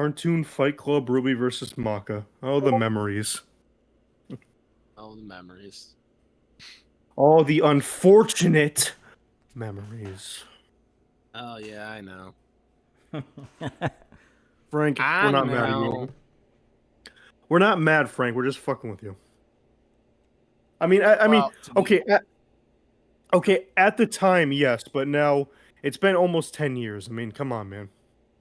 Cartoon Fight Club, RWBY versus Maka. Oh, the memories. Oh, the memories. Oh, the unfortunate memories. Oh yeah, I know. Frank, we're I not mad at know. you. We're not mad, Frank. We're just fucking with you. I mean, Well, to be okay, okay. At the time, yes, but now it's been almost 10 years. I mean, come on, man.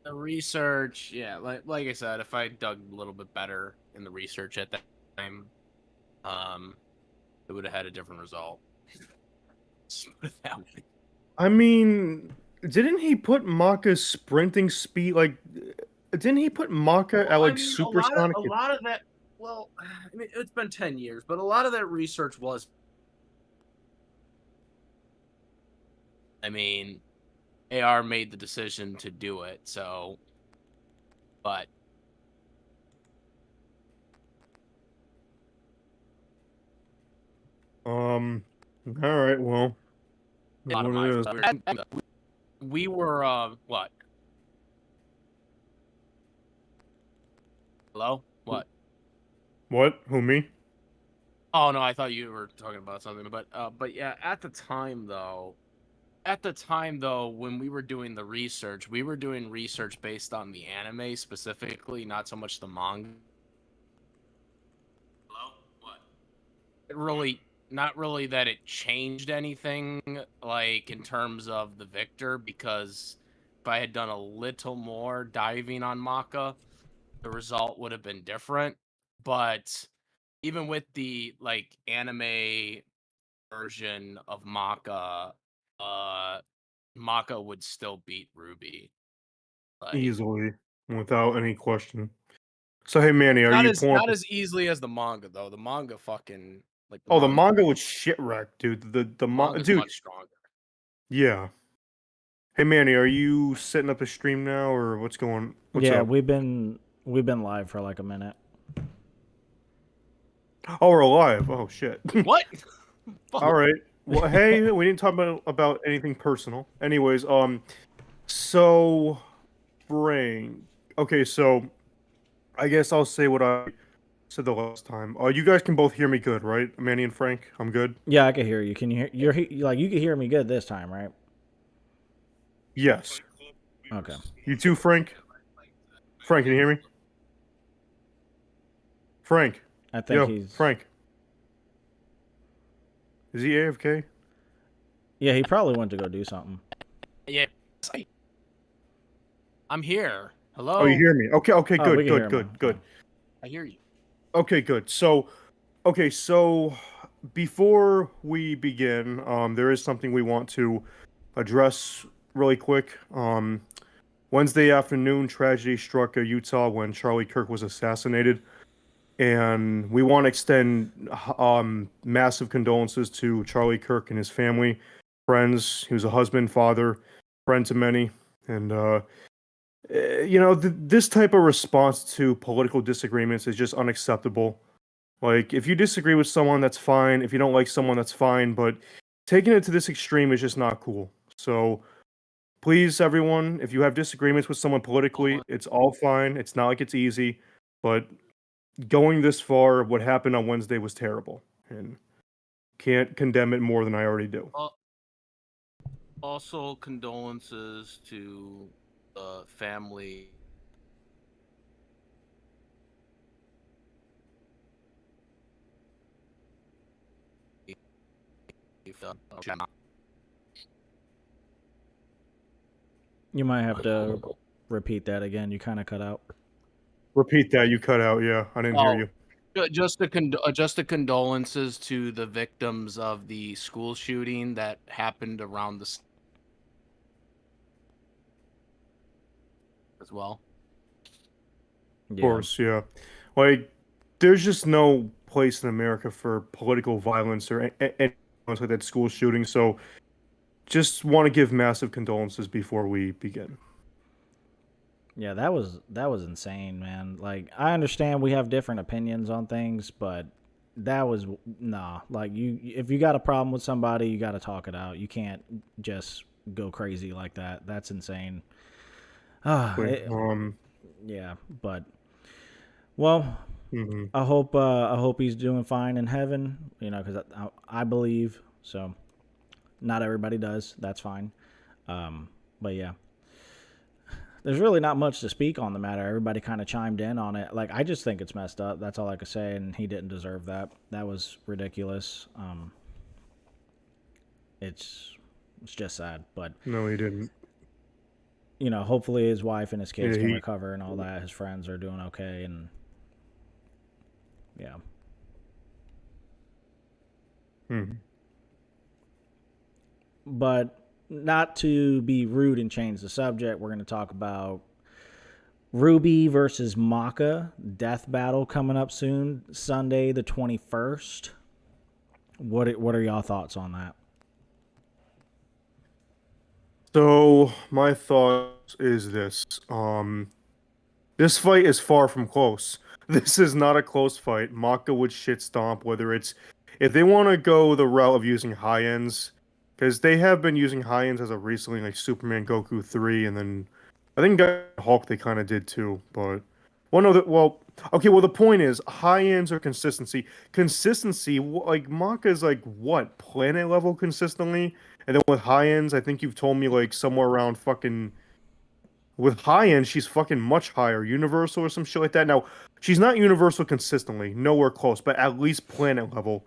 the research, yeah, like I said, if I dug a little bit better in the research at that time, um, it would have had a different result. Just put it that way. I mean, didn't he put Maka's sprinting speed like? Didn't he put Maka at Well, I like mean, supersonic? a lot of that. Well, I mean, it's been 10 years, but a lot of that research was. I mean, AR made the decision to do it, so. But All right. Well, a lot of what my it is. we were what? Hello? What? What? Who, me? Oh no, I thought you were talking about something, but yeah, at the time though, when we were doing the research, we were doing research based on the anime specifically, not so much the manga. Hello? What? It really, not really that it changed anything, like in terms of the Victor, because if I had done a little more diving on Maka, the result would have been different. But even with the like anime version of Maka, uh Maka would still beat Ruby. Like Easily, without any question. So, hey, Manny, are you pulling up? not as easily as the manga though. The manga fucking like Oh, the manga was shit wrecked, dude. manga's Dude, much stronger. yeah. Hey, Manny, are you setting up a stream now, or what's going? What's Yeah, up? we've been live for like a minute. Oh, we're alive. Oh, shit. What? Fuck. All right. Well, hey, we didn't talk about anything personal. Anyways, so Frank. Okay, so I guess I'll say what I said the last time. You guys can both hear me good, right? Manny and Frank, I'm good. Yeah, I can hear you. Can you hear? Like you can hear me good this time, right? Yes. Okay. You too, Frank. Frank, can you hear me? Frank. I think Yo, he's. Frank. Is he AFK? Yeah, he probably went to go do something. Yeah. I'm here. Oh, you Hello? hear me? Okay, okay, Oh, we good, can hear good, him good, now. good. I hear you. Okay, good. So, okay, so before we begin, there is something we want to address really quick. Wednesday afternoon, tragedy struck Utah when Charlie Kirk was assassinated, and we want to extend massive condolences to Charlie Kirk and his family, friends. He was a husband, father, friend to many, and this type of response to political disagreements is just unacceptable. Like, if you disagree with someone, that's fine. If you don't like someone, that's fine. But taking it to this extreme is just not cool. So, please, everyone, if you have disagreements with someone politically, it's all fine. It's not like it's easy. But going this far, what happened on Wednesday was terrible. And can't condemn it more than I already do. Also, condolences to the family. You might have to repeat that again. You kind of cut out. Repeat that. You cut out. Yeah, I didn't hear you. Just the condolences to the victims of the school shooting that happened around the as well. Of course, yeah. Like, there's just no place in America for political violence or anything like that school shooting. So, just want to give massive condolences before we begin. Yeah, that was insane, man. Like I understand we have different opinions on things, but that was nah. Like if you got a problem with somebody, you got to talk it out. You can't just go crazy like that. That's insane. Ah, Yeah, but well, Hmm. I hope he's doing fine in heaven. You know, because I believe so. Not everybody does. That's fine. But yeah, there's really not much to speak on the matter. Everybody kind of chimed in on it. Like, I just think it's messed up. That's all I could say. And he didn't deserve that. That was ridiculous. It's just sad. But No, he didn't. you know, hopefully his wife and his kids Yeah, can he. recover and all that. His friends are doing okay. And yeah, Mhm. but not to be rude and change the subject. We're going to talk about RWBY versus Maka death battle coming up soon, Sunday the 21st. What are y'all thoughts on that? So my thought is this. This fight is far from close. This is not a close fight. Maka would shit stomp whether it's if they want to go the route of using high ends, because they have been using high ends as of recently, like Superman Goku 3, and then I think Hulk they kind of did too. But well, no, well, okay. Well, the point is high ends or consistency. Consistency, like Maka is like what planet level consistently, and then with high ends, I think you've told me like somewhere around fucking with high end, she's fucking much higher, universal or some shit like that. Now, she's not universal consistently, nowhere close, but at least planet level.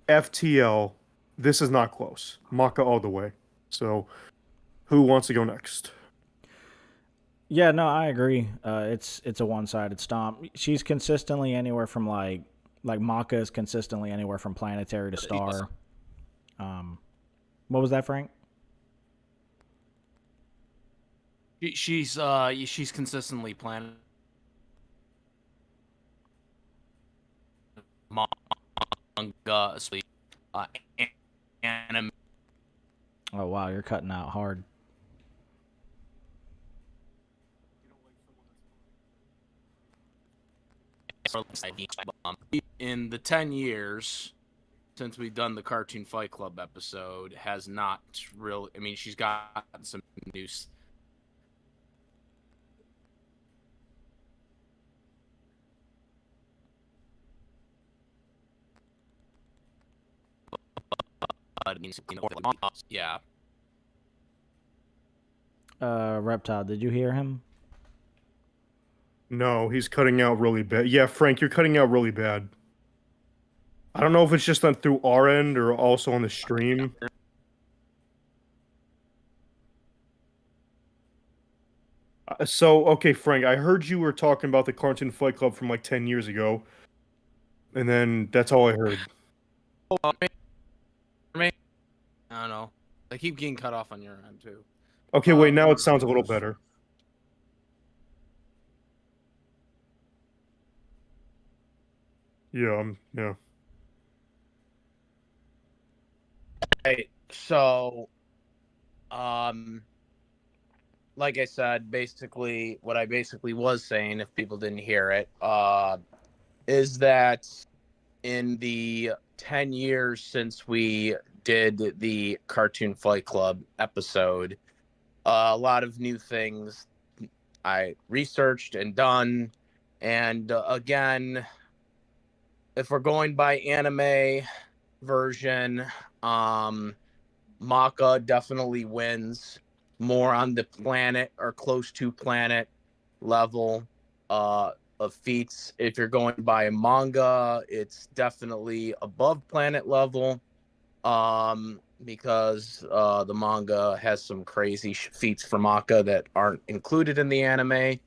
FTL, this is not close. Maka all the way. So, who wants to go next? Yeah, no, I agree. It's a one-sided stomp. She's consistently anywhere from like Maka is consistently anywhere from planetary to star. What was that, Frank? She's consistently planning manga, uh, anime. Oh wow, you're cutting out hard. In the 10 years since we've done the Cartoon Fight Club episode, has not really. I mean, she's got some news. Yeah. Reptile, did you hear him? No, he's cutting out really bad. Yeah, Frank, you're cutting out really bad. I don't know if it's just on through our end or also on the stream. So, okay, Frank, I heard you were talking about the Cartoon Fight Club from like 10 years ago, and then that's all I heard. I don't know. I keep getting cut off on your end too. Okay, wait, now it sounds a little better. Yeah, yeah. Right. So, like I said, basically, what I basically was saying, if people didn't hear it, is that in the 10 years since we did the Cartoon Fight Club episode, a lot of new things I researched and done. And again, if we're going by anime version, Maka definitely wins more on the planet or close to planet level of feats. If you're going by manga, it's definitely above planet level because the manga has some crazy feats for Maka that aren't included in the anime.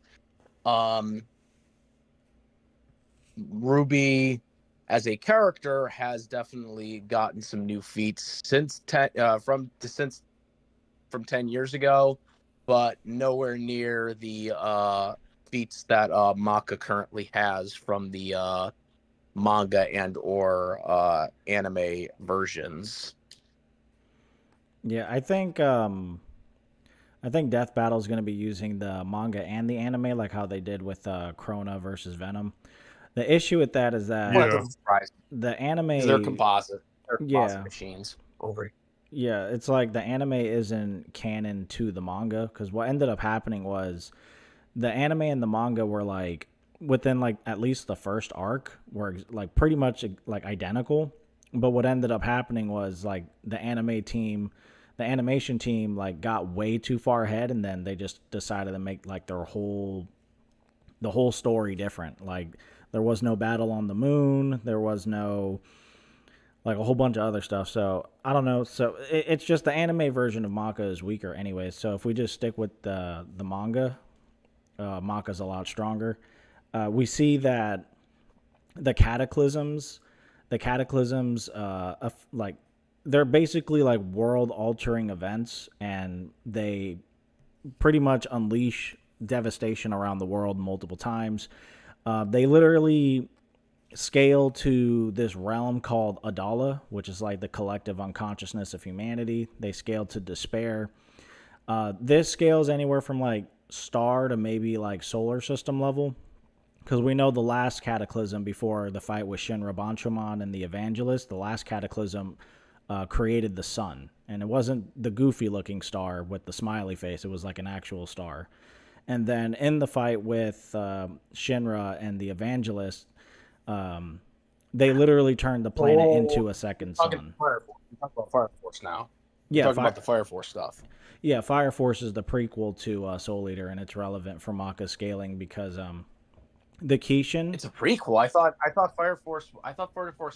RWBY as a character has definitely gotten some new feats since from 10 years ago, but nowhere near the feats that Maka currently has from the manga and or anime versions. Yeah, I think Death Battle is going to be using the manga and the anime, like how they did with Krona versus Venom. The issue with that is that Yeah. the anime, They're composite. They're composite Yeah. machines. Over. yeah, it's like the anime isn't canon to the manga because what ended up happening was the anime and the manga were like within like at least the first arc were like pretty much like identical. But what ended up happening was like the animation team like got way too far ahead, and then they just decided to make like the whole story different. Like there was no battle on the moon, there was no like a whole bunch of other stuff. So I don't know. So it's just the anime version of Maka is weaker, anyways. So if we just stick with the manga, Maka's a lot stronger. We see that the cataclysms, like they're basically like world altering events, and they pretty much unleash devastation around the world multiple times. They literally scale to this realm called Adala, which is like the collective unconsciousness of humanity. They scale to despair. This scales anywhere from like star to maybe like solar system level, because we know the last cataclysm before the fight with Shinra Banchoman and the Evangelist, the last cataclysm created the sun. And it wasn't the goofy looking star with the smiley face, it was like an actual star. And then in the fight with Shinra and the Evangelist, they literally turned the planet into a second sun. You're talking about Fire Force now. Yeah, Talking about the Fire Force stuff. Yeah, Fire Force is the prequel to Soul Eater, and it's relevant for Maka scaling because the Kishin. It's a prequel. I thought Fire Force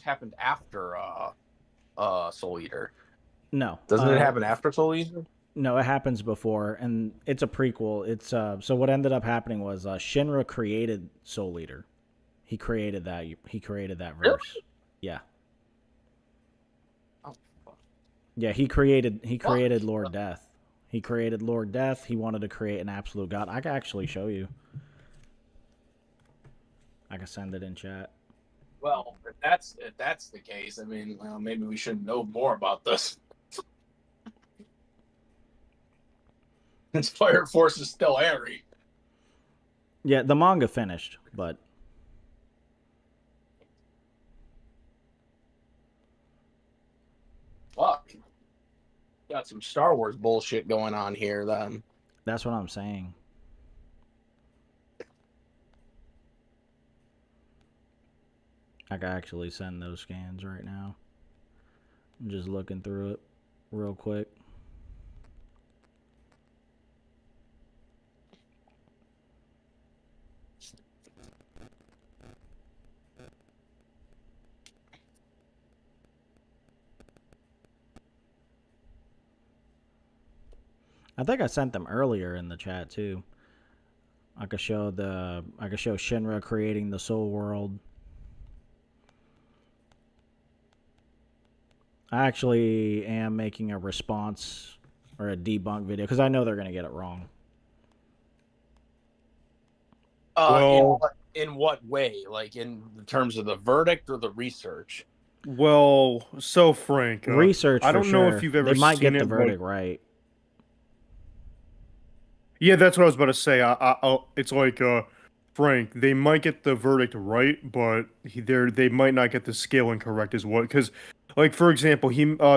happened after Soul Eater. No. Doesn't it happen after Soul Eater? No, it happens before, and it's a prequel. It's so what ended up happening was Shinra created Soul Eater. He created that. He created that verse. Really? Yeah. Oh. Fuck. Yeah, he created Lord Death. He created Lord Death. He wanted to create an absolute god. I can actually show you. I can send it in chat. Well, if that's the case, I mean, well, maybe we should know more about this. Since Fire Force is still airy. Yeah, the manga finished, but Fuck. Got some Star Wars bullshit going on here, then. that's what I'm saying. I can actually send those scans right now. I'm just looking through it real quick. I think I sent them earlier in the chat too. I could show Shinra creating the Soul World. I actually am making a response or a debunk video because I know they're gonna get it wrong. In what way? Like in terms of the verdict or the research? Well, so Frank, Research. I don't know sure. if you've ever They might seen get the it, verdict right. Yeah, that's what I was about to say. It's like, Frank, they might get the verdict right, but they might not get the scaling correct as well. Because, like, for example,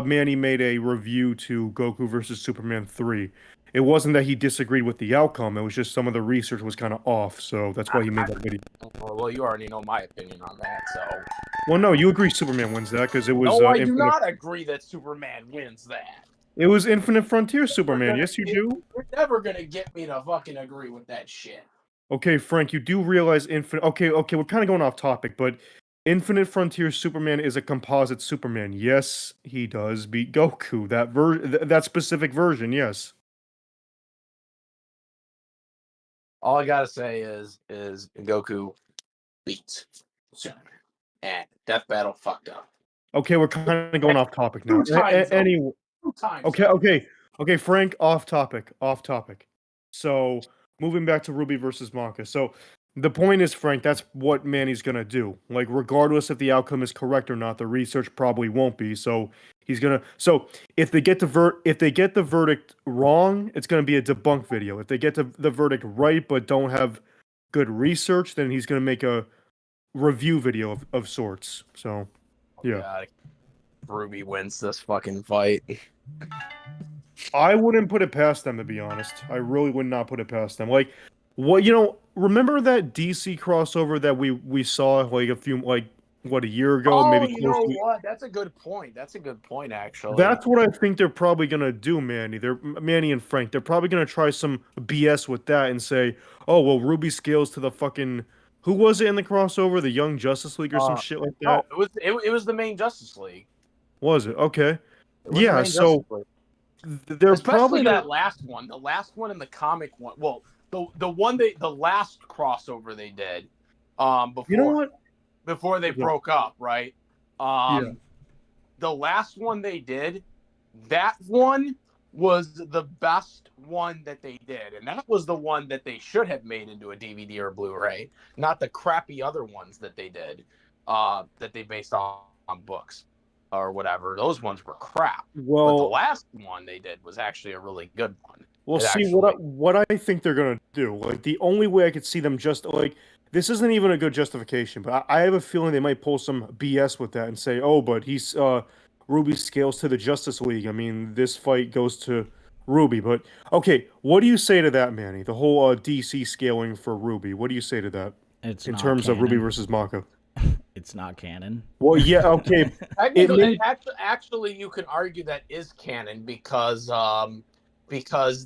Manny made a review to Goku versus Superman 3. It wasn't that he disagreed with the outcome, it was just some of the research was kind of off, so that's why he made that video. Well, you already know my opinion on that, so... Well, no, you agree Superman wins that, because it was... No, I do not agree that Superman wins that. It was Infinite Frontier Superman, yes you do? You're never gonna get me to fucking agree with that shit. Okay, Frank, you do realize Okay, we're kind of going off topic, but Infinite Frontier Superman is a composite Superman. Yes, he does beat Goku. That specific version, yes. All I gotta say is Goku beats Superman. And Death Battle fucked up. Okay, we're kind of going off topic now. Anyway, okay, Frank, off topic. So, moving back to RWBY versus Maka. So, the point is, Frank, that's what Manny's gonna do. Like, regardless if the outcome is correct or not, the research probably won't be. So, he's gonna. So, if they get the verdict wrong, it's gonna be a debunk video. If they get the verdict right but don't have good research, then he's gonna make a review video of sorts. So, yeah. God, RWBY wins this fucking fight. I wouldn't put it past them, to be honest. I really would not put it past them. Like, Well, remember that DC crossover that we saw like a year ago, Oh, maybe you close know to. what? That's a good point. That's a good point, actually. That's what I think they're probably gonna do, Manny. Manny and Frank. They're probably gonna try some BS with that and say, "Oh, well, Ruby scales to the fucking who was it in the crossover? The Young Justice League or some shit like No, that? it was the main Justice League. Was it? Okay, It was the yeah. main Justice So League. they're probably Especially gonna. that last one. The last one in the comic one. Well, the last crossover they did, You know what? before they Okay. broke up, right? Yeah. The last one they did, that one was the best one that they did, and that was the one that they should have made into a DVD or Blu-ray, not the crappy other ones that they did, that they based on books or whatever. Those ones were crap. But the Well, last one they did was actually a really good one. Well, It see actually, what I think they're gonna do. Like the only way I could see them just like this isn't even a good justification, but I have a feeling they might pull some BS with that and say, "Oh, but he's Ruby scales to the Justice League. I mean, this fight goes to Ruby." But okay, what do you say to that, Manny? The whole DC scaling for Ruby. What do you say to that It's in not terms of Ruby canon. versus Maka? It's not canon. Well, yeah, okay. It may, actually, you can argue that is canon because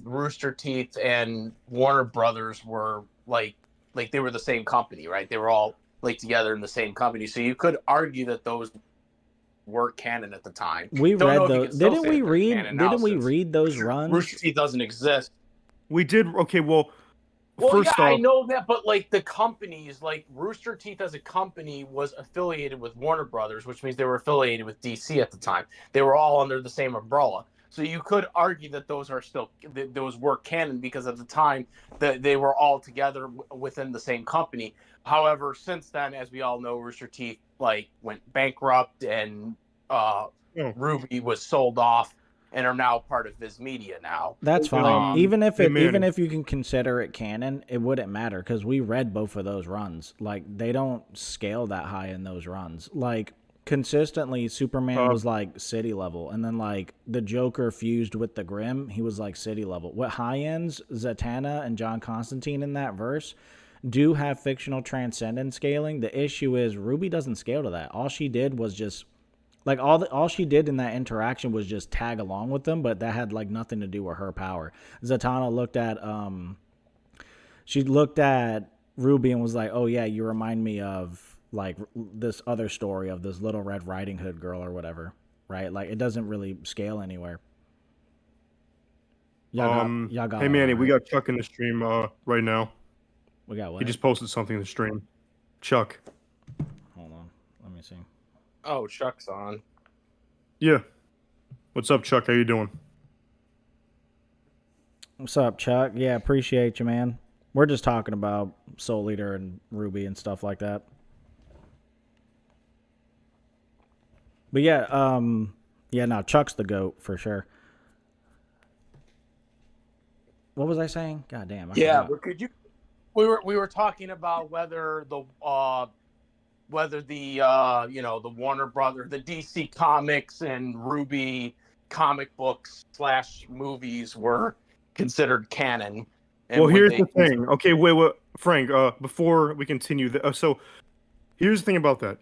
Rooster Teeth and Warner Brothers were like they were the same company, right? They were all like together in the same company, so you could argue that those were canon at the time. We Don't know read if you those. can still Didn't say we that they're read? canon now Didn't we since read those runs? Rooster Teeth doesn't exist. we did okay. Well, Well, first yeah, I off, know that, but like the companies, like Rooster Teeth as a company was affiliated with Warner Brothers, which means they were affiliated with DC at the time. They were all under the same umbrella. So you could argue that those were canon because at the time that they were all together within the same company. However, since then, as we all know, Rooster Teeth like went bankrupt and oh, Ruby was sold off and are now part of Viz Media now. That's fine. Even if hey, even Manny. if you can consider it canon, it wouldn't matter because we read both of those runs. Like they don't scale that high in those runs. Like consistently, Superman was like city level, and then like the Joker fused with the Grim, he was like city level. What high ends Zatanna and John Constantine in that verse do have fictional transcendent scaling. The issue is Ruby doesn't scale to that. All she did was just like all she did in that interaction was just tag along with them, but that had like nothing to do with her power. Zatanna looked at she looked at Ruby and was like, "Oh yeah, you remind me of like this other story of this Little Red Riding Hood girl or whatever." Right? Like it doesn't really scale anywhere. Y'all got Hey all Manny, that, we right? got Chuck in the stream right now. We got He what? just posted something in the stream. Chuck. Hold on. Let me see. Oh, Chuck's on. Yeah. What's up, Chuck? How you doing? What's up, Chuck? Yeah, appreciate you, man. We're just talking about Soul Eater and Ruby and stuff like that. But yeah, no, Chuck's the GOAT for sure. What was I saying? God damn, I Yeah, forgot. but could you? We were talking about whether the the Warner Brother, the DC Comics and Ruby comic books / movies were considered canon, and Well, would here's they? the thing. Okay, wait, Frank. Before we continue, so here's the thing about that.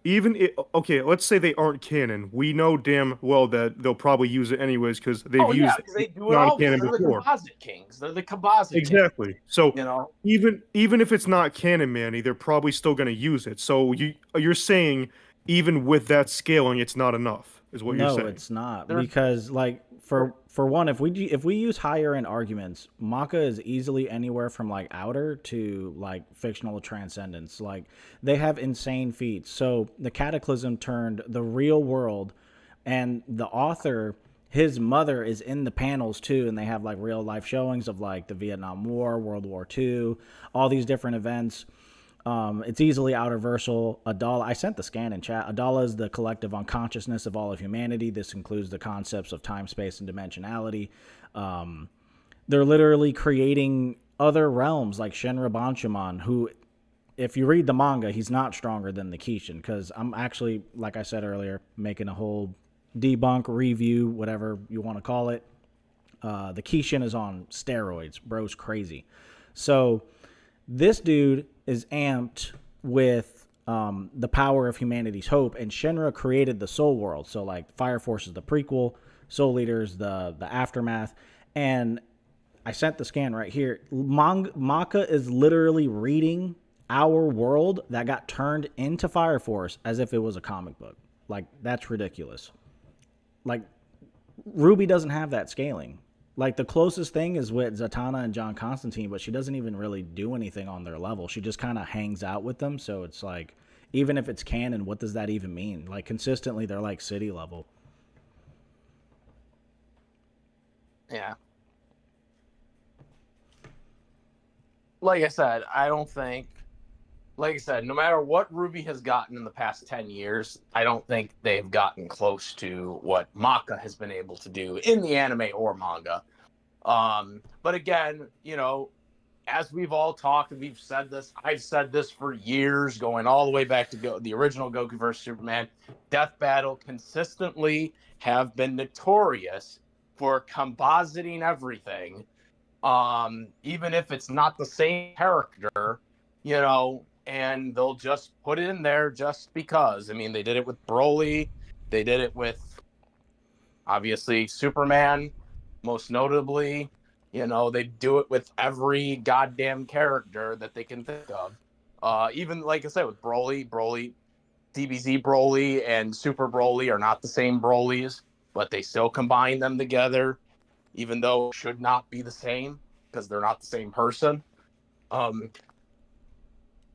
Okay, let's say they aren't canon. We know damn well that they'll probably use it anyways because they've Oh yeah, used because they do it all. non-canon They're the before. composite kings. They're the composite kings. Exactly. So You know. even if it's not canon, Manny, they're probably still going to use it. So you're saying even with that scaling, it's not enough, is what you're No, saying. it's not They're- because like for one, if we use higher end arguments, Maka is easily anywhere from like outer to like fictional transcendence. Like they have insane feats. So the Cataclysm turned the real world, and the author, his mother is in the panels too, and they have like real life showings of like the Vietnam War, World War II, all these different events. It's easily outerversal. Adala, I sent the scan in chat. Adala is the collective unconsciousness of all of humanity. This includes the concepts of time, space, and dimensionality. They're literally creating other realms like Shenra Banshaman, who, if you read the manga, he's not stronger than the Kishin, because I'm actually, like I said earlier, making a whole debunk, review, whatever you want to call it. The Kishin is on steroids. Bro's crazy. So This dude is amped with the power of humanity's hope, and Shinra created the Soul World. So like Fire Force is the prequel, Soul Eaters the aftermath, and I sent the scan right here. Maka is literally reading our world that got turned into Fire Force as if it was a comic book. Like, that's ridiculous. Like, RWBY doesn't have that scaling. Like, the closest thing is with Zatanna and John Constantine, but she doesn't even really do anything on their level. She just kind of hangs out with them. So it's like, even if it's canon, what does that even mean? Like, consistently, they're like city level. Yeah. Like I said, no matter what RWBY has gotten in the past 10 years, I don't think they've gotten close to what Maka has been able to do in the anime or manga. But again, as we've all talked, and we've said this, I've said this for years, going all the way back to the original Goku vs. Superman, Death Battle consistently have been notorious for compositing everything. Even if it's not the same character, and they'll just put it in there just because. I mean, they did it with Broly. They did it with, obviously, Superman, most notably. They do it with every goddamn character that they can think of. Even, like I said, with Broly, DBZ Broly and Super Broly are not the same Brolys, but they still combine them together, even though it should not be the same because they're not the same person.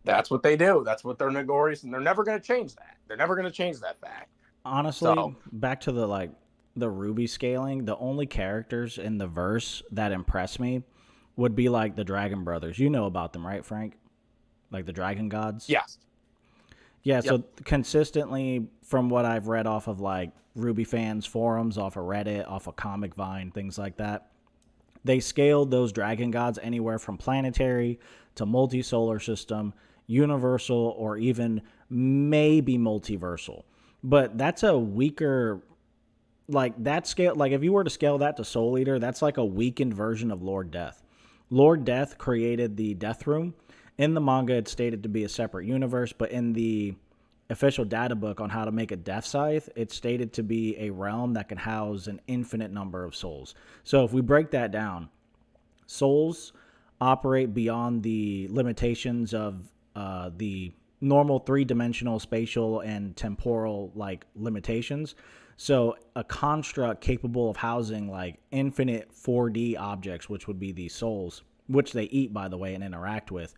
That's what they do. That's what they're notorious, and they're never going to change that. They're never going to change that fact. Honestly, back to the RWBY scaling, the only characters in the verse that impress me would be like the Dragon Brothers. You know about them, right, Frank? Like the Dragon Gods? Yes. Yeah, yep. So consistently, from what I've read off of like RWBY fans forums, off of Reddit, off of Comic Vine, things like that, they scaled those Dragon Gods anywhere from planetary to multi-solar system, universal, or even maybe multiversal. But that's a weaker, like that scale, like if you were to scale that to Soul Eater, that's like a weakened version of Lord Death. Lord Death created the Death Room. In the manga, it's stated to be a separate universe, but in the official data book on how to make a Death Scythe, it's stated to be a realm that can house an infinite number of souls. So if we break that down, souls operate beyond the limitations of the normal three-dimensional spatial and temporal like limitations. So a construct capable of housing like infinite 4D objects, which would be these souls, which they eat, by the way, and interact with,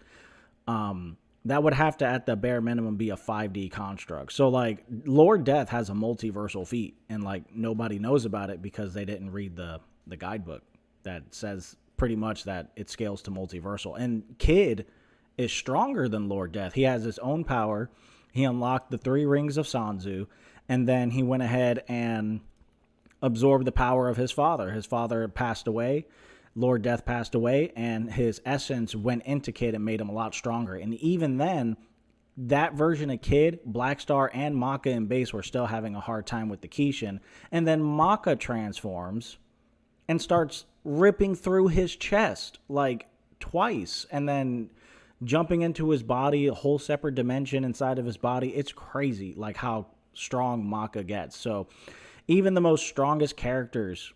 that would have to, at the bare minimum, be a 5D construct. So, like, Lord Death has a multiversal feat, and, like, nobody knows about it because they didn't read the guidebook that says pretty much that it scales to multiversal. And Kid is stronger than Lord Death. He has his own power. He unlocked the 3 rings of Sanzu, and then he went ahead and absorbed the power of his father. His father passed away. Lord Death passed away, and his essence went into Kid and made him a lot stronger. And even then, that version of Kid, Blackstar, and Maka and Base were still having a hard time with the Kishin. And then Maka transforms and starts ripping through his chest, like, twice. And then jumping into his body, a whole separate dimension inside of his body. It's crazy, like, how strong Maka gets. So even the most strongest characters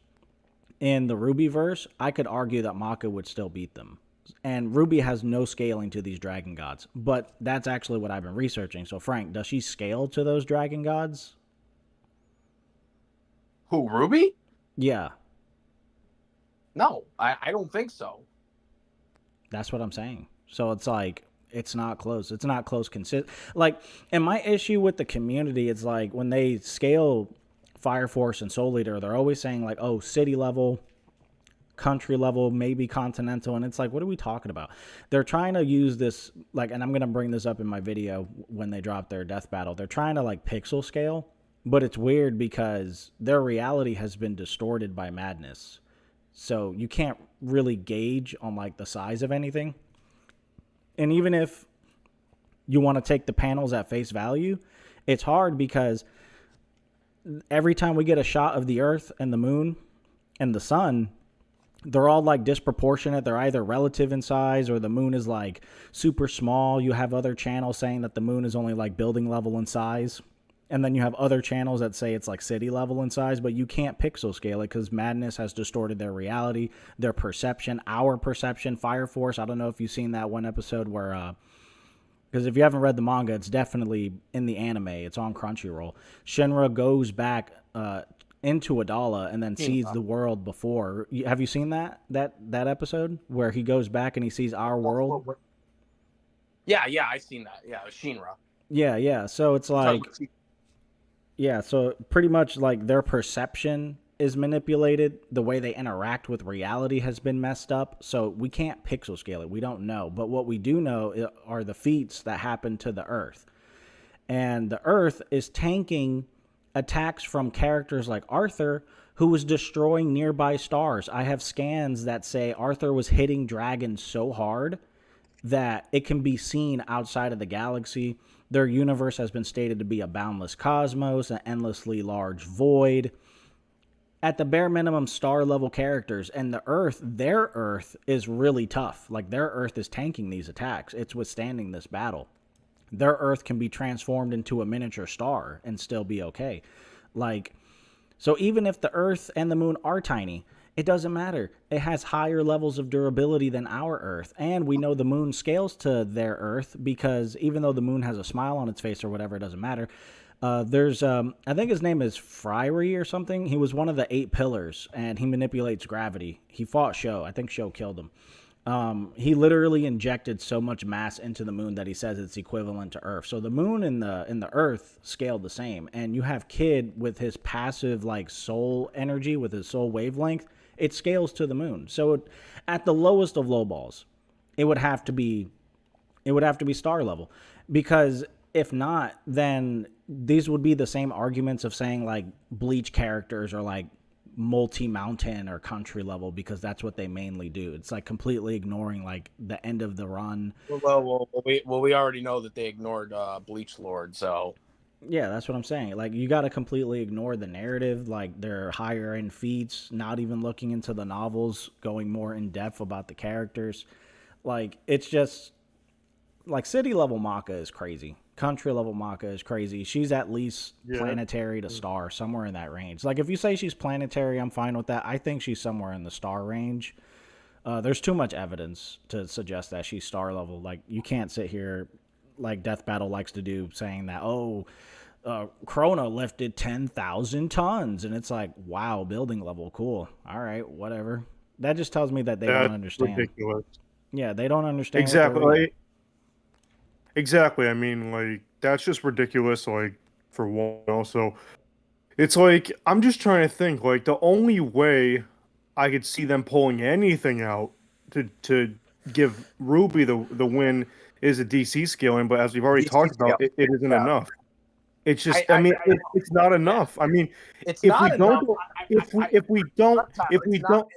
in the RWBY verse, I could argue that Maka would still beat them. And RWBY has no scaling to these Dragon Gods. But that's actually what I've been researching. So, Frank, does she scale to those Dragon Gods? Who, RWBY? Yeah. No, I don't think so. That's what I'm saying. So it's like, it's not close. It's not close. Like, and my issue with the community is like, when they scale Fire Force and Soul Eater, they're always saying like, oh, city level, country level, maybe continental, and it's like, what are we talking about? They're trying to use this, like, and I'm going to bring this up in my video when they drop their Death Battle. They're trying to like pixel scale, but it's weird because their reality has been distorted by madness. So you can't really gauge on like the size of anything. And even if you want to take the panels at face value, it's hard because every time we get a shot of the Earth and the Moon and the Sun, they're all like disproportionate. They're either relative in size or the moon is like super small. You have other channels saying that the moon is only like building level in size. And then you have other channels that say it's like city level in size, but you can't pixel scale it because madness has distorted their reality, their perception, our perception. Fire Force, I don't know if you've seen that one episode where, because if you haven't read the manga, it's definitely in the anime. It's on Crunchyroll. Shinra goes back into Adala and then sees the world before. Have you seen that episode where he goes back and he sees our world? Yeah, I've seen that. Yeah, Shinra. Yeah. So it's like, yeah, so pretty much like their perception is manipulated. The way they interact with reality has been messed up. So we can't pixel scale it. We don't know. But what we do know are the feats that happen to the Earth. And the Earth is tanking attacks from characters like Arthur, who was destroying nearby stars. I have scans that say Arthur was hitting dragons so hard that it can be seen outside of the galaxy. Their universe has been stated to be a boundless cosmos, an endlessly large void. At the bare minimum, star level characters, and the Earth, their Earth is really tough. Like their Earth is tanking these attacks. It's withstanding this battle. Their Earth can be transformed into a miniature star and still be okay. Like, so even if the Earth and the moon are tiny, it doesn't matter. It has higher levels of durability than our Earth. And we know the moon scales to their Earth because even though the moon has a smile on its face or whatever, it doesn't matter. There's, I think his name is Fryery or something. He was one of the 8 pillars and he manipulates gravity. He fought Sho. I think Sho killed him. He literally injected so much mass into the moon that he says it's equivalent to Earth. So the moon and the Earth scaled the same. And you have Kid with his passive like soul energy, with his soul wavelength, it scales to the moon. So at the lowest of low balls, it would have to be star level, because if not, then these would be the same arguments of saying like Bleach characters are like multi-mountain or country level, because that's what they mainly do. It's like completely ignoring like the end of the run. Well, we already know that they ignored Bleach Lord, so yeah, that's what I'm saying. Like you got to completely ignore the narrative, like their higher end feats, not even looking into the novels, going more in depth about the characters. Like it's just like city level Maka is crazy. Country level Maka is crazy. She's at least planetary to star, somewhere in that range. Like if you say she's planetary, I'm fine with that. I think she's somewhere in the star range. There's too much evidence to suggest that she's star level. Like you can't sit here like Death Battle likes to do, saying that, Krona lifted 10,000 tons. And it's like, wow, building level, cool. All right, whatever. That just tells me that they don't understand. Ridiculous. Yeah, they don't understand. Exactly. Exactly. I mean, like, that's just ridiculous, like, for one. Also, it's like, I'm just trying to think, like, the only way I could see them pulling anything out to give RWBY the win is a DC scaling, but as we've already talked about, it isn't enough. It's just, it's not enough. I mean, it's if not we enough. don't, if we don't,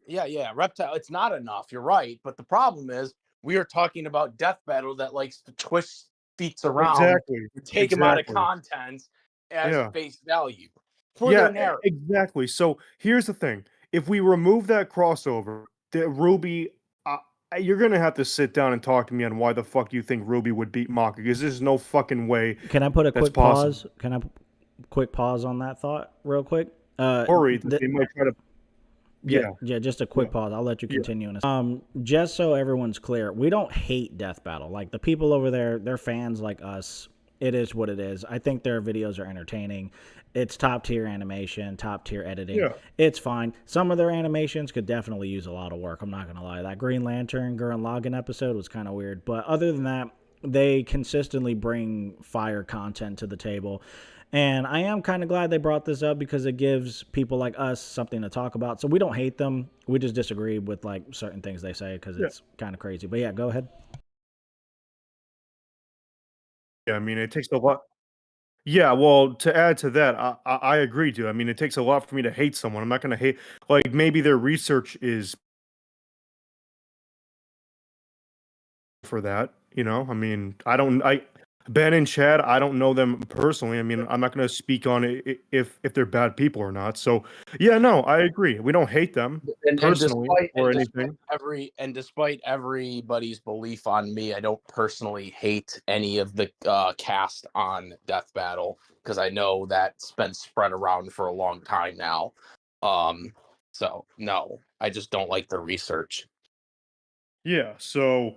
yeah, Reptile, it's not enough. You're right, but the problem is we are talking about Death Battle that likes to twist feats around, take them out of content as face value for their narrative. Exactly. So here's the thing: if we remove that crossover, the RWBY, you're gonna have to sit down and talk to me on why the fuck you think RWBY would beat Maka, because there's no fucking way. Can I put a quick pause? Can I quick pause on that thought real quick? Worried that they might try to. Yeah, just a quick pause. I'll let you continue. Just so everyone's clear, we don't hate Death Battle. Like the people over there, they're fans like us. It is what it is. I think their videos are entertaining. It's top tier animation, top tier editing. Yeah. It's fine. Some of their animations could definitely use a lot of work. I'm not gonna lie. That Green Lantern Gurren Lagann episode was kind of weird, but other than that, they consistently bring fire content to the table. And I am kind of glad they brought this up, because it gives people like us something to talk about. So we don't hate them. We just disagree with like certain things they say, because it's kind of crazy. But yeah, go ahead. Yeah, I mean, it takes a lot. Yeah, well, to add to that, I agree, dude. I mean, it takes a lot for me to hate someone. I'm not going to hate, like, maybe their research is for that, you know? I mean, I Ben and Chad, I don't know them personally. I mean, I'm not going to speak on it if they're bad people or not. So, yeah, no, I agree. We don't hate them And personally despite or and despite anything. despite everybody's belief on me, I don't personally hate any of the cast on Death Battle because I know that's been spread around for a long time now. So no, I just don't like the research. Yeah, so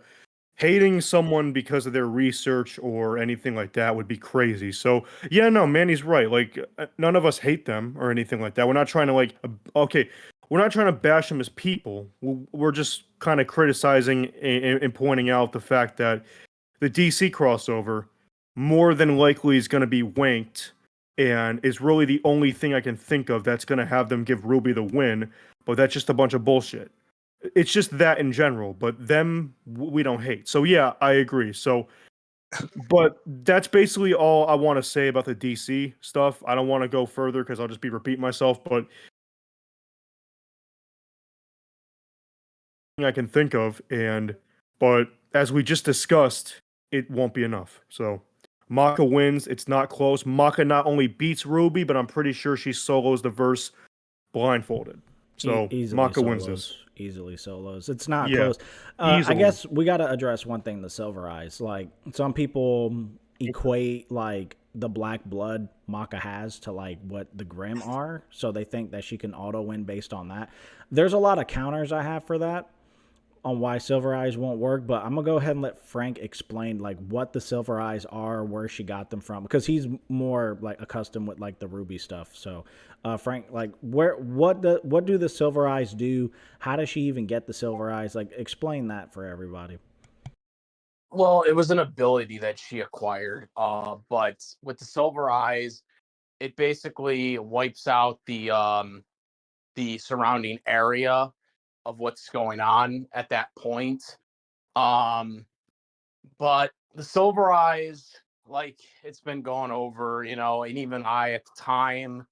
hating someone because of their research or anything like that would be crazy. So, yeah, no, Manny's right. Like, none of us hate them or anything like that. We're not trying to, like, okay, we're not trying to bash them as people. We're just kind of criticizing and pointing out the fact that the DC crossover more than likely is going to be wanked and is really the only thing I can think of that's going to have them give Ruby the win, but that's just a bunch of bullshit. It's just that in general, but them we don't hate. So yeah, I agree. So but that's basically all I want to say about the DC stuff. I don't want to go further because I'll just be repeating myself, but I can think of but as we just discussed, it won't be enough. So Maka wins. It's not close. Maka not only beats Ruby, but I'm pretty sure she solos the verse blindfolded. So Easily Maka wins this. easily solos. It's not Yeah, close. I easily. guess we got to address one thing: the Silver Eyes. Like some people equate like the black blood Maka has to like what the Grimm are, so they think that she can auto win based on that. There's a lot of counters I have for that on why Silver Eyes won't work, but I'm gonna go ahead and let Frank explain like what the Silver Eyes are, where she got them from, because he's more like accustomed with like the Ruby stuff. So, Frank, like what do the Silver Eyes do? How does she even get the Silver Eyes? Like, explain that for everybody. Well, it was an ability that she acquired, but with the Silver Eyes, it basically wipes out the surrounding area of what's going on at that point. Um, but the Silver Eyes, like it's been going over, and even I at the time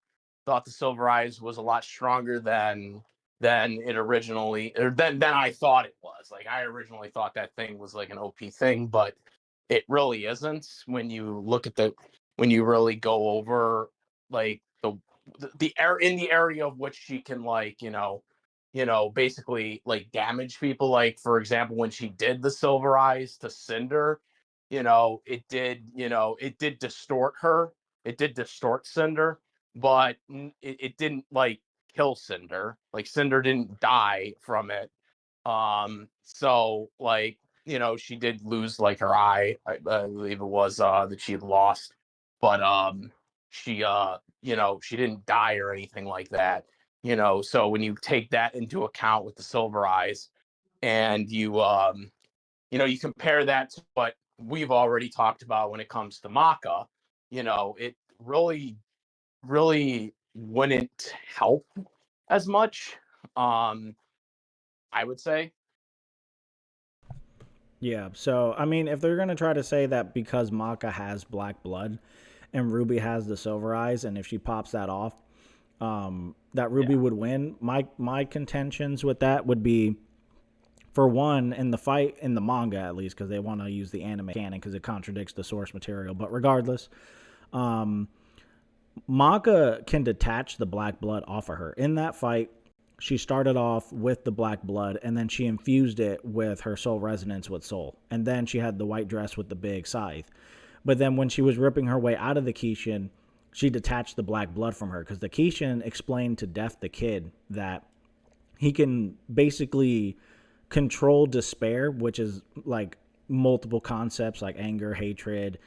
thought the Silver Eyes was a lot stronger than it originally or than I thought it was. Like I originally thought that thing was like an OP thing, but it really isn't when you look at when you really go over like the air in the area of which she can like basically like damage people. Like for example, when she did the Silver Eyes to Cinder, it did distort her. It did distort Cinder, but it didn't like kill Cinder. Like Cinder didn't die from it. So like she did lose like her eye. I believe it was that she had lost, but she didn't die or anything like that. So when you take that into account with the Silver Eyes, and you compare that to what we've already talked about when it comes to Maka, it really wouldn't help as much. I would say. Yeah, so I mean, if they're gonna try to say that because Maka has black blood and Ruby has the Silver Eyes, and if she pops that off, that Ruby would win. My contentions with that would be, for one, in the fight in the manga at least, because they want to use the anime canon because it contradicts the source material. But regardless, Maka can detach the black blood off of her. In that fight, she started off with the black blood, and then she infused it with her soul resonance with soul. And then she had the white dress with the big scythe. But then when she was ripping her way out of the Kishin, she detached the black blood from her, because the Kishin explained to Death the Kid that he can basically control despair, which is like multiple concepts like anger, hatred,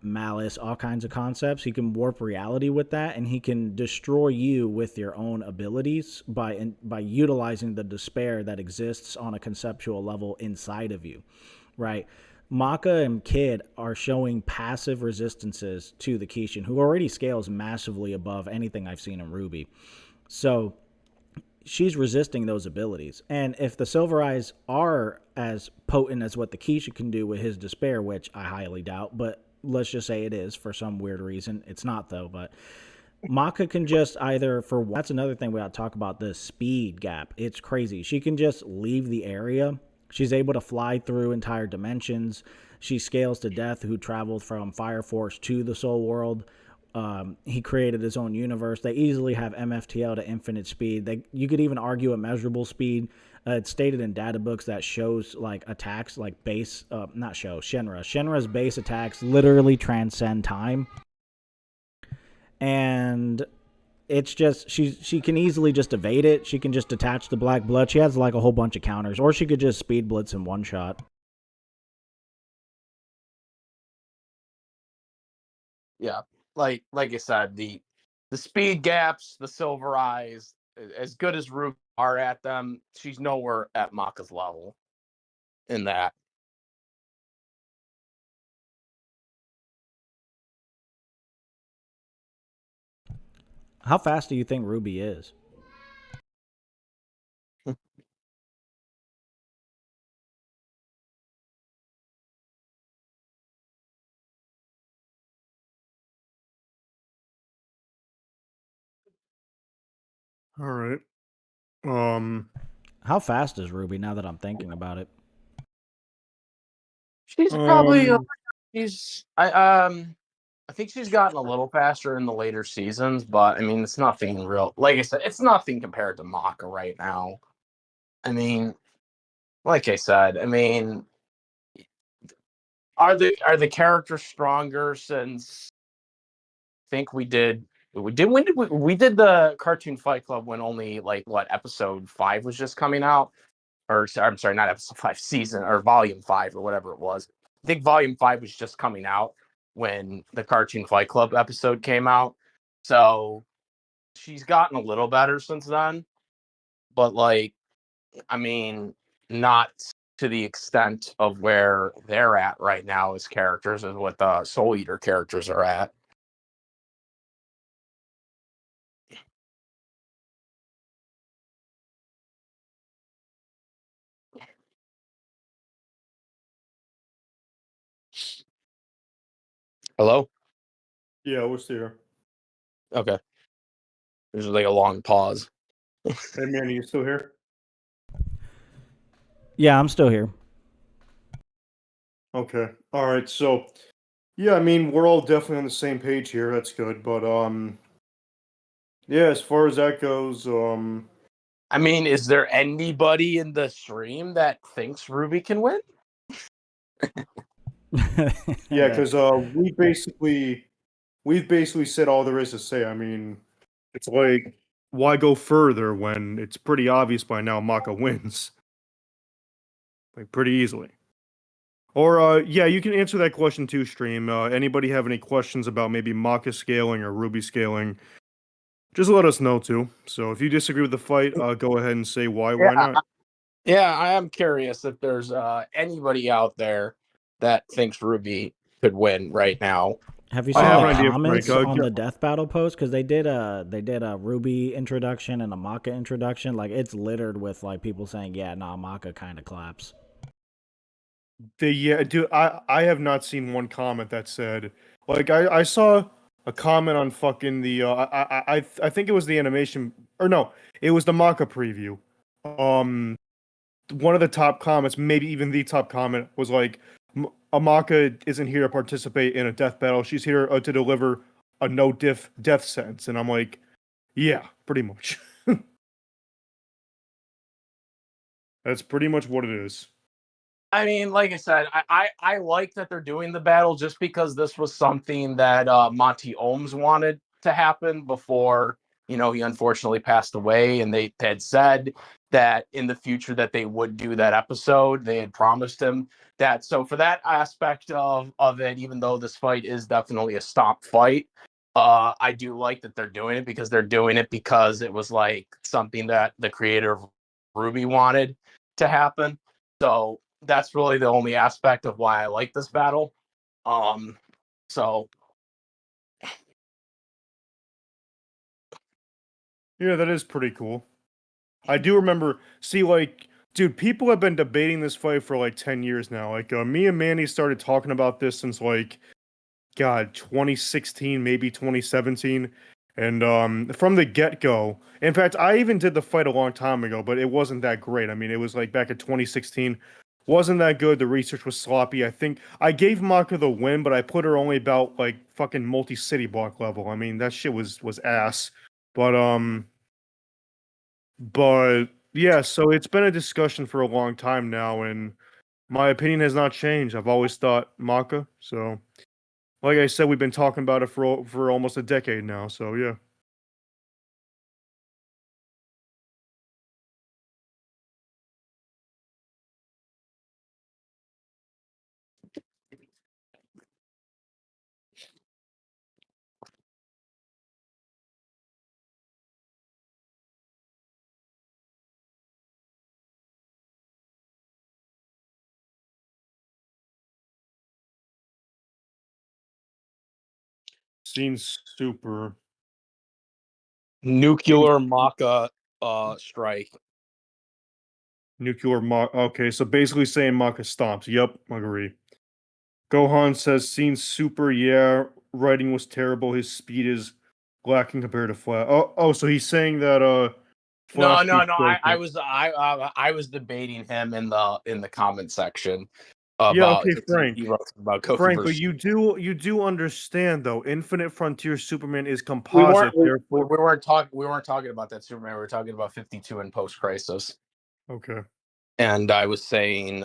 malice, all kinds of concepts. He can warp reality with that, and he can destroy you with your own abilities by utilizing the despair that exists on a conceptual level inside of you, right? Maka and Kid are showing passive resistances to the Kishin, who already scales massively above anything I've seen in RWBY. So she's resisting those abilities. And if the Silver Eyes are as potent as what the Kishin can do with his despair, which I highly doubt, but let's just say it is for some weird reason. It's not, though, but Maka can just either, that's another thing we ought to talk about, the speed gap. It's crazy. She can just leave the area. She's able to fly through entire dimensions. She scales to death, who traveled from Fire Force to the Soul World. He created his own universe. They easily have MFTL to infinite speed. You could even argue immeasurable speed. It's stated in data books that shows like attacks, like base, not show, Shinra. Shinra's base attacks literally transcend time. And it's just, she can easily just evade it. She can just detach the black blood. She has like a whole bunch of counters, or she could just speed blitz in one shot. Yeah, like I said, the speed gaps, the silver eyes, as good as RWBY are at them, she's nowhere at Maka's level in that. How fast do you think RWBY is? All right. How fast is RWBY, now that I'm thinking about it? She's probably I think she's gotten a little faster in the later seasons, but I mean it's nothing real. Like I said, it's nothing compared to Maka right now. I mean, like I said, I mean, are the characters stronger since I think we did we did the Cartoon Fight Club when only like what episode 5 was just coming out, or I'm sorry, not episode 5, season or volume 5 or whatever it was. I think volume 5 was just coming out when the Cartoon Fight Club episode came out. So she's gotten a little better since then, but like, I mean, not to the extent of where they're at right now as characters as what the Soul Eater characters are at. Hello? Yeah, we're still here. Okay. There's like a long pause. Hey, Manny, you still here? Yeah, I'm still here. Okay. All right. So, yeah, I mean, we're all definitely on the same page here. That's good. But yeah, as far as that goes, I mean, is there anybody in the stream that thinks RWBY can win? yeah, because we've basically said all there is to say. I mean, it's like, why go further when it's pretty obvious by now Maka wins, like pretty easily. Or yeah, you can answer that question too, stream. Anybody have any questions about maybe Maka scaling or RWBY scaling? Just let us know too. So if you disagree with the fight, go ahead and say why. Why not? Yeah, I am curious if there's anybody out there that thinks RWBY could win right now. Have you I seen have the an idea, comments Frank. on the death battle post? Because they did a RWBY introduction and a Maka introduction. Like, it's littered with like people saying, "Yeah, nah, Maka kind of claps." Yeah, dude, I have not seen one comment that said, like, I saw a comment on fucking the I think it was the animation, or no, it was the Maka preview. One of the top comments, maybe even the top comment, was like, Amaka isn't here to participate in a death battle. She's here to deliver a no diff death sentence. And I'm like, yeah, pretty much. That's pretty much what it is. I mean, like I said, I like that they're doing the battle just because this was something that Monty Ohms wanted to happen before, he unfortunately passed away. And they had said that in the future that they would do that episode. They had promised him that. So for that aspect of it, even though this fight is definitely a stop fight, I do like that they're doing it because it was like something that the creator of RWBY wanted to happen. So that's really the only aspect of why I like this battle. So Yeah, that is pretty cool. I do remember, see, like, dude, people have been debating this fight for like 10 years now. Like, me and Manny started talking about this since like, God, 2016, maybe 2017. And from the get-go, in fact, I even did the fight a long time ago, but it wasn't that great. I mean, it was like back in 2016. wasn't that good. The research was sloppy. I think I gave Maka the win, but I put her only about like fucking multi-city block level. I mean, that shit was ass. But but yeah, so it's been a discussion for a long time now, and my opinion has not changed. I've always thought Maka. So, like I said, we've been talking about it for almost a decade now. So yeah. Seems super. Nuclear Maka strike. Nuclear Maka. Okay, so basically saying Maka stomps. Yep, agree. Gohan says scene super. Yeah, writing was terrible. His speed is lacking compared to Flash. Oh, so he's saying that Flash. No. beats Goku. I was debating him in the comment section Yeah, about okay, Frank. he wrote about Goku Frank, but versus. you do understand though. Infinite Frontier Superman is We composite. weren't Therefore, we weren't talking about that Superman. We were talking about 52 in Post Crisis, okay. and I was saying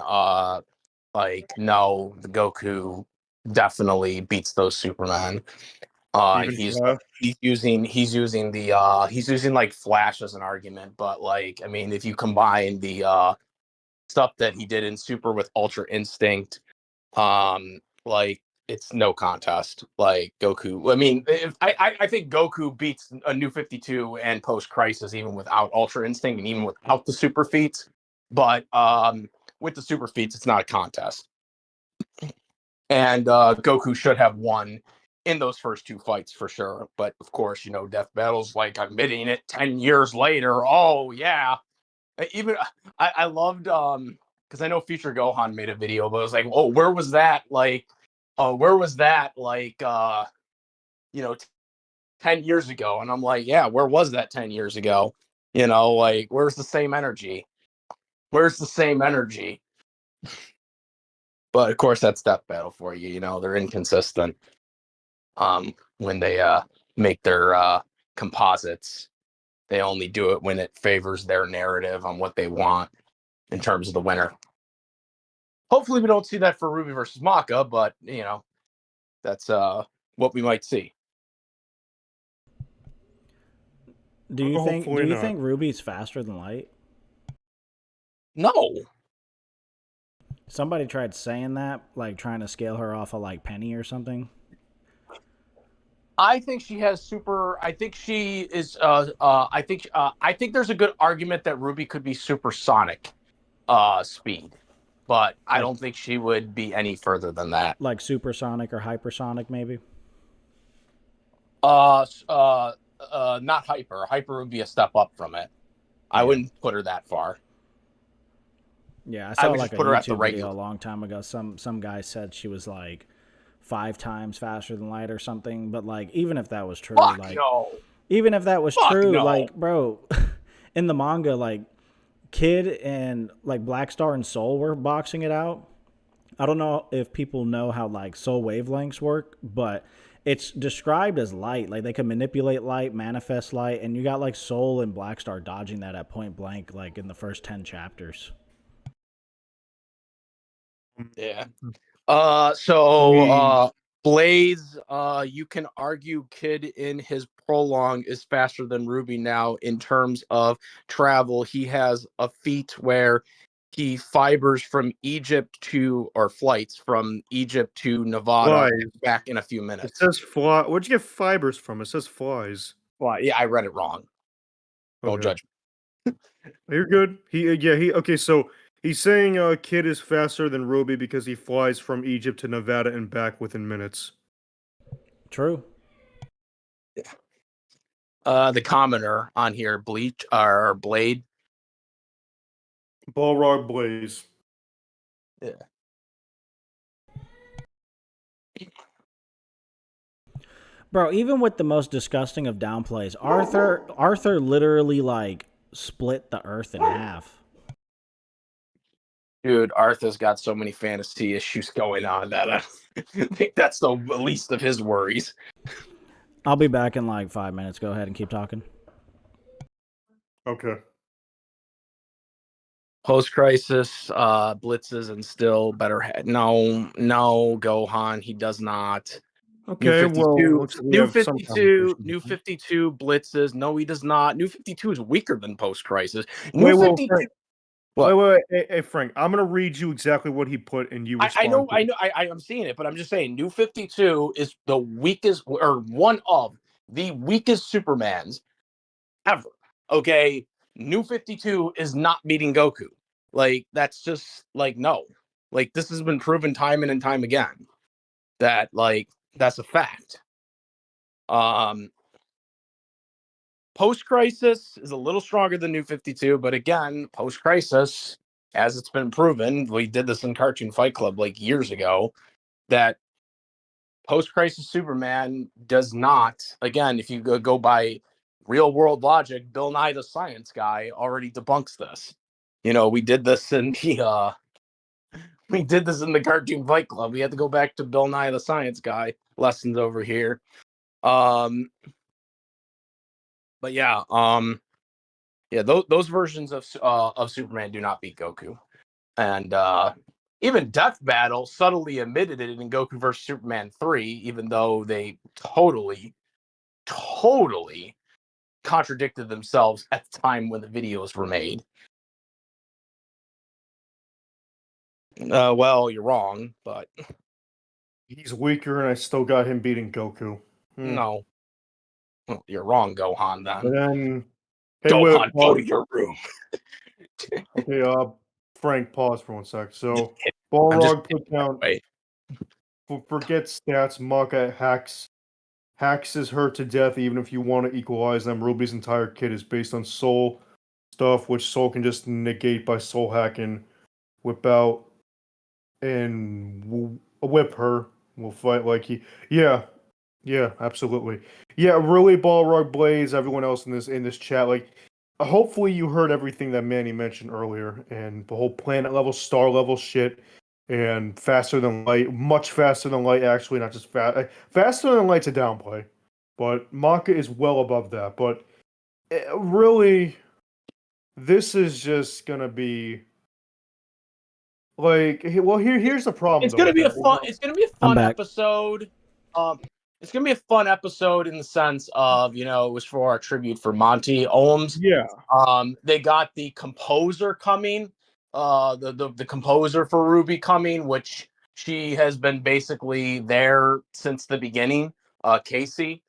like no, the Goku definitely beats those Superman. Even He's Flash. he's using like Flash as an argument, but like I mean, if you combine the stuff that he did in Super with Ultra Instinct, like it's no contest. Like Goku, I mean, I think Goku beats a New 52 and Post Crisis even without Ultra Instinct and even without the super feats. But with the super feats, it's not a contest. And Goku should have won in those first two fights for sure. But of course, you know, Death Battle's like admitting it 10 years later. Oh yeah. Even I loved because I know Future Gohan made a video, but it was like, oh, where was that? Like, where was that? Like, you know, 10 years ago. And I'm like, yeah, where was that 10 years ago? You know, like, where's the same energy? Where's the same energy? But of course, that's Death Battle for you. You know, they're inconsistent when they make their composites. They only do it when it favors their narrative on what they want in terms of the winner. Hopefully, we don't see that for RWBY versus Maka, but you know, that's what we might see. Do you think Hopefully not. RWBY's faster than light? No, Somebody tried saying that, like trying to scale her off of like Penny or something. I think she has super. I think she is. I think there's a good argument that RWBY could be supersonic speed, but I don't think she would be any further than that. Like supersonic or hypersonic, maybe. Not hyper. Hyper would be a step up from it. I wouldn't put her that far. Yeah, I saw would like just a put her at the YouTube regular. video a long time ago. Some guy said she was like 5 times faster than light or something. But like, even if that was true, Fuck like, no. even if that was Fuck true, no. like, bro, in the manga, like, Kid and like Black Star and Soul were boxing it out. I don't know if people know how like soul wavelengths work, but it's described as light. Like they can manipulate light, manifest light, and you got like Soul and Black Star dodging that at point blank, like in the first 10 chapters. Yeah. So Blaze, you can argue Kid in his prologue is faster than RWBY now in terms of travel. He has a feat where he fibers from Egypt to, or flights from Egypt to Nevada back in a few minutes. It says fly. Where'd you get fibers from? It says flies. Well, yeah, I read it wrong. Don't judge me. You're good. He okay, so he's saying Kid is faster than RWBY because he flies from Egypt to Nevada and back within minutes. True. The commenter on here, Bleach or Blade. Balrog Blaze. Yeah. Bro, even with the most disgusting of downplays, Arthur literally like split the earth in half. Dude, Arthur's got so many fantasy issues going on that I think that's the least of his worries. I'll be back in like 5 minutes. Go ahead and keep talking. Okay. Post-crisis, blitzes and still better. No, Gohan, he does not. Okay, well, looks like we have some conversation. New 52 blitzes. No, he does not. New 52 is weaker than post-crisis. Wait, New well, 52. Frank, What? wait. Hey, Frank, I'm gonna read you exactly what he put, and you respond. I'm seeing it, but I'm just saying, New 52 is the weakest, or one of the weakest Supermans ever. Okay, New 52 is not beating Goku. Like, that's just like, no. Like, this has been proven time and time again that, like, that's a fact. Post-crisis is a little stronger than New 52, but again, post-crisis, as it's been proven, we did this in Cartoon Fight Club like years ago, that post-crisis Superman does not, again, if you go by real-world logic, Bill Nye the Science Guy already debunks this. You know, we did this in the Cartoon Fight Club. We had to go back to Bill Nye the Science Guy lessons over here. But yeah, those versions of Superman do not beat Goku, and even Death Battle subtly admitted it in Goku vs Superman 3, even though they totally contradicted themselves at the time when the videos were made. Well, you're wrong, but He's weaker, and I still got him beating Goku. no, well, you're wrong, Gohan. But Then then, hey, Gohan, go to your room. Okay, Frank, pause for 1 sec. So, I'm just Balrog put down. wait. Forget stats. Maka hacks is hurt to death. Even if you want to equalize them, RWBY's entire kit is based on soul stuff, which soul can just negate by soul hacking, whip out, and whip her. We'll fight like he. Yeah, absolutely. Yeah, really, Balrog Blaze. Everyone else in this chat, like, hopefully you heard everything that Manny mentioned earlier, and the whole planet level, star level shit, and faster than light, much faster than light. Actually, not just fast. Faster than light's a downplay, but Maka is well above that. But really, this is just gonna be like, well, here's the problem. It's gonna be a fun. I'm It's gonna be a fun back. episode. It's gonna be a fun episode in the sense of, it was for our tribute for Monty Ohms. Yeah. They got the composer coming, the composer for RWBY coming, which she has been basically there since the beginning. Casey.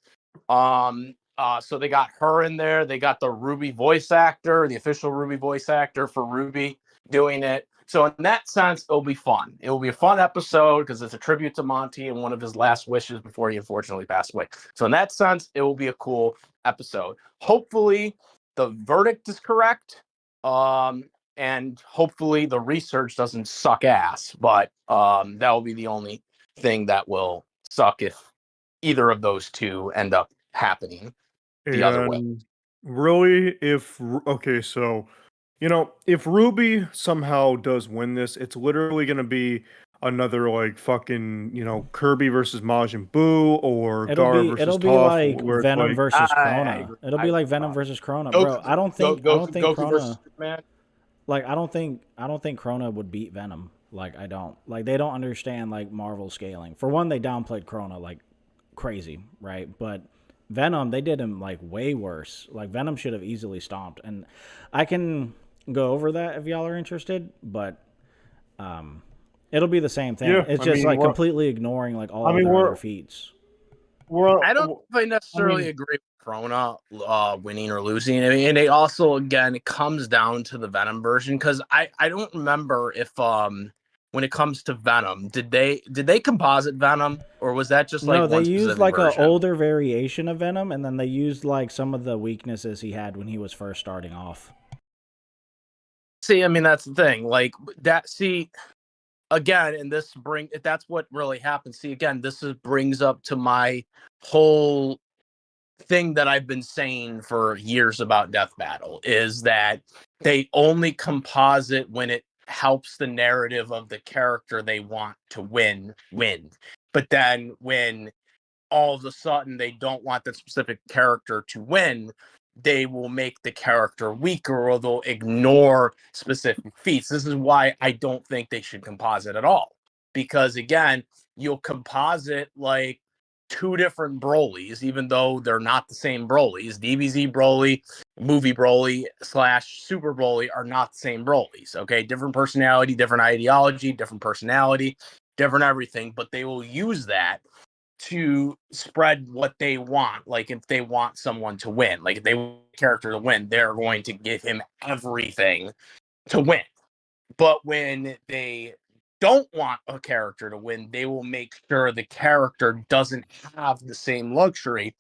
So they got her in there. They got the RWBY voice actor, the official RWBY voice actor for RWBY doing it. So in that sense, it'll be fun. It will be a fun episode because it's a tribute to Monty and one of his last wishes before he unfortunately passed away. So in that sense, it will be a cool episode. Hopefully, the verdict is correct, and hopefully the research doesn't suck ass. But that will be the only thing that will suck if either of those two end up happening the other way. Really, if RWBY somehow does win this, it's literally gonna be another like fucking Kirby versus Majin Buu or Gaara versus It'll be Toph, like where it's Venom like, versus I Krona. agree. It'll be like Venom versus Krona, bro. I don't think Goku versus Krona. Superman. Like I don't think Krona would beat Venom. Like I don't. Like they don't understand like Marvel scaling. For one, they downplayed Krona like crazy, right? But Venom, they did him like way worse. Like Venom should have easily stomped. And I can go over that if y'all are interested, but it'll be the same thing. Yeah, it's I just mean, like we're- completely ignoring like all I mean, of their we're- other feats. I don't know if I necessarily agree with Krona winning or losing. I mean, and it also, again, it comes down to the Venom version because I don't remember if when it comes to Venom, did they composite Venom or was that just like no? They one used specific like an version? older variation of Venom, and then they used like some of the weaknesses he had when he was first starting off. See, I mean, that's the thing. Like that. See, again, and that's what really happens. See, again, brings up to my whole thing that I've been saying for years about Death Battle is that they only composite when it helps the narrative of the character they want to win. But then when all of a sudden they don't want that specific character to win, they will make the character weaker or they'll ignore specific feats. This is why I don't think they should composite at all. Because again, you'll composite like two different Brolys, even though they're not the same Brolys. DBZ Broly, movie Broly / Super Broly are not the same Brolys. Okay, different personality, different ideology, different personality, different everything, but they will use that to spread what they want. Like if they want someone to win, like if they want a character to win, they're going to give him everything to win. But when they don't want a character to win, they will make sure the character doesn't have the same luxury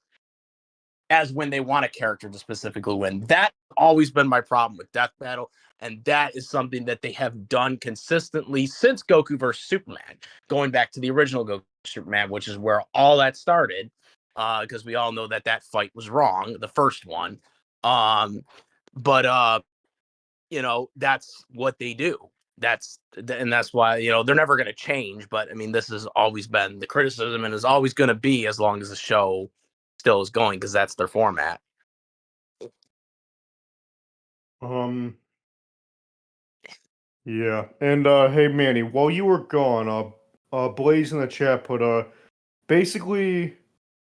as when they want a character to specifically win. That's always been my problem with Death Battle, and that is something that they have done consistently since Goku vs. Superman, going back to the original Goku Superman, which is where all that started, because we all know that that fight was wrong, the first one. But you know, that's what they do. That's why, you know, they're never going to change. But I mean, this has always been the criticism and is always going to be as long as the show still is going, because that's their format. Yeah. And hey Manny, while you were gone, Blaze in the chat put basically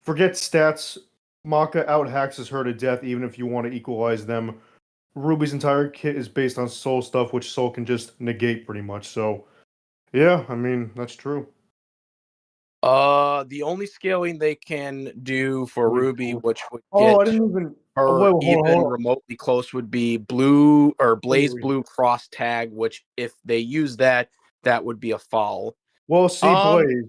forget stats. Maka out hacks her to death even if you want to equalize them. Ruby's entire kit is based on Soul stuff, which Soul can just negate pretty much. So yeah, I mean that's true. The only scaling they can do for RWBY, which would Oh, I get didn't even. her Wait, even hold on. remotely close, would be blue or Blaze Wait. Blue cross tag, which if they use that, that would be a foul. Well, see, Blaze,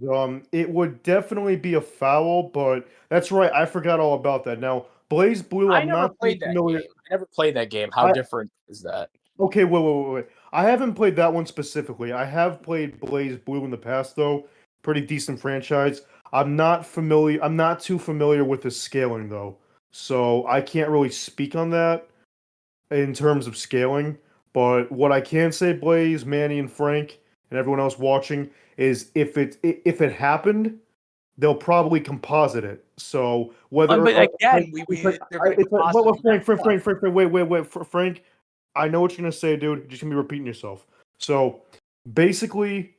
it would definitely be a foul, but that's right. I forgot all about that. Now, Blaze Blue, I I'm never not too played that familiar. game. I never played that game. How different is that? Okay, wait. I haven't played that one specifically. I have played Blaze Blue in the past, though. Pretty decent franchise. I'm not too familiar with the scaling, though. So I can't really speak on that in terms of scaling. But what I can say, Blaze, Manny, and Frank, and everyone else watching, is if it happened, they'll probably composite it. So whether But again, they're going to well, composite. Frank, wait, Frank. I know what you're gonna say, dude. You're just gonna be repeating yourself. So basically,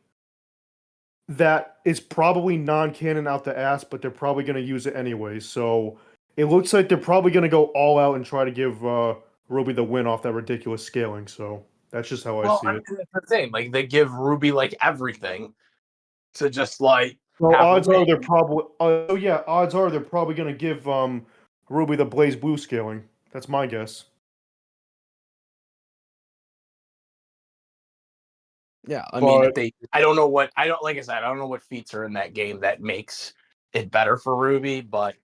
that is probably non-canon out the ass, but they're probably gonna use it anyways. So it looks like they're probably gonna go all out and try to give RWBY the win off that ridiculous scaling. So that's just how I see it. That's the thing. Like they give RWBY like everything to just like. So odds are they're probably gonna give RWBY the Blaze Blue scaling. That's my guess. Yeah, I mean, if they, I don't know what like I said, I don't know what feats are in that game that makes it better for RWBY, but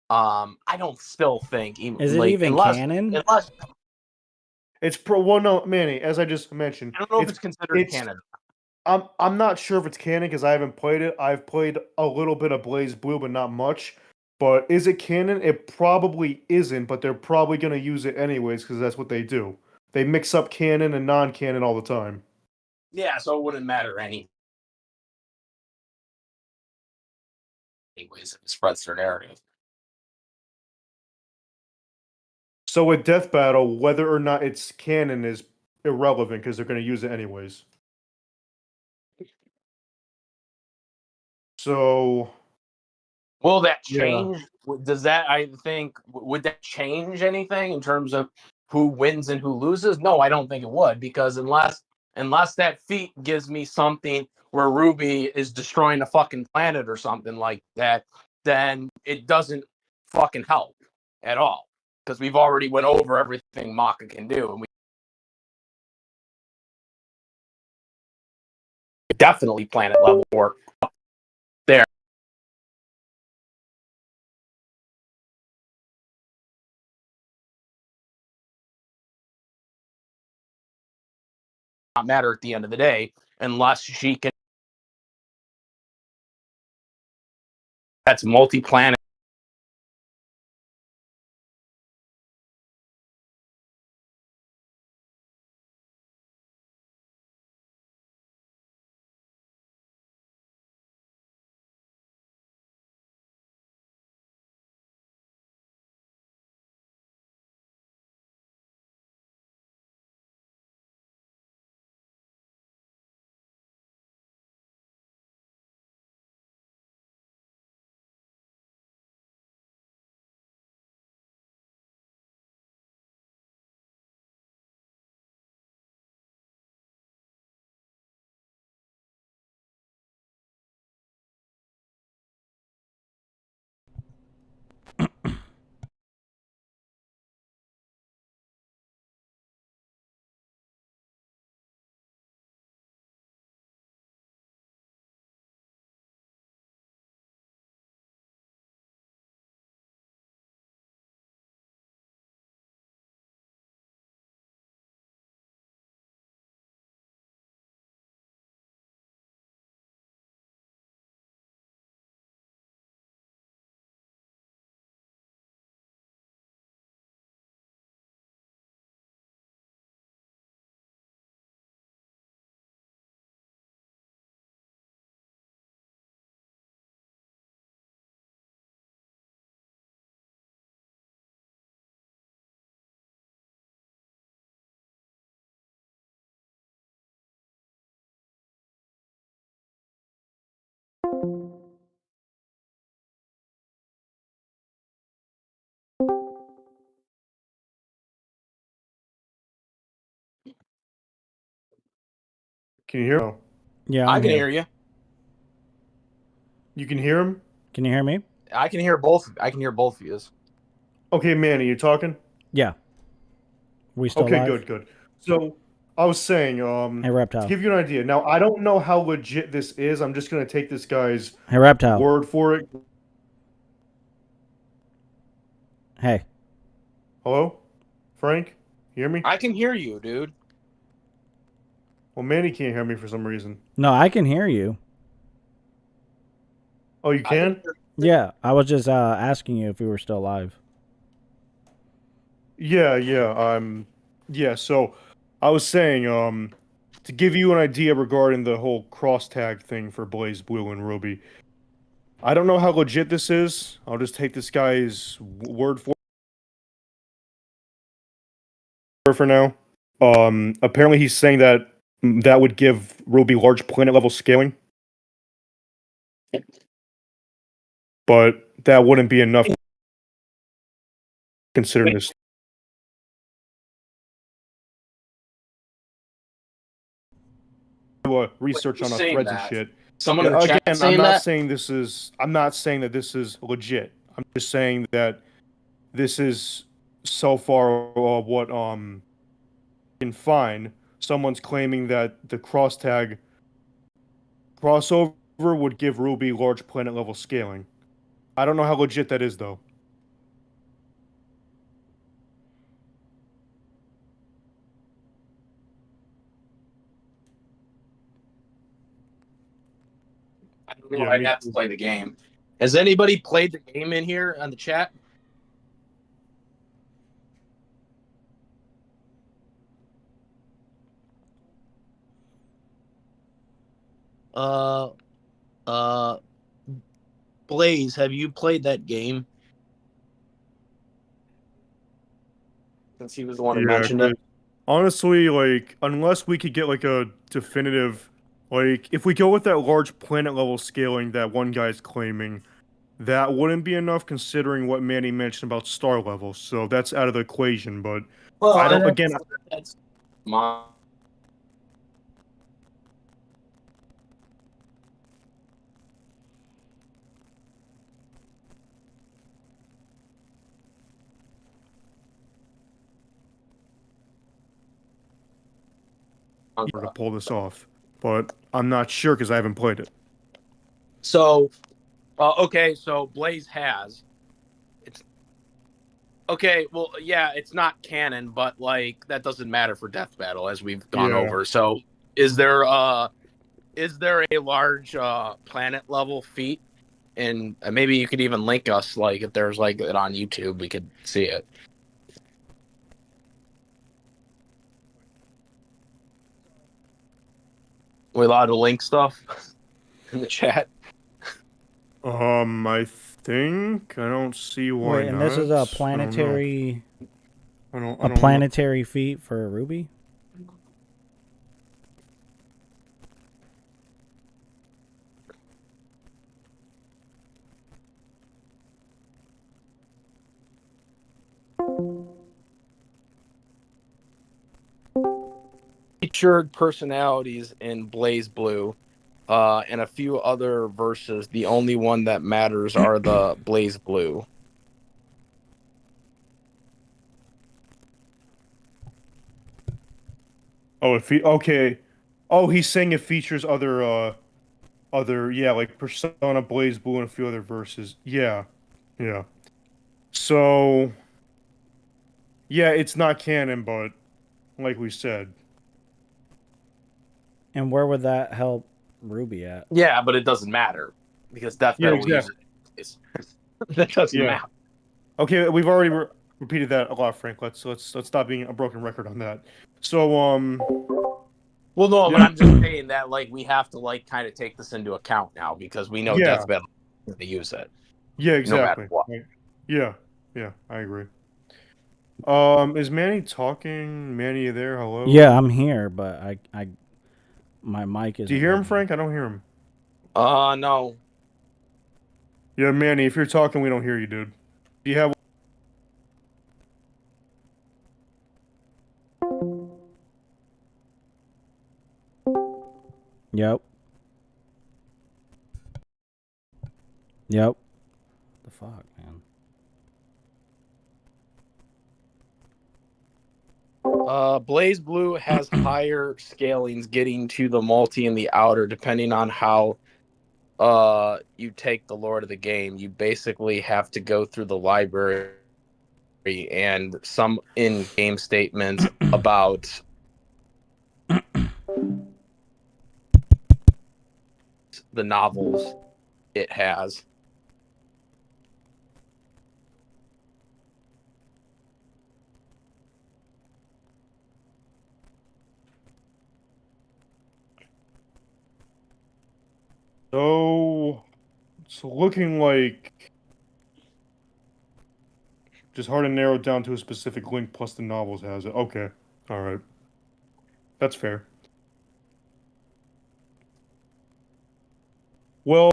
I don't still think even Is it like, even canon? Unless It's well, no, Manny, as I just mentioned, I don't know if it's considered canon. I'm not sure if it's canon because I haven't played it. I've played a little bit of Blaze Blue, but not much. But is it canon? It probably isn't, but they're probably gonna use it anyways because that's what they do. They mix up canon and non-canon all the time. Yeah, so it wouldn't matter anyways if it spreads their narrative. So with Death Battle, whether or not it's canon is irrelevant because they're gonna use it anyways. So will that change? Yeah. Does that, I think, would that change anything in terms of who wins and who loses? No, I don't think it would, because unless that feat gives me something where RWBY is destroying a fucking planet or something like that, then it doesn't fucking help at all, because we've already went over everything Maka can do, and we definitely planet level work there. Not matter at the end of the day unless she can. That's multi-planet. Can you hear him? Yeah, I I'm can here. hear you. You can hear him? Can you hear me? I can hear both. I can hear both of you. Okay, Manny, you talking? Yeah. We still Okay, live? good. So I was saying, Hey, to Reptile. give you an idea. Now I don't know how legit this is. I'm just gonna take this guy's Hey, Reptile. word for it. Hey. Hello, Frank. You hear me? I can hear you, dude. Well, Manny can't hear me for some reason. No, I can hear you. Oh, you I can can? hear Yeah, I was just asking you if you were still alive. Yeah. Yeah. So I was saying, to give you an idea regarding the whole cross tag thing for Blaze Blue and RWBY. I don't know how legit this is. I'll just take this guy's word for now. Apparently he's saying that that would give RWBY large planet level scaling, but that wouldn't be enough considering this. Research on Who's our saying threads and that? shit. Someone in the chat Again, saying that? I'm not saying that this is legit. I'm just saying that this is so far what can find. Someone's claiming that the cross tag crossover would give RWBY large planet level scaling. I don't know how legit that is though. I don't know. Yeah, I'd me have to too. play the game. Has anybody played the game in here on the chat? Uh, uh, Blaze, have you played that game? Since he was the one who Yeah, mentioned it. honestly, like, unless we could get like a definitive, like, if we go with that large planet level scaling that one guy's claiming, that wouldn't be enough considering what Manny mentioned about star levels. So that's out of the equation. But Well, I and don't. Again, that's my. to pull this off, but I'm not sure because I haven't played it. So, okay, so Blaze has. It's okay. Well, yeah, it's not canon, but like that doesn't matter for Death Battle as we've gone Yeah. over. So, is there a large planet level feat? And maybe you could even link us, like if there's like it on YouTube, we could see it. We allowed to link stuff in the chat. I think I don't see why Wait, and not. this is I a don't know. planetary I don't a know. planetary feat for RWBY? Featured personalities in Blaze Blue, and a few other verses. The only one that matters are the Blaze Blue. Oh, if he okay. Oh, he's saying it features yeah, like Persona, Blaze Blue, and a few other verses. Yeah. Yeah. So yeah, it's not canon, but like we said. And where would that help RWBY at? Yeah, but it doesn't matter because Death Yeah, Metal will use it. That doesn't Yeah. matter. Okay, we've already repeated that a lot, Frank. Let's stop being a broken record on that. So Well, no, but yeah, I'm just saying that like we have to like kind of take this into account now because we know yeah, Death Metal is going to use it yeah, no matter exactly. what. Right. Yeah, yeah, I agree. Is Manny talking? Manny, you there? Hello? Yeah, I'm here, but I my mic isn't Do you hear him, working. Frank? I don't hear him. No. Yeah, Manny, if you're talking, we don't hear you, dude. Do you have Yep. Yep. The fuck, man. Blaze Blue has higher scalings getting to the multi and the outer, depending on how you take the lore of the game. You basically have to go through the library and some in-game statements about the novels it has. So it's looking like just hard to narrow it down to a specific link plus the novels has it. Okay. All right. That's fair. Well,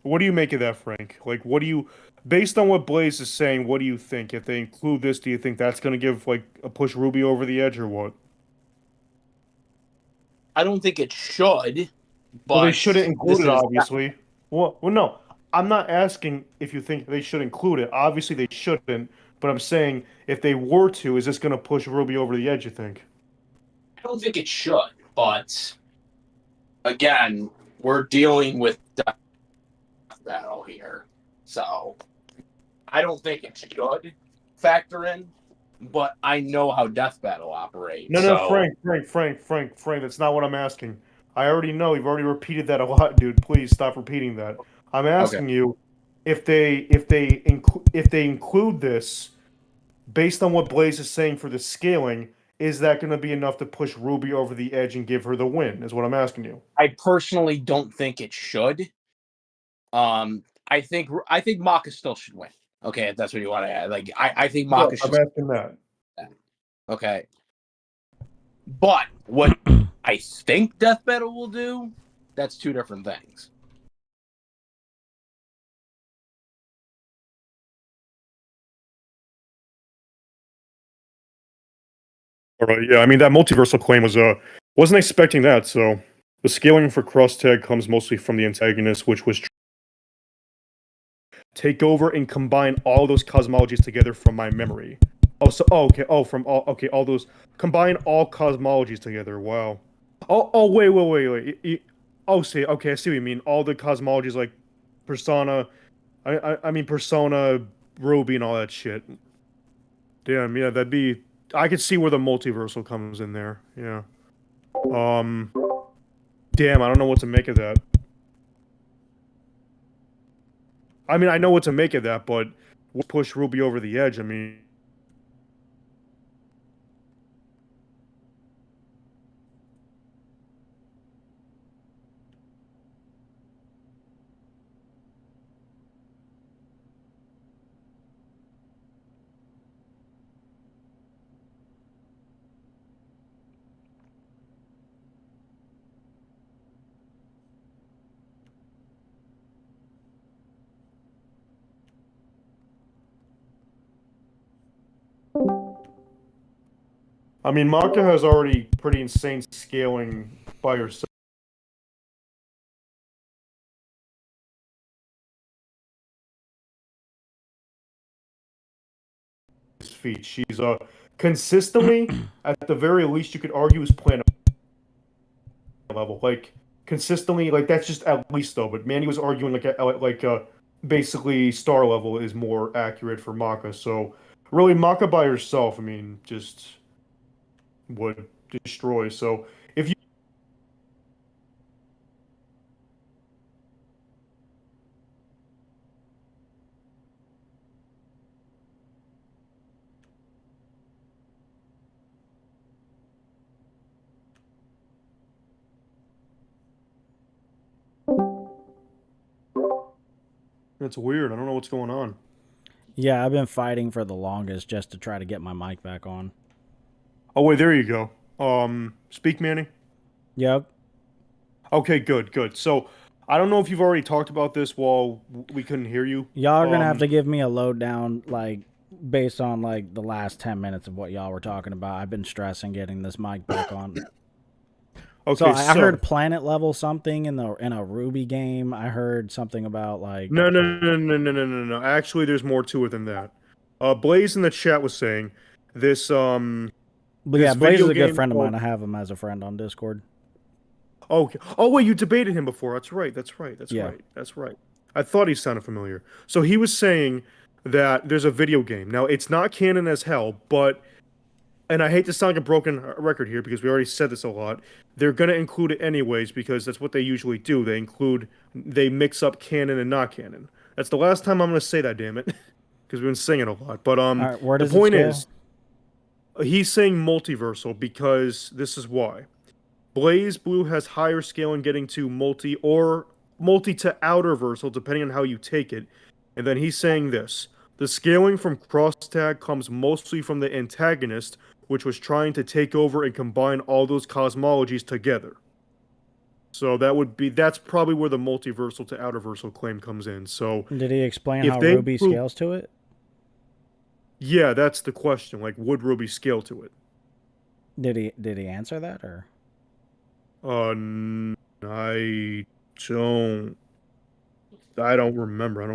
what do you make of that, Frank? Like, what do you, based on what Blaze is saying, what do you think? If they include this, do you think that's going to give, like, a push Ruby over the edge or what? I don't think it should, but Well, they shouldn't include this it, is obviously. Well, no. I'm not asking if you think they should include it. Obviously, they shouldn't. But I'm saying if they were to, is this going to push Ruby over the edge, you think? I don't think it should, but again, we're dealing with death battle here. So I don't think it should factor in, but I know how death battle operates. No, so Frank. That's not what I'm asking. I already know. You've already repeated that a lot, dude. Please stop repeating that. I'm asking you if they include this based on what Blaze is saying for the scaling. Is that going to be enough to push Ruby over the edge and give her the win? Is what I'm asking you. I personally don't think it should. I think Maka still should win. Okay, if that's what you want to add. Like I think Maka should. I'm asking that. Okay. But what I think Death Battle will do, that's two different things. All right, yeah, I mean that multiversal claim was wasn't expecting that. So the scaling for cross tag comes mostly from the antagonist, which was take over and combine all those cosmologies together from my memory. All those combine all cosmologies together. Wow. Wait. See, okay, I see what you mean. All the cosmologies like Persona, I mean Persona, Ruby, and all that shit. Damn, yeah, that'd be. I could see where the multiversal comes in there. Yeah. Damn, I don't know what to make of that. I mean, I know what to make of that, but we'll push Ruby over the edge. I mean. I mean, Maka has already pretty insane scaling by herself. Feet. She's consistently, at the very least, you could argue is playing level. Like consistently, like that's just at least though. But Manny was arguing basically star level is more accurate for Maka. So really, Maka by herself, I mean, just would destroy. So if you That's weird. I don't know what's going on. Yeah, I've been fighting for the longest just to try to get my mic back on. Oh wait, there you go. Speak, Manny. Yep. Okay, good. So I don't know if you've already talked about this while we couldn't hear you. Y'all are gonna have to give me a lowdown, like based on like the last 10 minutes of what y'all were talking about. I've been stressing getting this mic back on. Okay, So I heard planet level something in a RWBY game. I heard something about like no. Actually, there's more to it than that. Blaze in the chat was saying this but this yeah, Blaze is video a good game friend of called. mine. I have him as a friend on Discord. Okay. Oh wait, you debated him before. That's right. Yeah. That's right. I thought he sounded familiar. So he was saying that there's a video game. Now it's not canon as hell, but and I hate to sound like a broken record here because we already said this a lot. They're gonna include it anyways because that's what they usually do. They mix up canon and not canon. That's the last time I'm gonna say that, damn it, because we've been saying it a lot. But All right, where the does it point scale? is, he's saying multiversal because this is why. Blaze Blue has higher scale in getting to multi to outer versal, depending on how you take it. And then he's saying this. The scaling from Crosstag comes mostly from the antagonist, which was trying to take over and combine all those cosmologies together. So that's probably where the multiversal to outer versal claim comes in. So Did he explain if how they RWBY scales to it? yeah, that's the question. Like, would RWBY scale to it? Did he answer that or? I don't. I don't remember. I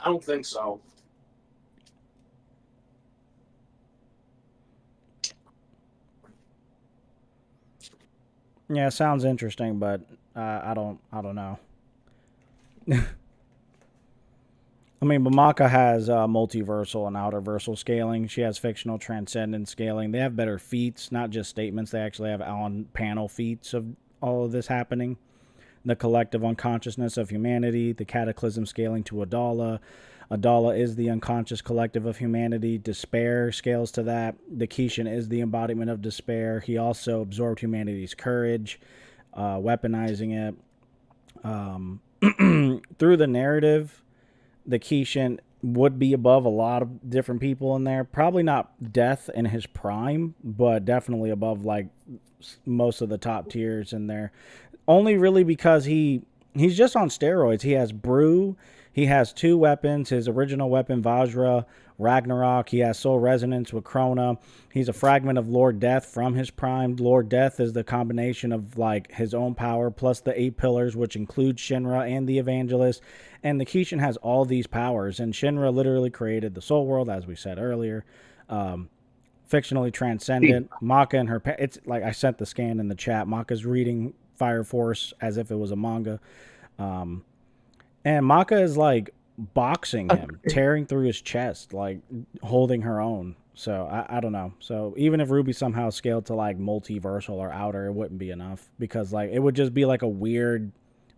don't think so. Yeah, sounds interesting, but I don't know. I mean, but Maka has multiversal and outer versal scaling. She has fictional transcendent scaling. They have better feats, not just statements. They actually have on-panel feats of all of this happening. The collective unconsciousness of humanity, the cataclysm scaling to Adala. Adala is the unconscious collective of humanity. Despair scales to that. The Kishin is the embodiment of despair. He also absorbed humanity's courage, weaponizing it. Through the narrative, the Kishin would be above a lot of different people in there. Probably not Death in his prime, but definitely above like most of the top tiers in there. Only really because he's just on steroids. He has Brew. He has 2 weapons. His original weapon, Vajra, Ragnarok. He has Soul Resonance with Krona. He's a fragment of Lord Death from his prime. Lord Death is the combination of like his own power plus the 8 pillars, which include Shinra and the Evangelist. And the Kishin has all these powers. And Shinra literally created the Soul World, as we said earlier. Fictionally transcendent. Maka and her... It's like I sent the scan in the chat. Maka's reading Fire Force as if it was a manga. And Maka is like boxing him, tearing through his chest, like holding her own. So I don't know. So even if RWBY somehow scaled to like multiversal or outer, it wouldn't be enough because like it would just be like a weird,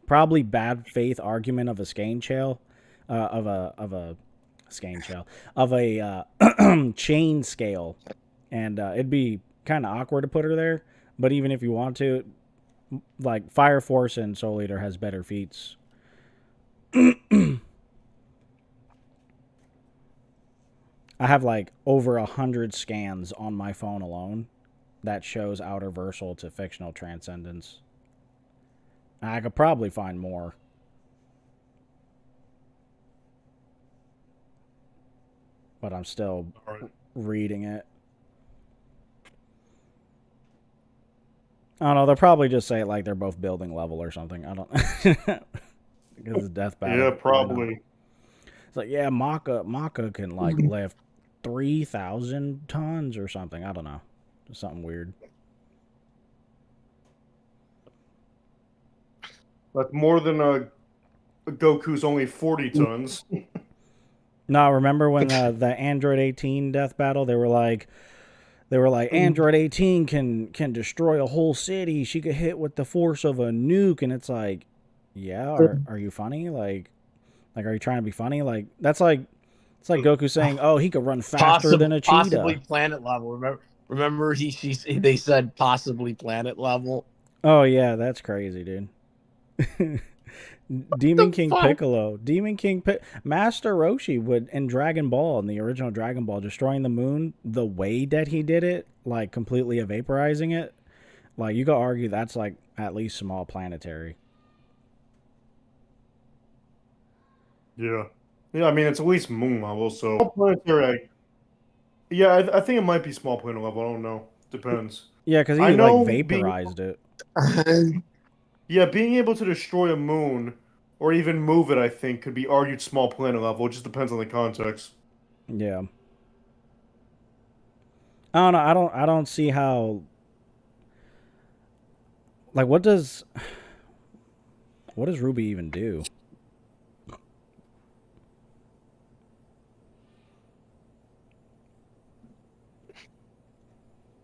probably bad faith argument of a skein shell, of a chain scale, and it'd be kind of awkward to put her there. But even if you want to, like Fire Force and Soul Eater has better feats. I have like over 100 scans on my phone alone that shows outer versal to fictional transcendence. I could probably find more. But I'm still reading it. I don't know. They'll probably just say like they're both building level or something. I don't. Because it's death battle. Yeah, probably. It's like, yeah, Maka can like lift 3,000 tons or something. I don't know. Just something weird. Like more than Goku's only 40 tons. No, remember when the Android 18 death battle? They were like Android 18 can destroy a whole city. She could hit with the force of a nuke, and it's like, yeah, are you funny? Like are you trying to be funny? Like it's like Goku saying, "Oh, he could run faster than a cheetah." Possibly planet level. Remember they said possibly planet level. Oh yeah, that's crazy, dude. Demon King Piccolo, Master Roshi would in Dragon Ball, in the original Dragon Ball, destroying the moon the way that he did it, like completely vaporizing it. Like you could argue that's like at least small planetary. Yeah. Yeah, I mean, it's at least moon level, so... Planetary, yeah, I think it might be small planet level. I don't know. Depends. Yeah, because he I like know vaporized it. Yeah, being able to destroy a moon or even move it, I think, could be argued small planet level. It just depends on the context. Yeah. I don't know. I don't see how. Like, what does RWBY even do?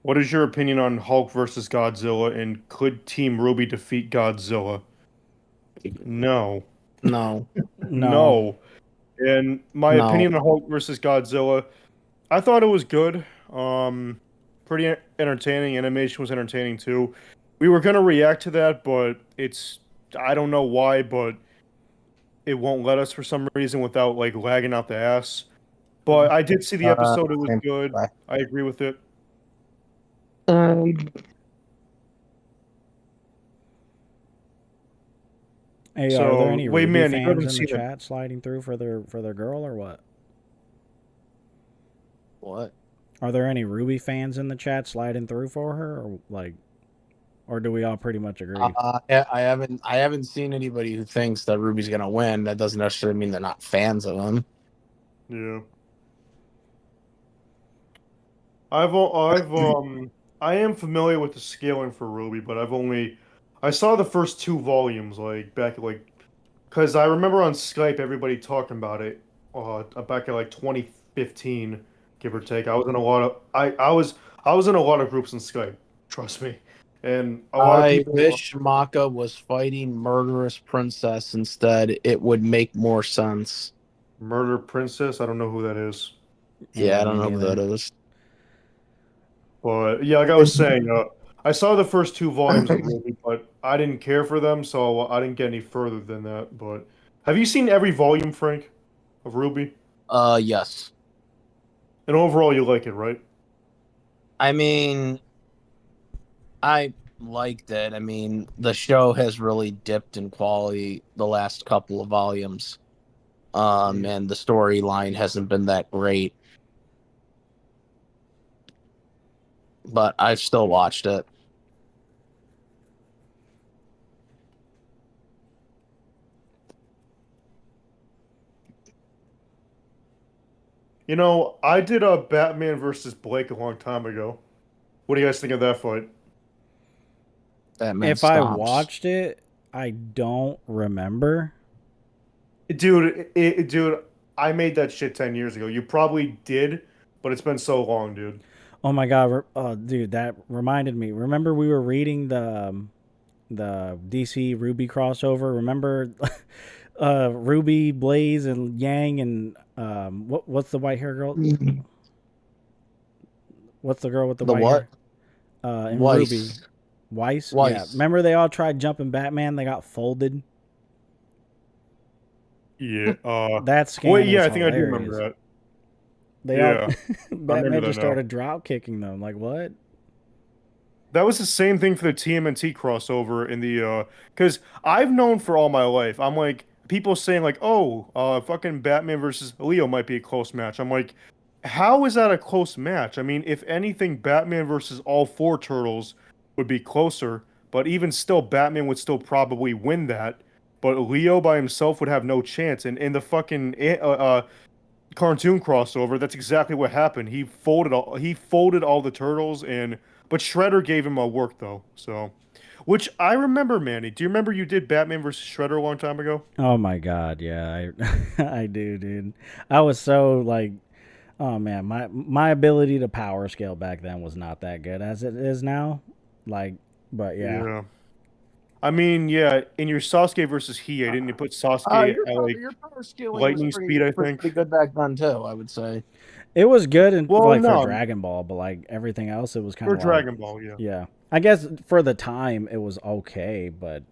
What is your opinion on Hulk versus Godzilla, and could Team RWBY defeat Godzilla? No. No, No. No. And my no. opinion on Hulk versus Godzilla, I thought it was good. Pretty entertaining. Animation was entertaining too. We were gonna react to that, but I don't know why, but it won't let us for some reason without like lagging out the ass. But I did see the episode. It was Same good. way. I agree with it. Um, Hey, are there So any wait, RWBY man, you fans haven't in the seen it. chat sliding through for their girl or what? what? Are there any RWBY fans in the chat sliding through for her, or like, or do we all pretty much agree? I haven't seen anybody who thinks that Ruby's gonna win. That doesn't necessarily mean they're not fans of him. Yeah. I am familiar with the scaling for Ruby, but I saw the first two volumes like back at like because I remember on Skype everybody talking about it back at like 2015, give or take. I was in a lot of groups in Skype, trust me, and a lot of I people wish Maka was fighting Murderous Princess instead. It would make more sense. Murder Princess. I don't know who that is, Yeah, Yeah, I me don't know who neither. that is. but yeah, like I was saying, I saw the first two volumes of Ruby, but I didn't care for them, so I didn't get any further than that. But have you seen every volume, Frank, of Ruby? Yes. And overall, you like it, right? I mean, I liked it. I mean, the show has really dipped in quality the last couple of volumes. And the storyline hasn't been that great, but I've still watched it. You know, I did a Batman versus Blake a long time ago. What do you guys think of that fight? Batman If I stomps. watched it, I don't remember. Dude, I made that shit 10 years ago. You probably did, but it's been so long, dude. Oh my god, dude, that reminded me. Remember we were reading the DC Ruby crossover. Remember, Ruby, Blaze, and Yang, and what's the white hair girl? What's the girl with the The white what? hair? In Ruby, Weiss. Weiss. Yeah, Weiss. remember they all tried jumping Batman. They got folded. Yeah. That Wait, scan yeah, was I think I do remember hilarious. that. They all Yeah, I remember Batman that just now. started drop kicking them. Like what? That was the same thing for the TMNT crossover in the because I've known for all my life. I'm like people saying like, "Oh, fucking Batman versus Leo might be a close match." I'm like, "How is that a close match?" I mean, if anything, Batman versus all four turtles would be closer, but even still Batman would still probably win that. But Leo by himself would have no chance. And in the fucking cartoon crossover, that's exactly what happened. He folded all the turtles and but Shredder gave him a work though. So, which I remember, Manny. Do you remember you did Batman versus Shredder a long time ago? Oh my god, yeah, I I do, dude. I was so like, oh man, my ability to power scale back then was not that good as it is now. Like, but yeah. Yeah. I mean, yeah, in your Sasuke versus Hiei, didn't you put Sasuke at like Your power scaling lightning speed, I was think? pretty good back then too. I would say. It was good in Well, like for no, Dragon Ball, but like everything else, it was kind for of like, Dragon Ball, yeah. yeah. I guess for the time it was okay, but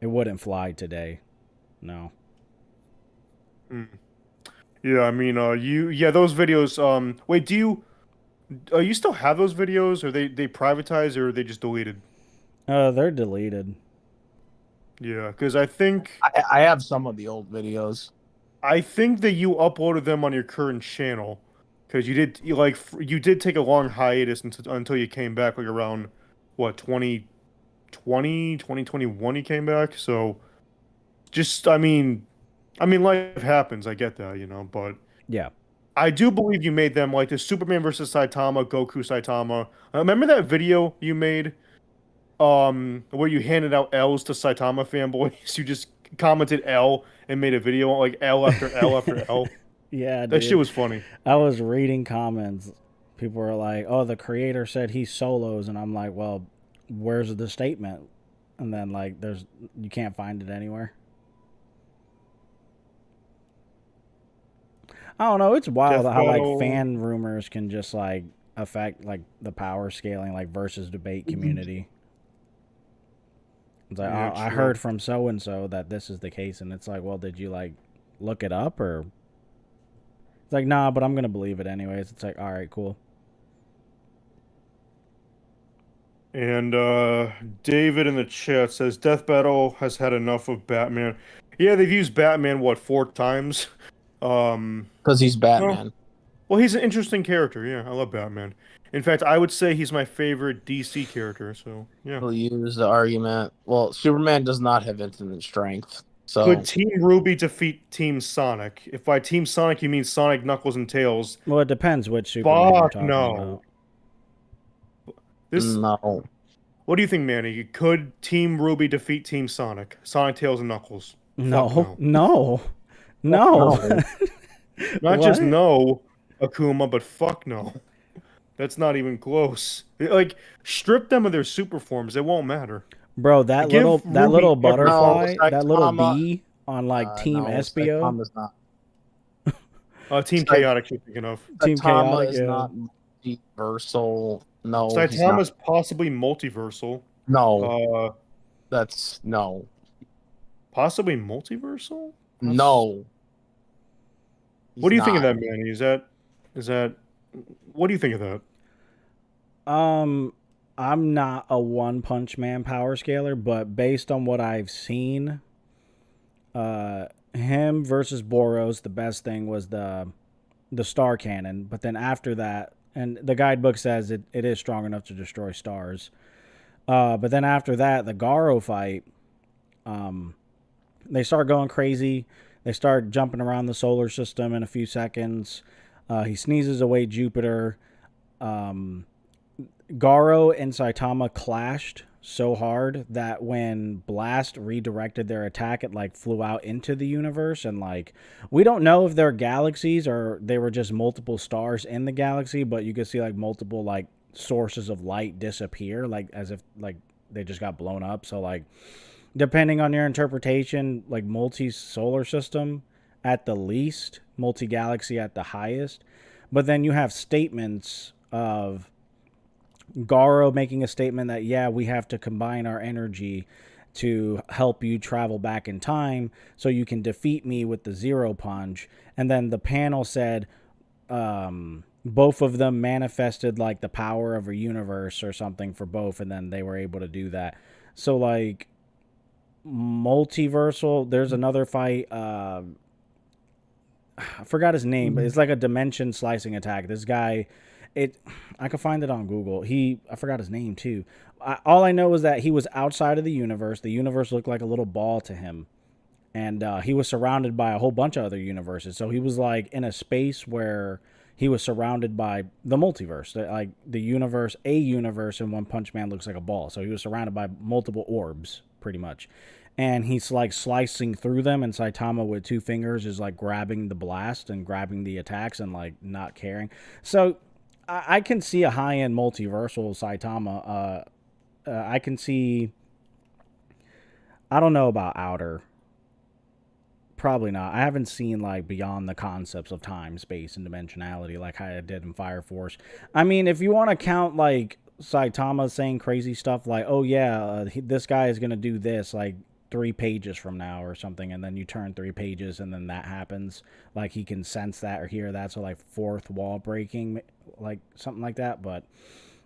it wouldn't fly today. No. Mm. Yeah, I mean, yeah, those videos. Wait, you still have those videos, or they privatized, or they just deleted? They're deleted. Yeah, because I have some of the old videos. I think that you uploaded them on your current channel. because you did take a long hiatus until you came back like around what 2020, 2021 you came back. So just I mean life happens. I get that, but Yeah. I do believe you made them like the Superman versus Saitama, Goku Saitama. Remember that video you made where you handed out L's to Saitama fanboys? You just commented L and made a video like L after L after L. Yeah, That shit dude. was funny. I was reading comments. People were like, "Oh, the creator said he solos," and I'm like, "Well, where's the statement?" And then like, you can't find it anywhere. I don't know. It's wild Death how like Battle. fan rumors can just like affect like the power scaling like versus debate community. It's like, Yeah, I true. heard from so and so that this is the case, and it's like, well, did you like look it up or? It's like, nah, but I'm gonna believe it anyways. It's like, all right, cool. And David in the chat says Death Battle has had enough of Batman. Yeah, they've used Batman what 4 times. Because he's Batman. Well, he's an interesting character. Yeah, I love Batman. In fact, I would say he's my favorite DC character. So yeah. He'll use the argument. Well, Superman does not have infinite strength. So Could Team RWBY defeat Team Sonic? If by Team Sonic you mean Sonic, Knuckles, and Tails, Well, it depends which Superman you're fuck talking no. about. This. no. What do you think, Manny? Could Team RWBY defeat Team Sonic? Sonic, Tails, and Knuckles? No, Fuck no, no. no. Not just What? no, Akuma, but fuck no. That's not even close. Like, strip them of their super forms. It won't matter. Bro, that Give little Ruby butterfly, No, that little Saitama- bee on like Team no, Espio, Saitama's not. Team Sai- Chaotic, you're thinking of. Team Saitama Chaotic, is yeah. not multiversal. No, he's not. Saitama's possibly multiversal. No, that's no. Possibly multiversal? No. What do you think of not. that, Manny? Is that what do you think of that? I'm not a One Punch Man power scaler, but based on what I've seen, him versus Boros, the best thing was the star cannon. But then after that, and the guidebook says it is strong enough to destroy stars. But then after that, the Garo fight, they start going crazy. They start jumping around the solar system in a few seconds. He sneezes away Jupiter. Garo and Saitama clashed so hard that when Blast redirected their attack, it like flew out into the universe, and like we don't know if they're galaxies or they were just multiple stars in the galaxy, but you could see like multiple like sources of light disappear, like as if like they just got blown up. So like depending on your interpretation, like multi-solar system at the least, multi-galaxy at the highest. But then you have statements of Garo making a statement that, yeah, we have to combine our energy to help you travel back in time so you can defeat me with the Zero Punch. And then the panel said both of them manifested like the power of a universe or something for both, and then they were able to do that. So like multiversal, there's another fight. I forgot his name, but it's like a dimension slicing attack. This guy, I could find it on Google. I forgot his name too. All I know is that he was outside of the universe. The universe looked like a little ball to him, and he was surrounded by a whole bunch of other universes. So he was like in a space where he was surrounded by the multiverse, like the universe. A universe in One Punch Man looks like a ball. So he was surrounded by multiple orbs, pretty much. And he's like slicing through them, and Saitama with 2 fingers is like grabbing the blast and grabbing the attacks and like not caring. So I can see a high-end multiversal Saitama. I can see. I don't know about Outer. Probably not. I haven't seen like beyond the concepts of time, space, and dimensionality like I did in Fire Force. I mean, if you want to count like Saitama saying crazy stuff like, "Oh yeah, this guy is gonna do this," like 3 pages from now or something, and then you turn 3 pages and then that happens, like he can sense that or hear that, so like fourth wall breaking, like something like that. But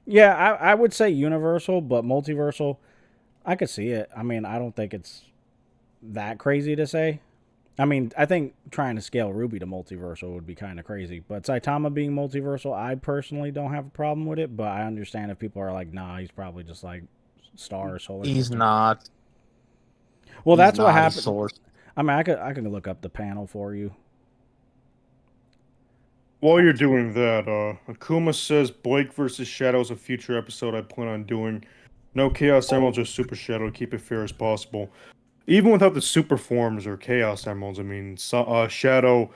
yeah, I would say universal, but multiversal, I could see it. I mean, I don't think it's that crazy to say, I mean, I think trying to scale RWBY to multiversal would be kind of crazy. But Saitama being multiversal, I personally don't have a problem with it. But I understand if people are like, nah, he's probably just like star or solar He's system. not. Well, He's that's what not. He's happened. solar. I mean, I could look up the panel for you. While you're doing that, Akuma says Blake versus Shadow is a future episode I plan on doing. No Chaos Emeralds or Super Shadow to keep it fair as possible. Even without the Super Forms or Chaos Emeralds, I mean, Shadow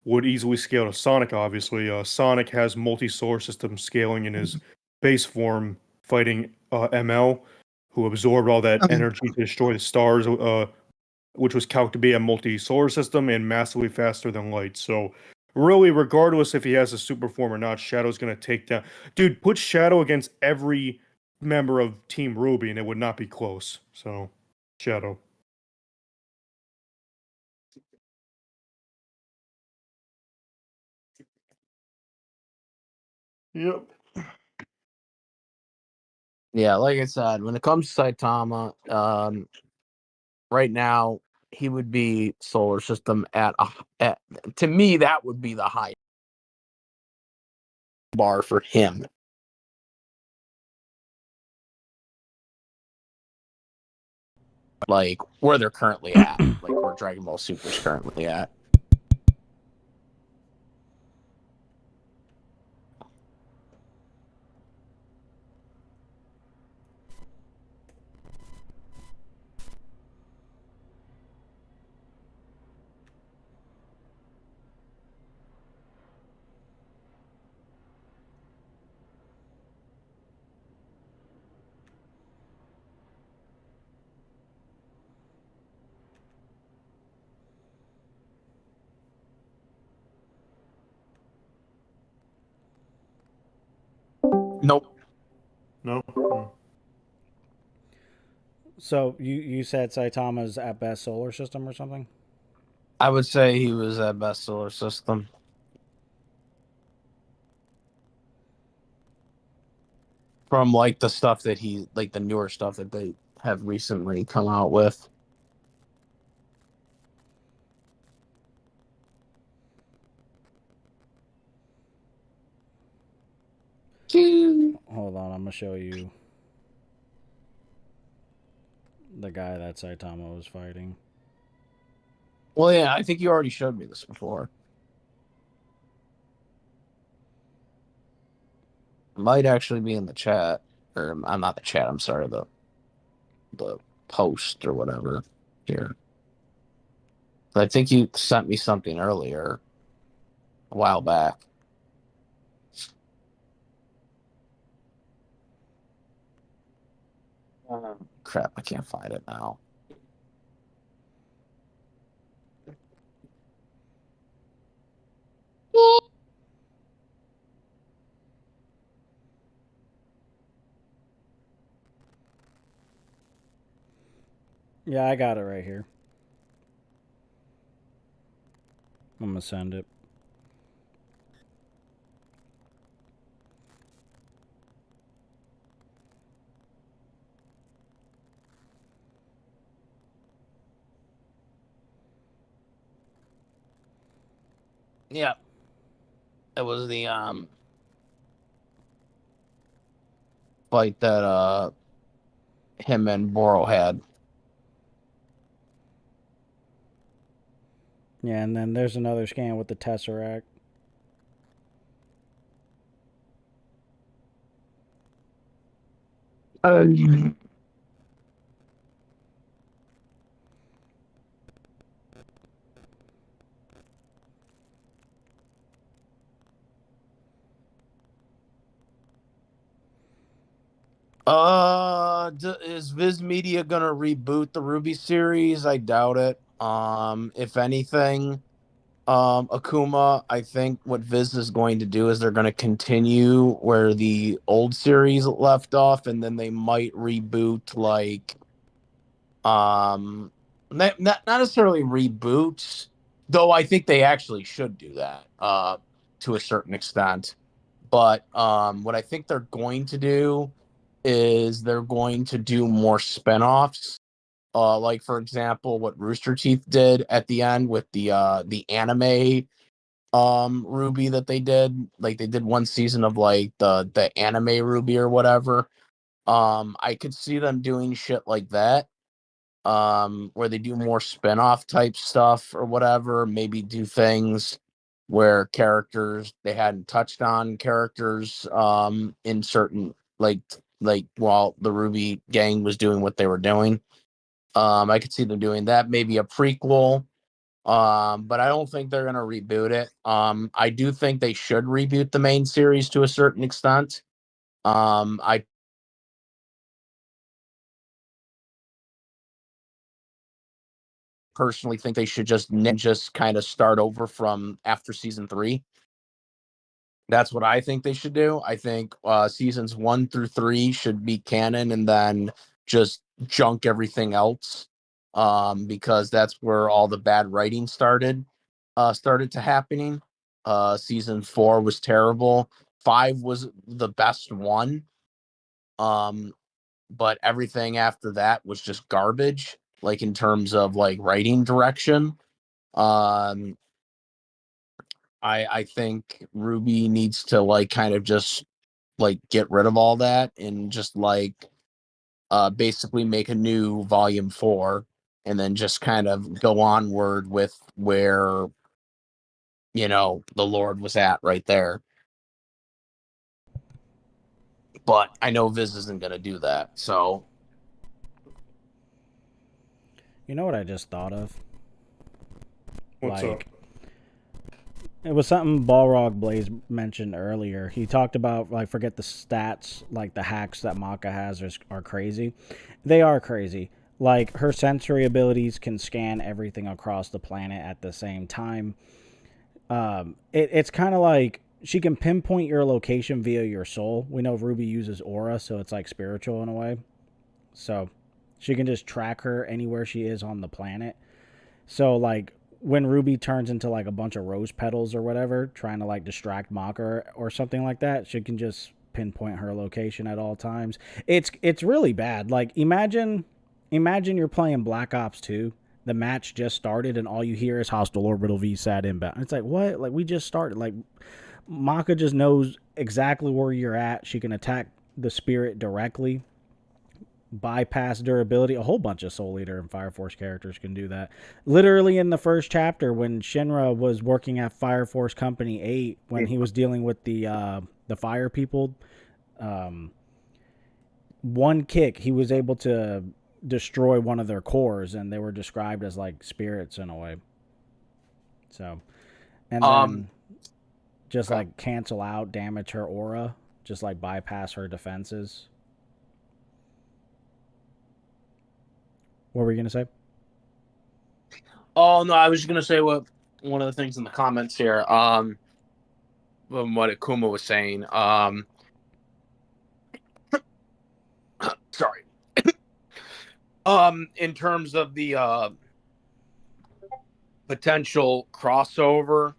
would easily scale to Sonic, obviously. Sonic has multi-solar system scaling in his base form, fighting ML, who absorbed all that energy to destroy the stars, which was calculated to be a multi-solar system and massively faster than light. So, really, regardless if he has a super form or not, Shadow's going to take down. Dude, put Shadow against every member of Team RWBY and it would not be close. So, Shadow. Yep. Yeah, like I said, when it comes to Saitama, right now he would be solar system at to me that would be the high bar for him. Like where they're currently at, like where Dragon Ball Super's currently at. Nope. No? So you said Saitama's at best solar system or something? I would say he was at best solar system. From like the stuff that he like the newer stuff that they have recently come out with. Hold on, I'm gonna show you the guy that Saitama was fighting. Well, yeah, I think you already showed me this before. Might actually be in the chat, or I'm not the chat. I'm sorry, the post or whatever here. I think you sent me something earlier, a while back. Crap, I can't find it now. Yeah, I got it right here. I'm gonna send it. Yeah, it was the fight that him and Boro had. Yeah, and then there's another scan with the Tesseract. Is Viz Media gonna reboot the RWBY series? I doubt it. If anything, Akuma, I think what Viz is going to do is they're going to continue where the old series left off, and then they might reboot like, not necessarily reboots, though I think they actually should do that, to a certain extent. But what I think they're going to do is they're going to do more spinoffs Like for example, what Rooster Teeth did at the end with the anime RWBY that they did. Like they did one season of like the anime RWBY or whatever. I could see them doing shit like that. Where they do more spin-off type stuff or whatever, maybe do things where characters they hadn't touched on characters in certain like while the RWBY gang was doing what they were doing. I could see them doing that, maybe a prequel. But I don't think they're gonna reboot it. I do think they should reboot the main series to a certain extent. I personally think they should just kind of start over from after season 3. That's what I think they should do. I think seasons 1 through 3 should be canon, and then just junk everything else, because that's where all the bad writing started to happening. Season 4 was terrible. 5 was the best one. But everything after that was just garbage, like in terms of like writing direction. Um, I think RWBY needs to like kind of just like get rid of all that and just like basically make a new volume 4 and then just kind of go onward with where the Lord was at right there. But I know Viz isn't gonna do that, so You know what I just thought of? What's up? It was something Balrog Blaze mentioned earlier. He talked about, like, forget the stats, like the hacks that Maka has are crazy. They are crazy. Like, her sensory abilities can scan everything across the planet at the same time. It's kind of like she can pinpoint your location via your soul. We know RWBY uses aura, so it's like spiritual in a way. So she can just track her anywhere she is on the planet. So, like, when RWBY turns into like a bunch of rose petals or whatever, trying to like distract Maka or something like that, she can just pinpoint her location at all times. It's really bad. Like, imagine you're playing Black Ops 2. The match just started and all you hear is hostile orbital VSAT inbound. It's like, what? Like, we just started. Like, Maka just knows exactly where you're at. She can attack the spirit directly, bypass durability. A whole bunch of Soul Eater and Fire Force characters can do that. Literally in the first chapter, when Shinra was working at Fire Force Company 8, when he was dealing with the fire people, one kick he was able to destroy one of their cores, and they were described as like spirits in a way. So, and then just like cancel out, damage her aura, just like bypass her defenses. What were you gonna say? Oh no, I was just gonna say what one of the things in the comments here, from what Akuma was saying. Sorry. In terms of the potential crossover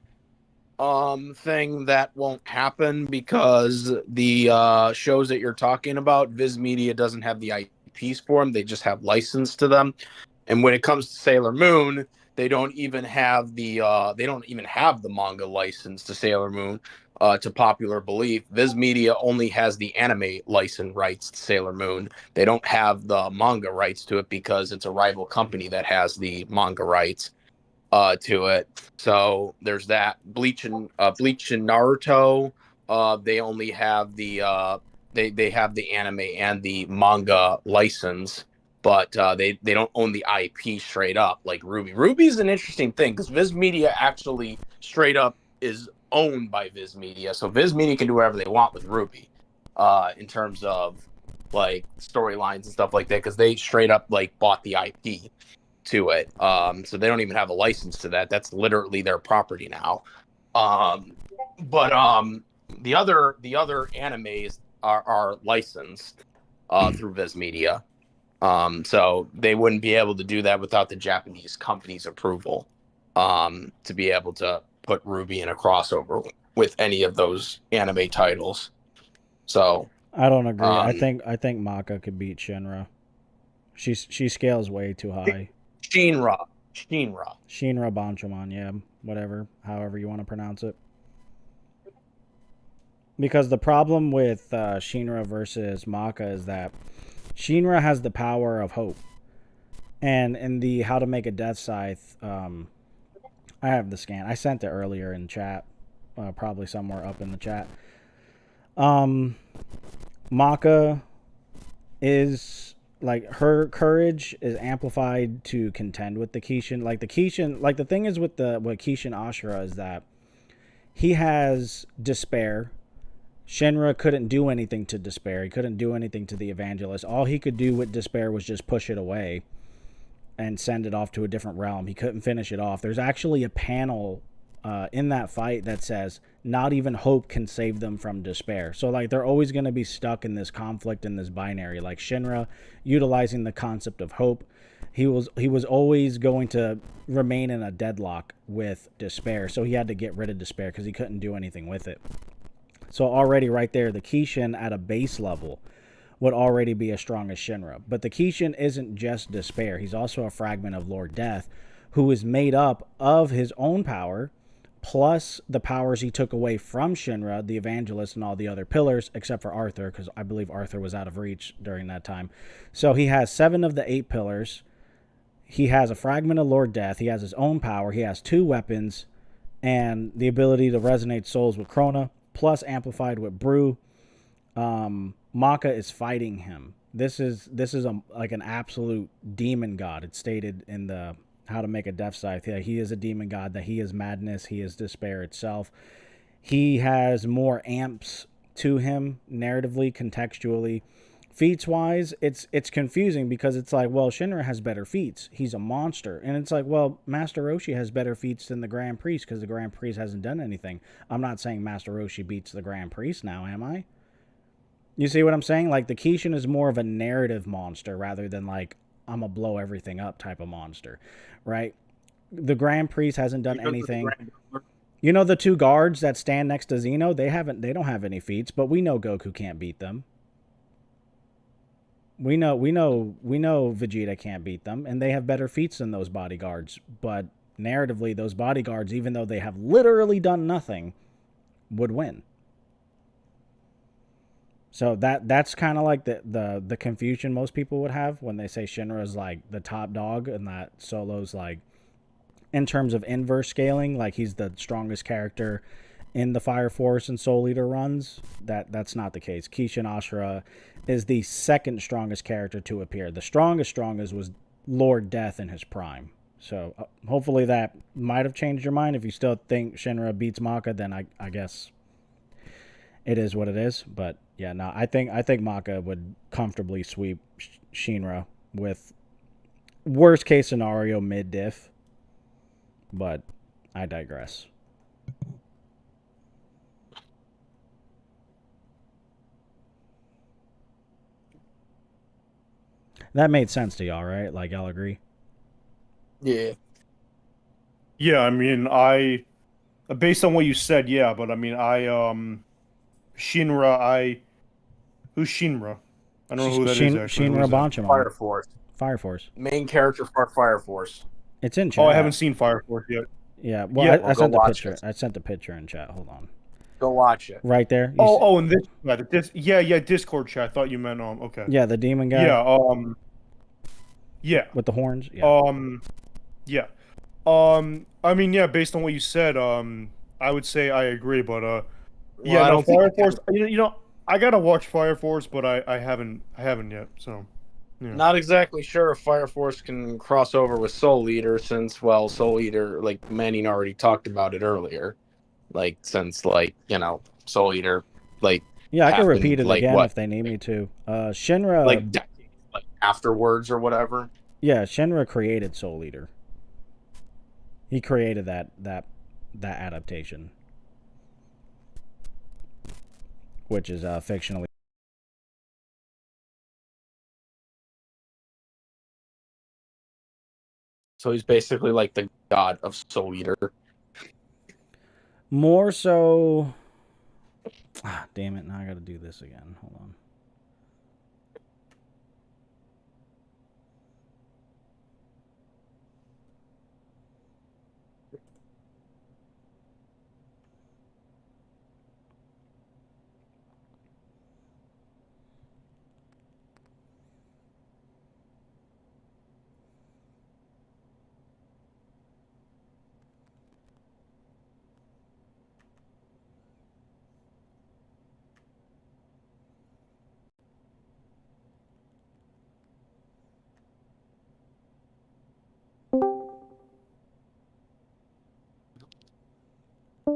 thing, that won't happen because the shows that you're talking about, Viz Media doesn't have the IPs for them. They just have license to them. And when it comes to Sailor Moon, they don't even have the manga license to Sailor Moon. To popular belief, Viz Media only has the anime license rights to Sailor Moon. They don't have the manga rights to it because it's a rival company that has the manga rights to it. So there's that. Bleach and Naruto, they only have the they have the anime and the manga license, but they don't own the IP straight up like RWBY. RWBY is an interesting thing because Viz Media actually straight up is owned by Viz Media, so Viz Media can do whatever they want with RWBY, in terms of like storylines and stuff like that, because they straight up like bought the IP to it. So they don't even have a license to that. That's literally their property now. But the other animes are licensed through Viz Media. So they wouldn't be able to do that without the Japanese company's approval, to be able to put RWBY in a crossover with any of those anime titles. So I don't agree. I think Maka could beat Shinra. She scales way too high. Shinra. Shinra Banchaman, yeah, whatever, however you want to pronounce it. Because the problem with Shinra versus Maka is that Shinra has the power of hope. And in the How to Make a Death Scythe, I have the scan. I sent it earlier in chat, probably somewhere up in the chat. Maka is like, her courage is amplified to contend with the Kishin. Like the thing is with Kishin Ashura is that he has despair. Shinra couldn't do anything to despair. He couldn't do anything to the evangelist. All he could do with despair was just push it away and send it off to a different realm. He couldn't finish it off. There's actually a panel in that fight that says not even hope can save them from despair. So like they're always going to be stuck in this conflict, in this binary. Like Shinra utilizing the concept of hope, he was always going to remain in a deadlock with despair. So he had to get rid of despair because he couldn't do anything with it. So already right there, the Kishin at a base level would already be as strong as Shinra. But the Kishin isn't just despair. He's also a fragment of Lord Death, who is made up of his own power, plus the powers he took away from Shinra, the Evangelist, and all the other pillars, except for Arthur, because I believe Arthur was out of reach during that time. So he has 7 of the 8 pillars. He has a fragment of Lord Death. He has his own power. He has 2 weapons, and the ability to resonate souls with Krona, plus amplified with Brew. Maka is fighting him. This is like an absolute demon god. It's stated in the How to Make a Death Scythe. Yeah, he is a demon god, that he is madness, he is despair itself. He has more amps to him narratively, contextually. Feats wise, it's confusing because it's like, well, Shinra has better feats. He's a monster. And it's like, well, Master Roshi has better feats than the Grand Priest because the Grand Priest hasn't done anything. I'm not saying Master Roshi beats the Grand Priest now, am I? You see what I'm saying? Like, the Kishin is more of a narrative monster rather than like, I'm gonna blow everything up type of monster, right? The Grand Priest hasn't done anything. You know, the 2 guards that stand next to Zeno, they don't have any feats, but we know Goku can't beat them. We know Vegeta can't beat them, and they have better feats than those bodyguards. But narratively, those bodyguards, even though they have literally done nothing, would win. So that's kind of like the confusion most people would have when they say Shinra is like the top dog, and that Solo's like, in terms of inverse scaling, like he's the strongest character in the Fire Force and Soul Eater runs. That's not the case. Kishin Ashura is the second strongest character to appear. The strongest was Lord Death in his prime. So hopefully that might have changed your mind. If you still think Shinra beats Maka, then I guess it is what it is. But yeah, no, I think Maka would comfortably sweep Shinra with worst case scenario mid-diff. But I digress. That made sense to y'all, right? Like, y'all agree? Yeah. Yeah, I mean, based on what you said, yeah, but I mean, Shinra, who's Shinra? I don't know who that is actually. Shinra Banchaman. Fire Force. Fire Force. Main character for Fire Force. It's in chat. Oh, I haven't seen Fire Force yet. Yeah, well, Yeah, I sent the picture. It. I sent the picture in chat. Hold on. Go watch it. Right there. And this, Discord chat. I thought you meant okay. Yeah, the demon guy. Yeah, yeah. With the horns. Yeah. Yeah. I mean, yeah. Based on what you said, I would say I agree, but yeah, no, Fire Force. You know, I gotta watch Fire Force, but I haven't yet. So. Yeah. Not exactly sure if Fire Force can cross over with Soul Eater, since, well, Soul Eater, like Manning already talked about it earlier. Like, since, like, you know, Soul Eater, like, yeah, I can repeat it like, again if they need me to. Shinra, like decades, like afterwards or whatever. Yeah, Shinra created Soul Eater. He created that adaptation, which is fictionally. So he's basically like the god of Soul Eater. More so. Ah, damn it! Now I got to do this again. Hold on.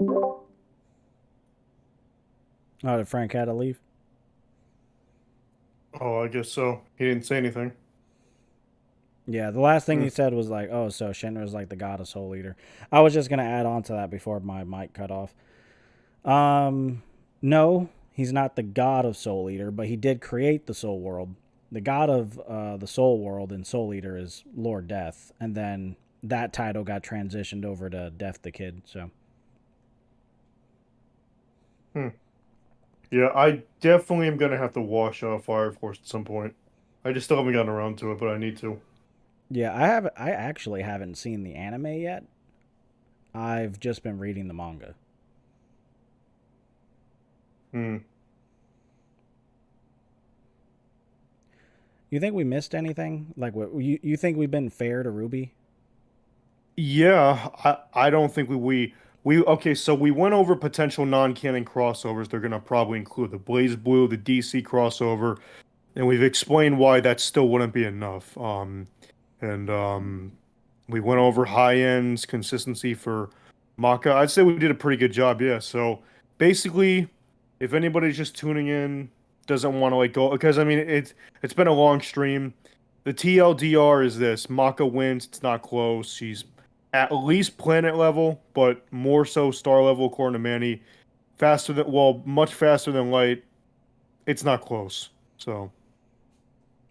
Oh, did Frank had to leave? Oh, I guess so. He didn't say anything. Yeah, the last thing Hmm. he said was like, "Oh, so Shinra's like the god of Soul Eater." I was just gonna add on to that before my mic cut off. No, he's not the god of Soul Eater, but he did create the Soul World. The god of the Soul World in Soul Eater is Lord Death, and then that title got transitioned over to Death the Kid. So Hmm. Yeah, I definitely am gonna have to watch Fire Force at some point. I just still haven't gotten around to it, but I need to. yeah, I actually haven't seen the anime yet. I've just been reading the manga. Hmm. You think we missed anything? Like, what you think we've been fair to Ruby? Yeah, I don't think we okay, so we went over potential non-canon crossovers. They're gonna probably include the Blaze Blue, the DC crossover, and we've explained why that still wouldn't be enough. And we went over high ends consistency for Maka. I'd say we did a pretty good job, yeah. So basically, if anybody's just tuning in, doesn't want to like go because I mean it's been a long stream. The TLDR is this: Maka wins. It's not close. She's at least planet level, but more so star level according to Manny. Faster than well, much faster than light. It's not close. So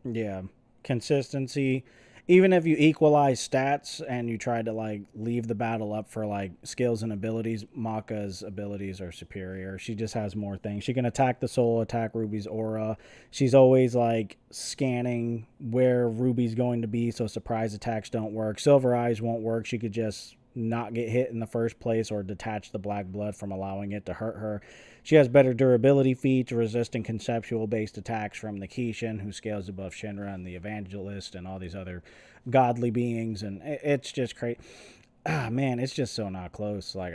Yeah, consistency. Even if you equalize stats and you try to like leave the battle up for like skills and abilities, Maka's abilities are superior. She just has more things. She can attack the soul, attack Ruby's aura. She's always like scanning where Ruby's going to be, so surprise attacks don't work. Silver Eyes won't work. She could just not get hit in the first place or detach the black blood from allowing it to hurt her. She has better durability feats, resisting conceptual based attacks from the Kishin, who scales above Shinra and the Evangelist and all these other godly beings. And it's just crazy. Ah, man, it's just so not close. Like,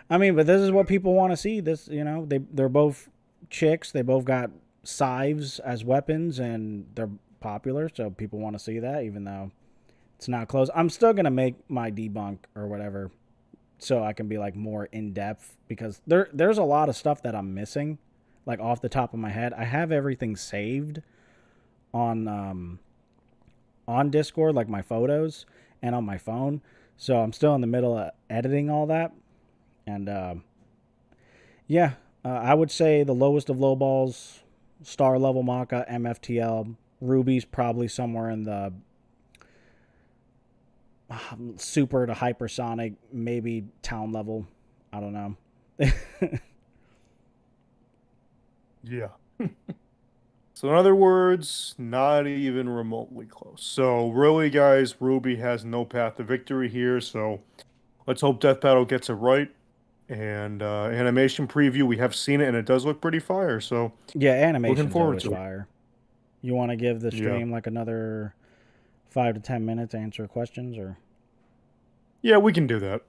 I mean, but this is what people want to see. This, they're both chicks. They both got scythes as weapons, and they're popular, so people want to see that, even though it's not close. I'm still gonna make my debunk or whatever so I can be like more in depth because there's a lot of stuff that I'm missing, like off the top of my head. I have everything saved on Discord, like my photos and on my phone. So I'm still in the middle of editing all that. And yeah, I would say the lowest of low balls, star level Maka, MFTL, Ruby's probably somewhere in the super to hypersonic, maybe town level. I don't know. yeah. So in other words, not even remotely close. So really, guys, Ruby has no path to victory here. So let's hope Death Battle gets it right. And animation preview, we have seen it, and it does look pretty fire. So Yeah, looking animation's forward always to it. fire. You want to give the Yeah. stream like another 5 to 10 minutes to answer questions, or Yeah, we can do that.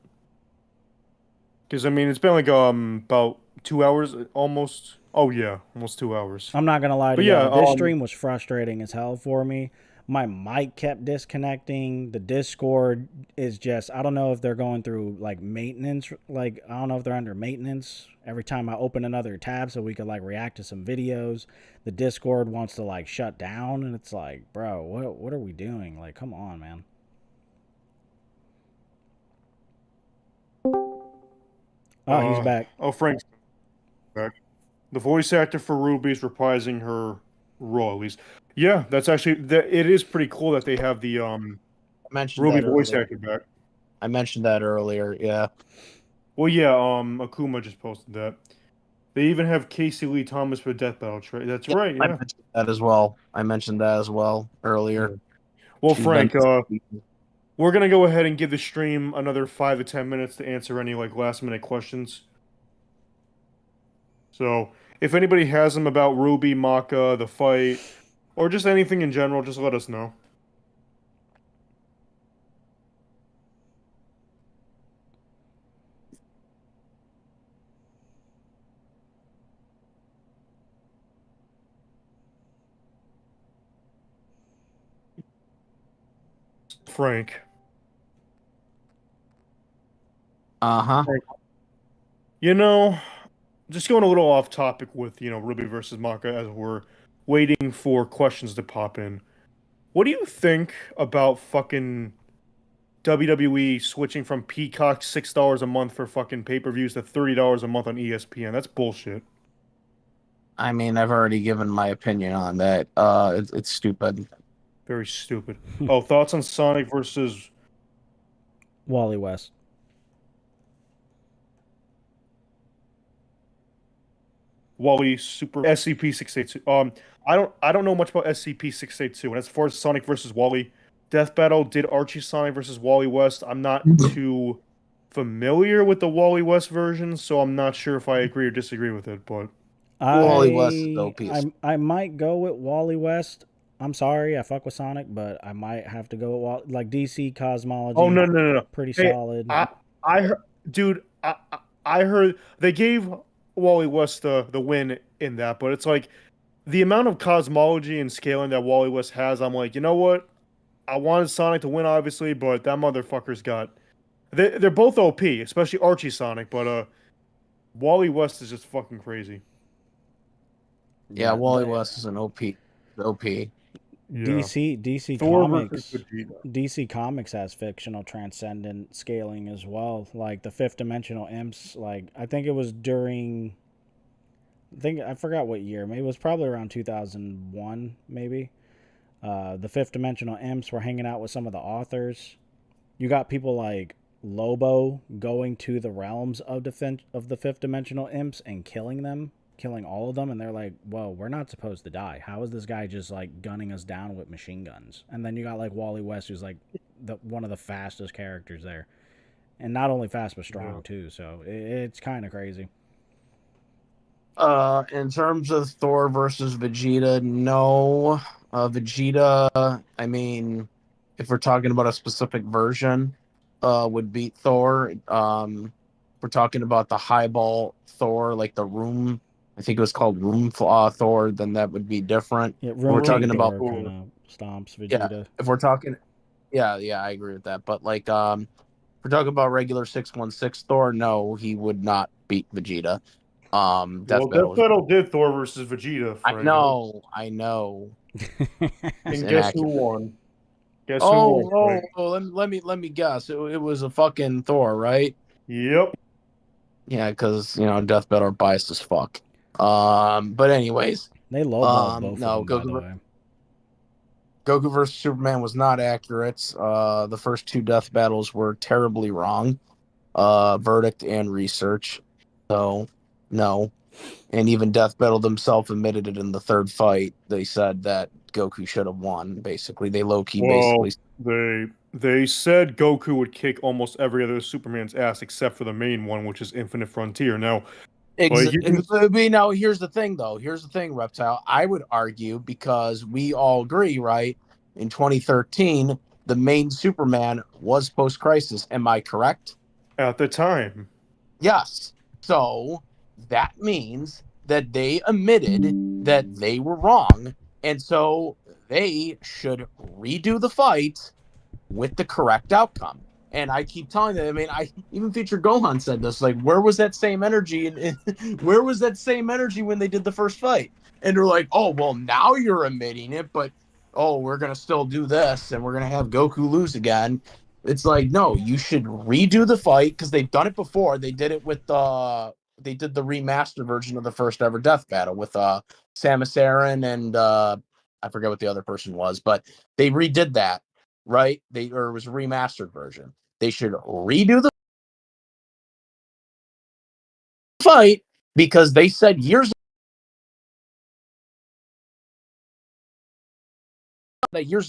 Because I mean, it's been like about 2 hours almost. Oh yeah, almost 2 hours. I'm not gonna lie to But yeah, y'all. This stream was frustrating as hell for me. My mic kept disconnecting. The Discord is just I don't know if they're going through like maintenance. Like I don't know if they're under maintenance. Every time I open another tab so we could like react to some videos, the Discord wants to like shut down, and it's like, bro, what are we doing? Like, come on, man. Oh, he's back. oh Frank's back. The voice actor for Ruby's reprising her role at least. Yeah, that's actually that. It is pretty cool that they have the I mentioned Ruby that voice earlier. actor back. I mentioned that earlier. Yeah. Well, yeah, Akuma just posted that. They even have Casey Lee Thomas for Death Battle trade. That's Yeah, right. I Yeah. mentioned that as well. I mentioned that as well earlier. Yeah. Well, She's been. Frank, we're gonna go ahead and give the stream another 5 to 10 minutes to answer any like last minute questions. So if anybody has them about Ruby, Maka, the fight, or just anything in general, just let us know. Frank. Uh-huh. You know, just going a little off topic with, RWBY versus Maka as we're waiting for questions to pop in. What do you think about fucking WWE switching from Peacock $6 a month for fucking pay-per-views to $30 a month on ESPN? That's bullshit. I mean, I've already given my opinion on that. It's stupid. Very stupid. Oh, thoughts on Sonic versus Wally West. Wally Super SCP-682. I don't know much about SCP-682. And as far as Sonic versus Wally Death Battle, did Archie Sonic versus Wally West? I'm not too familiar with the Wally West version, so I'm not sure if I agree or disagree with it. But Wally West is OP. I might go with Wally West. I'm sorry, I fuck with Sonic, but I might have to go with like DC Cosmology. oh no, pretty hey, solid. I heard, dude, I heard they gave Wally West the win in that, but it's like the amount of cosmology and scaling that Wally West has. I'm like, you know what? I wanted Sonic to win, obviously, but that motherfucker's got. They're both OP, especially Archie Sonic, but Wally West is just fucking crazy. Yeah, Wally West is an OP. OP. DC Thor Comics versus Vegeta. DC Comics has fictional transcendent scaling as well, like the fifth dimensional imps. Like I think it was during, I forgot what year. Maybe it was probably around 2001. Maybe the fifth dimensional imps were hanging out with some of the authors. You got people like Lobo going to the realms of the fifth dimensional imps and killing them, killing all of them, and they're like, "Whoa, we're not supposed to die. How is this guy just like gunning us down with machine guns?" And then you got like Wally West, who's like one of the fastest characters there, and not only fast but strong too. So it's kind of crazy. In terms of Thor versus Vegeta, no. Vegeta, I mean, if we're talking about a specific version, would beat Thor. If we're talking about the highball Thor, like the room, I think it was called Room Thor, then that would be different. Yeah, We're talking about kind of stomps Vegeta. Yeah, if we're talking, yeah, I agree with that. But like, if we're talking about regular 616 Thor, no, he would not beat Vegeta. Death Battle did Thor versus Vegeta. I know. And guess who won? Guess who Oh, won? let me guess. It was a fucking Thor, right? Yep. Yeah, because Death Battle are biased as fuck. But anyways, they lowballed both no, of them, by the way. Goku versus Superman was not accurate. The first two Death Battles were terribly wrong. Verdict and research. So no. And even Death Battle themselves admitted it in the third fight. They said that Goku should have won. Basically, they basically. They said Goku would kick almost every other Superman's ass except for the main one, which is Infinite Frontier. Now, now here's the thing, though. Here's the thing, Reptile. I would argue because we all agree, right? In 2013, the main Superman was post-crisis. Am I correct? At the time. Yes. So that means that they admitted that they were wrong, and so they should redo the fight with the correct outcome. And I keep telling them, I mean, even Future Gohan said this, like, where was that same energy? And where was that same energy when they did the first fight? And they're like, oh, well, now you're admitting it, but, oh, we're going to still do this, and we're going to have Goku lose again. It's like, no, you should redo the fight, because they've done it before. They did it with, they did the remastered version of the first ever Death Battle with Samus Aran and I forget what the other person was, but they redid that, right? It was a remastered version. They should redo the fight because they said years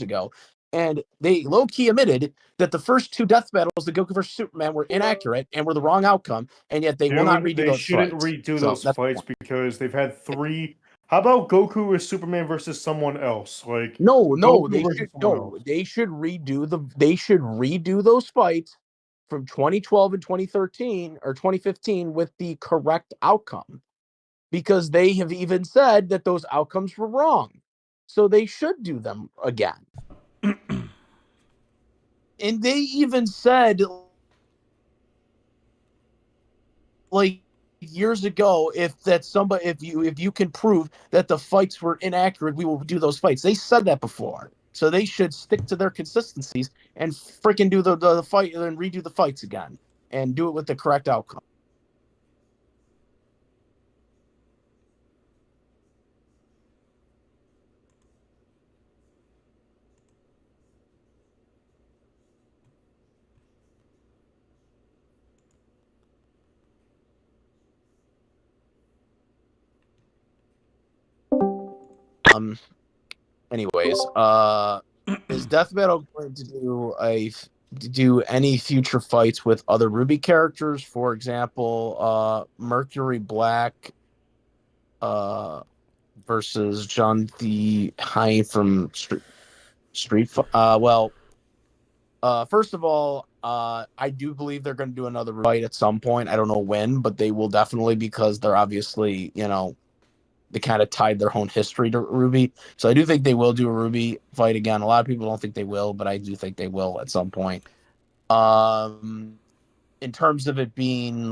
ago, and they low-key admitted that the first two Death Battles, the Goku versus Superman, were inaccurate and were the wrong outcome, and yet they will not redo those fights. They shouldn't redo those fights because they've had three. How about Goku or Superman versus someone else? Like they should redo those fights from 2012 and 2013 or 2015 with the correct outcome, because they have even said that those outcomes were wrong. So they should do them again. And they even said like years ago, if you can prove that the fights were inaccurate, we will do those fights. They said that before, so they should stick to their consistencies and freaking do the fight and redo the fights again and do it with the correct outcome. Um. Anyways, is Death Battle going to do any future fights with other RWBY characters? For example, Mercury Black, versus John the High from Street. First of all, I do believe they're going to do another fight at some point. I don't know when, but they will definitely, because they're obviously, they kind of tied their own history to RWBY. So I do think they will do a RWBY fight again. A lot of people don't think they will, but I do think they will at some point. In terms of it being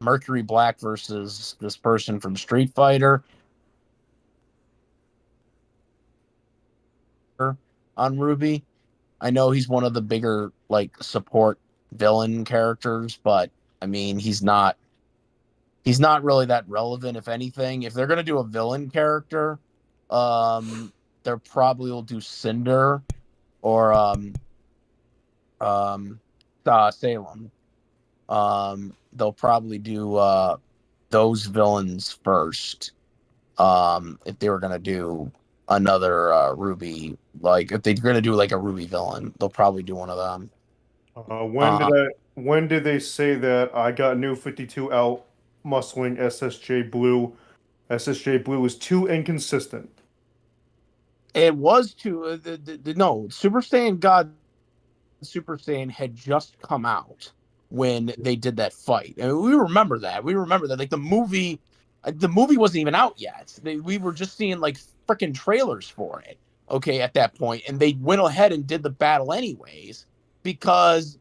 Mercury Black versus this person from Street Fighter on RWBY, I know he's one of the bigger like support villain characters, but I mean he's not really that relevant. If anything, if they're gonna do a villain character, they probably will do Cinder or Salem. They'll probably do those villains first. If they were gonna do another RWBY, like if they're gonna do like a RWBY villain, they'll probably do one of them. When did they say that I got new 52 out muscling SSJ Blue? SSJ Blue is too inconsistent. It was to no Super Saiyan God. Super Saiyan had just come out when they did that fight, and we remember that. Like the movie wasn't even out yet. We were just seeing like freaking trailers for it. Okay, at that point, and they went ahead and did the battle anyways, because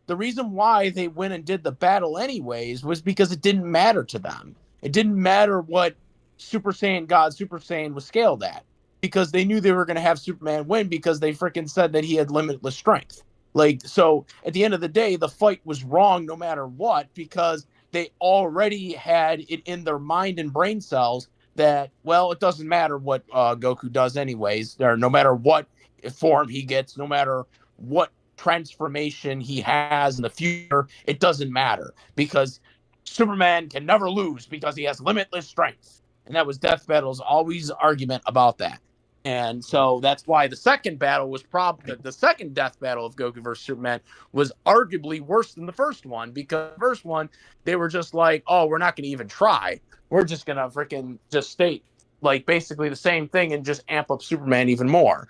the reason why they went and did the battle anyways was because it didn't matter to them. It didn't matter what Super Saiyan God Super Saiyan was scaled at, because they knew they were going to have Superman win, because they freaking said that he had limitless strength. Like, so at the end of the day, the fight was wrong no matter what, because they already had it in their mind and brain cells that, well, it doesn't matter what Goku does anyways, or no matter what form he gets, no matter what transformation he has in the future, it doesn't matter, because Superman can never lose because he has limitless strength. And that was Death Battle's always argument about that. And so that's why the second battle was probably the second death battle of Goku versus Superman was arguably worse than the first one, because the first one, they were just like, oh, we're not going to even try. We're just going to freaking just state like basically the same thing and just amp up Superman even more,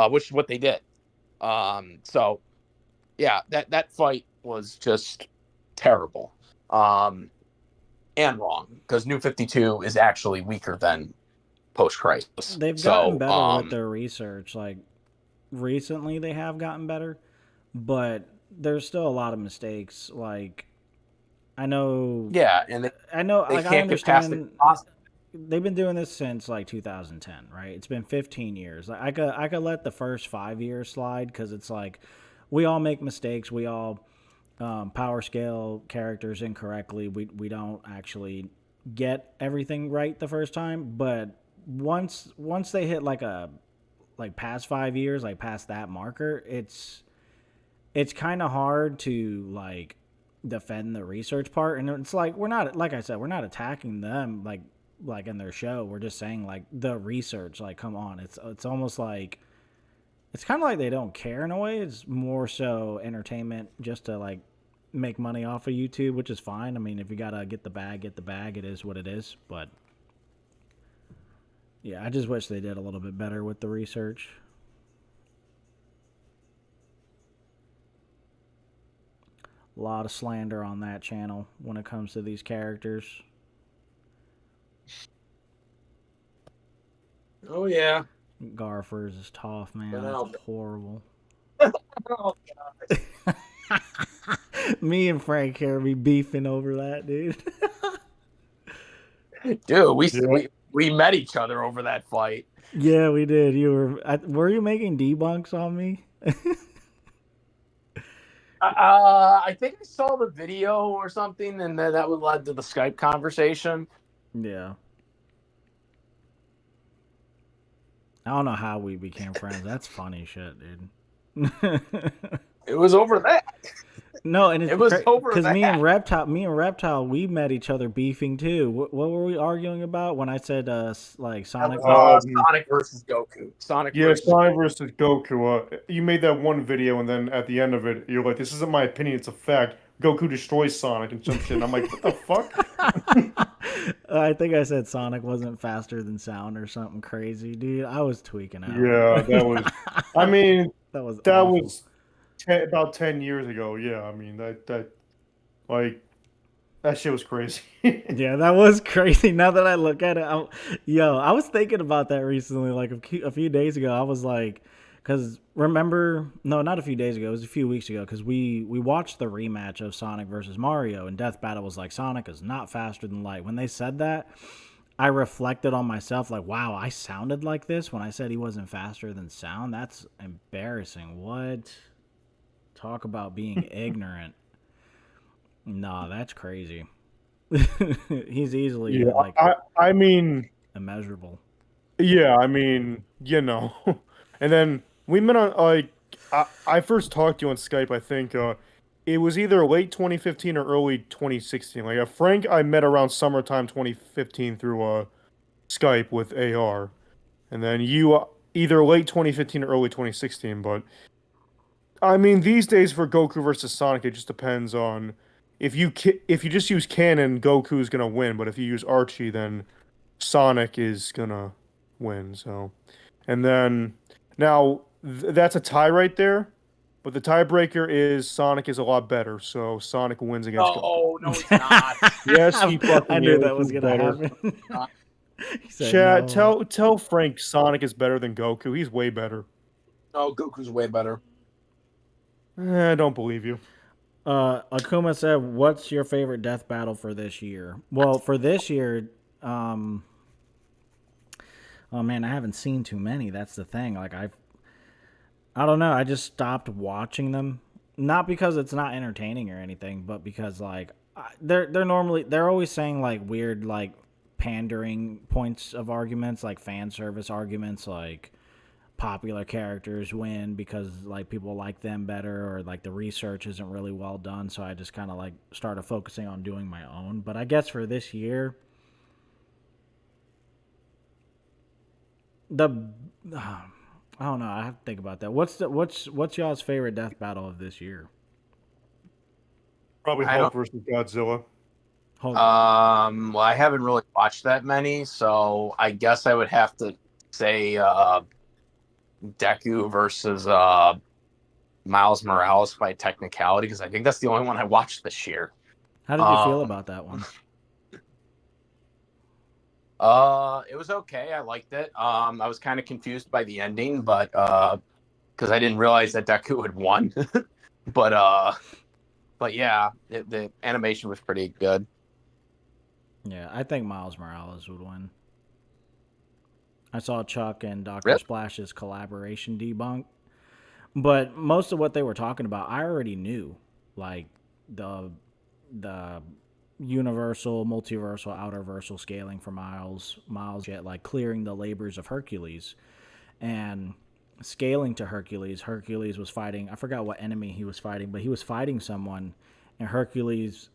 which is what they did. So yeah, that fight was just terrible, and wrong, because New 52 is actually weaker than post-crisis. They've gotten better with their research. Like recently, they have gotten better, but there's still a lot of mistakes. Like I know, yeah, and I know, they like can't I understand. get past They've been doing this since like 2010, right? It's been 15 years. Like I could let the first 5 years slide, because it's like we all make mistakes. We all power scale characters incorrectly. We don't actually get everything right the first time, but once they hit like past 5 years, like past that marker, it's kind of hard to like defend the research part. And it's like, we're not, like I said, we're not attacking them like in their show. We're just saying like the research, like, come on. It's almost like it's kind of like they don't care in a way. It's more so entertainment, just to like make money off of YouTube, which is fine. I mean, if you gotta get the bag, it is what it is. But yeah, I just wish they did a little bit better with the research. A lot of slander on that channel when it comes to these characters. Oh yeah, Garfers is tough, man. But It's horrible. oh, God. Me and Frank here be beefing over that, dude. Dude, Yeah. we met each other over that fight. Yeah, we did. Were you making debunks on me? I think I saw the video or something, and that would led to the Skype conversation. Yeah. I don't know how we became friends. That's funny shit, dude. It was over that. No, and it's It was over because me and that. Reptile, we met each other beefing too. What were we arguing about when I said like That Sonic? was, Sonic versus Goku. Yeah, Sonic versus Goku. You made that one video, and then at the end of it, you're like, "This isn't my opinion; it's a fact." Goku destroys Sonic and some shit. And I'm like, "What the fuck?" I think I said Sonic wasn't faster than sound or something crazy, dude. I was tweaking out. Yeah, that was. I mean, that was that awful. was about 10 years ago. Yeah, I mean that like that shit was crazy. Yeah, that was crazy. Now that I look at it, I was thinking about that recently, like a few days ago. I was like, because remember, no, not a few days ago. It was a few weeks ago because we watched the rematch of Sonic versus Mario, and Death Battle was like Sonic is not faster than light. When they said that, I reflected on myself, like, wow, I sounded like this when I said he wasn't faster than sound. That's embarrassing. What? Talk about being ignorant. Nah, that's crazy. He's easily Yeah, like I mean, immeasurable. yeah, I mean, and then we met on like I first talked to you on Skype. I think it was either late 2015 or early 2016. Like Frank, I met around summertime 2015 through Skype with AR, and then you either late 2015 or early 2016. But I mean, these days for Goku versus Sonic, it just depends on if you just use Canon, Goku's gonna win. But if you use Archie, then Sonic is gonna win. So, and then now that's a tie right there. But the tiebreaker is Sonic is a lot better, so Sonic wins against Goku. No, he's not. Yes, he fucking I knew is. that was He's gonna better. happen. He said Chad, no. tell Frank Sonic is better than Goku. He's way better. Oh, Goku's way better. I don't believe you. Akuma said, "What's your favorite death battle for this year?" Well, for this year, oh man, I haven't seen too many. That's the thing. Like I don't know. I just stopped watching them. Not because it's not entertaining or anything, but because like they're always saying like weird like pandering points of arguments, like fan service arguments, like popular characters win because like people like them better or like the research isn't really well done. So I just kind of like started focusing on doing my own. But I guess for this year, the I don't know. I have to think about that. What's y'all's favorite death battle of this year? Probably Hulk versus Godzilla. Hold Well, I haven't really watched that many, so I guess I would have to say Deku versus Miles Morales by technicality because I think that's the only one I watched this year. How did you feel about that one? It was okay. I liked it. I was kind of confused by the ending, but because I didn't realize that Deku had won. but yeah, the animation was pretty good. Yeah, I think Miles Morales would win. I saw Chuck and Dr. Really? Splash's collaboration debunk, but most of what they were talking about, I already knew. Like the universal, multiversal, outerversal scaling for Miles, yet like clearing the labors of Hercules, and scaling to Hercules. Hercules was fighting. I forgot what enemy he was fighting, but he was fighting someone, and Hercules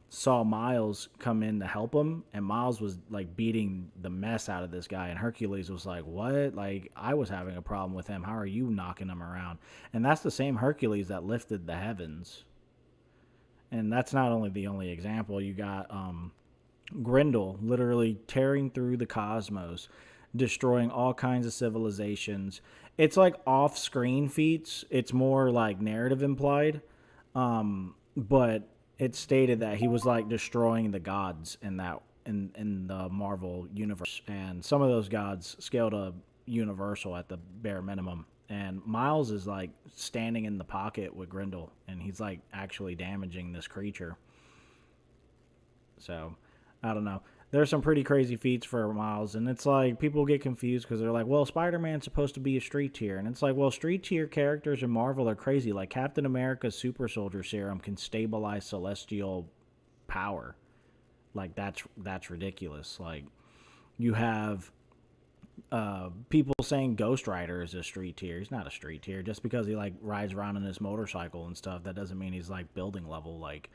saw Miles come in to help him, and Miles was like beating the mess out of this guy, and Hercules was like, "What? Like I was having a problem with him. How are you knocking him around?" And that's the same Hercules that lifted the heavens. And that's not only the only example. You got Grendel literally tearing through the cosmos, destroying all kinds of civilizations. It's like off-screen feats. It's more like narrative implied. But it stated that he was like destroying the gods in the Marvel universe, and some of those gods scaled to universal at the bare minimum. And Miles is like standing in the pocket with Grendel, and he's like actually damaging this creature. So, I don't know. There's some pretty crazy feats for Miles, and it's like people get confused because they're like, well, Spider-Man's supposed to be a street tier. And it's like, well, street tier characters in Marvel are crazy. Like Captain America's super soldier serum can stabilize celestial power. Like that's ridiculous. Like you have people saying Ghost Rider is a street tier. He's not a street tier. Just because he like rides around on his motorcycle and stuff, that doesn't mean he's like building level. Like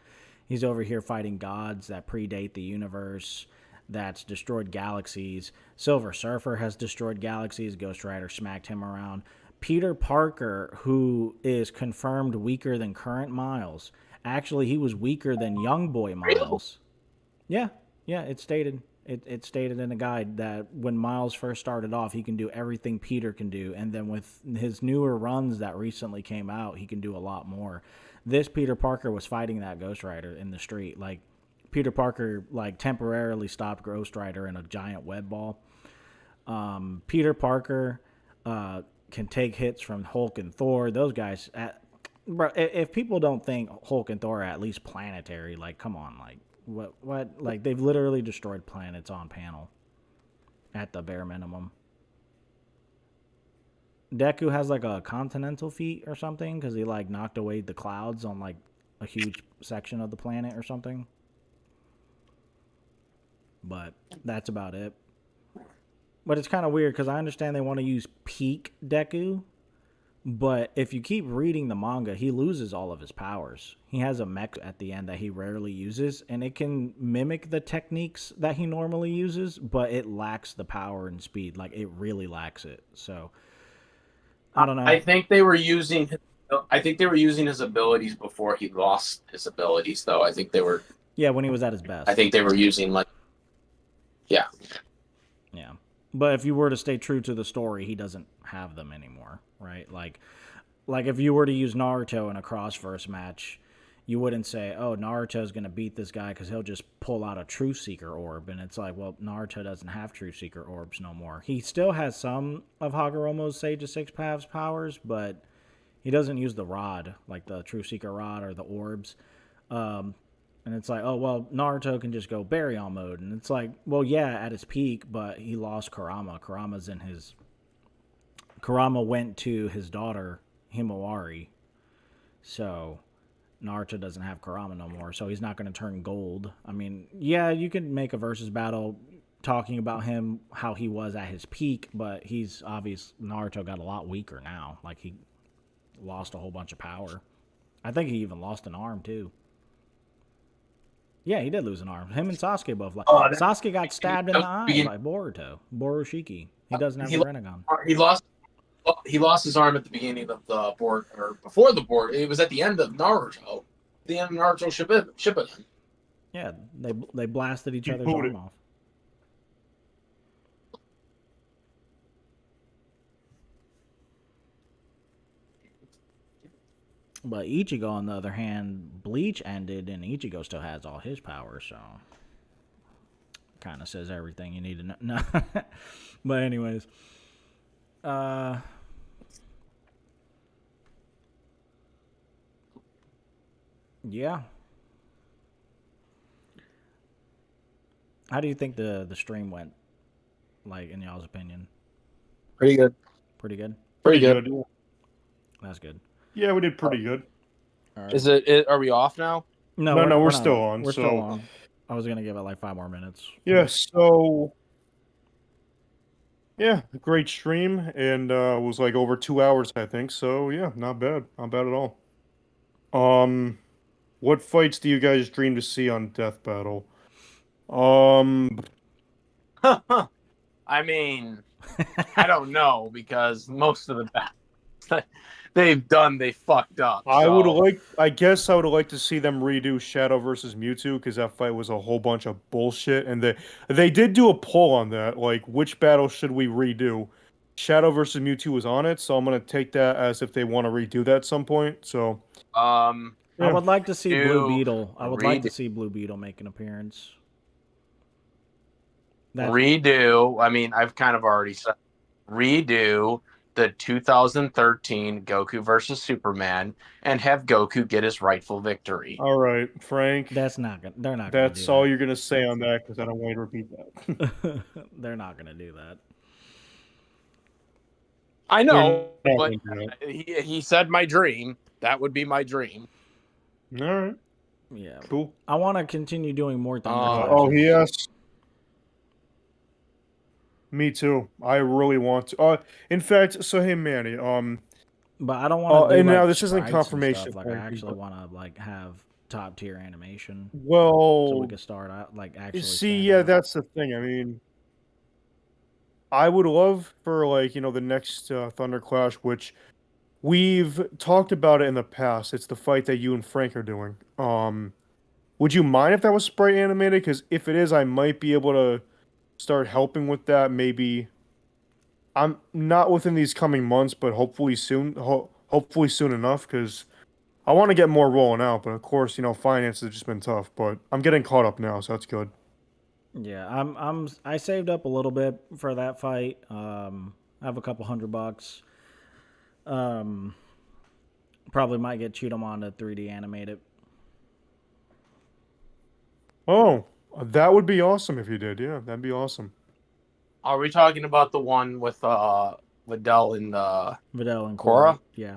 he's over here fighting gods that predate the universe, that's destroyed galaxies. Silver Surfer has destroyed galaxies. Ghost Rider smacked him around. Peter Parker, who is confirmed weaker than current Miles, actually he was weaker than young boy Miles. Yeah, it's stated. It's stated in the guide that when Miles first started off, he can do everything Peter can do, and then with his newer runs that recently came out, he can do a lot more. This Peter Parker was fighting that Ghost Rider in the street. Like, Peter Parker, like, temporarily stopped Ghost Rider in a giant web ball. Peter Parker can take hits from Hulk and Thor. Those guys, bro, if people don't think Hulk and Thor are at least planetary, like, come on, like, what? Like, they've literally destroyed planets on panel at the bare minimum. Deku has, like, a continental feat or something because he, like, knocked away the clouds on, like, a huge section of the planet or something. But that's about it. But it's kind of weird because I understand they want to use peak Deku, but if you keep reading the manga, he loses all of his powers. He has a mech at the end that he rarely uses, and it can mimic the techniques that he normally uses, but it lacks the power and speed. Like, it really lacks it. So, I don't know. I think they were using his abilities before he lost his abilities, though. I think they were. Yeah, when he was at his best. I think they were using, like. Yeah. Yeah. But if you were to stay true to the story, he doesn't have them anymore, right? Like if you were to use Naruto in a cross-verse match, you wouldn't say, oh, Naruto's going to beat this guy because he'll just pull out a Truth Seeker orb. And it's like, well, Naruto doesn't have Truth Seeker orbs no more. He still has some of Hagoromo's Sage of Six Paths powers, but he doesn't use the rod, like the Truth Seeker rod or the orbs. And it's like, oh, well, Naruto can just go Baryon mode. And it's like, well, yeah, at his peak, but he lost Kurama. Kurama went to his daughter, Himawari. So Naruto doesn't have Kurama no more. So he's not going to turn gold. I mean, yeah, you can make a versus battle talking about him, how he was at his peak, but he's obvious. Naruto got a lot weaker now. Like, he lost a whole bunch of power. I think he even lost an arm, too. Yeah, he did lose an arm. Him and Sasuke both. Sasuke got stabbed in the eye by Borushiki. He doesn't have a Rinnegan. He lost his arm at the beginning of the board, or before the board. It was at the end of Naruto. The end of Naruto Shippuden. Yeah, they blasted each other's arm off. But Ichigo, on the other hand, Bleach ended, and Ichigo still has all his power, so kind of says everything you need to know. No. But anyways, yeah. How do you think the stream went, like, in y'all's opinion? Pretty good. Pretty good? Pretty good. That's good. Yeah, we did pretty good. All right. Is it? Are we off now? No, we're not. still on. We're still on. I was gonna give it like 5 more minutes. Yeah. So. Yeah, great stream, and it was like over 2 hours, I think. So yeah, not bad at all. What fights do you guys dream to see on Death Battle? I mean, I don't know, because most of the battles they fucked up. I guess I would like to see them redo Shadow versus Mewtwo, because that fight was a whole bunch of bullshit, and they did do a poll on that, like, which battle should we redo? Shadow versus Mewtwo was on it, so I'm gonna take that as if they want to redo that at some point. So, I would like to see Blue Beetle. I would like to see Blue Beetle make an appearance. Redo. I mean, I've kind of already said redo the 2013 Goku versus Superman and have Goku get his rightful victory. All right, Frank. They're not gonna do That's all that. you're gonna say on that because I don't want you to repeat that. They're not gonna do that. I know, They're not but gonna do he said my dream. That would be my dream. that. All right, Yeah. cool. I want to continue doing more Thunder Oh, Clashes. he asked. Me too. I really want to. In fact, so hey, Manny. But I don't want to do and like now this isn't sprites and confirmation. stuff. Like I actually want to like have top tier animation, so we Well, could start out like actually. see, stand yeah, out. that's the thing. I mean, I would love for like the next Thunder Clash, which we've talked about it in the past. It's the fight that you and Frank are doing. Would you mind if that was sprite animated? Because if it is, I might be able to start helping with that. Maybe I'm not within these coming months, but hopefully soon. Hopefully soon enough, because I want to get more rolling out. But of course, finance has just been tough. But I'm getting caught up now, so that's good. Yeah, I saved up a little bit for that fight. I have a couple $100. Probably might get Cheatham to 3D animate it. Oh, that would be awesome if you did. Yeah, that'd be awesome. Are we talking about the one with Videl and Videl and Korra? Yeah.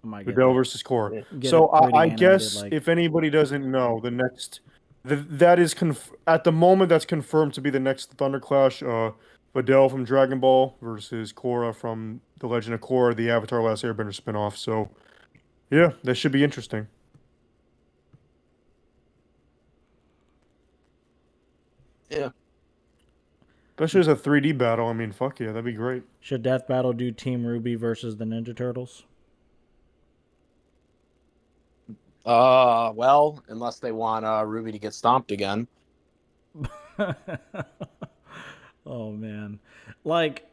I might get Videl that. versus Core. Get So it 3D I animated, guess like- if anybody doesn't know, that is at the moment that's confirmed to be the next Thunder Clash. Videl from Dragon Ball versus Korra from The Legend of Korra, the Avatar: Last Airbender spinoff. So yeah, that should be interesting. Yeah. Especially as a 3D battle. I mean, fuck yeah, that'd be great. Should Death Battle do Team RWBY versus the Ninja Turtles? Well, unless they want Ruby to get stomped again. Oh man, like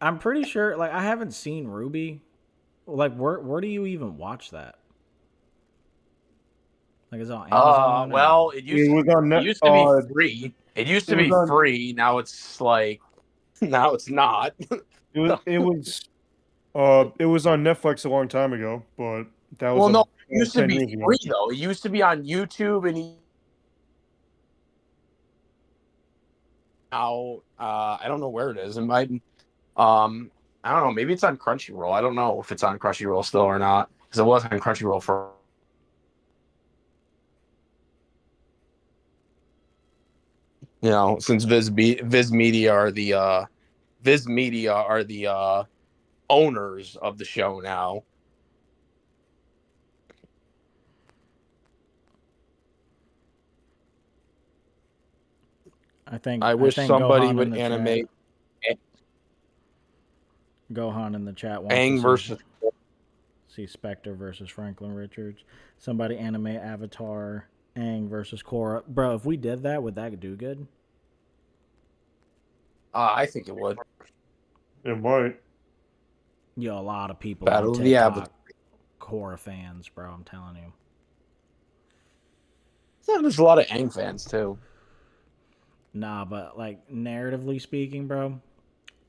I'm pretty sure. Like I haven't seen RWBY. Like where do you even watch that? Like is it on Amazon? Well, it used was on it used to be free. It used to it be was on- free. Now it's like, now it's not. It was on Netflix a long time ago, but that was Well, no, it 10 used to be years ago. free though. It used to be on YouTube, and now I don't know where it is. It might, I don't know. Maybe it's on Crunchyroll. I don't know if it's on Crunchyroll still or not, because it was on Crunchyroll for. Since Viz Media are the owners of the show now. I wish think somebody Gohan would in the animate chat, Gohan in the chat wants Aang to versus. see Spectre versus Franklin Richards. Somebody animate Avatar Aang versus Korra. Bro, if we did that, would that do good? I think it would. It might. Yo, a lot of people Battle on of the TikTok, Korra fans, bro. I'm telling you. Yeah, there's a lot of Aang fans too. Nah, but like narratively speaking, bro,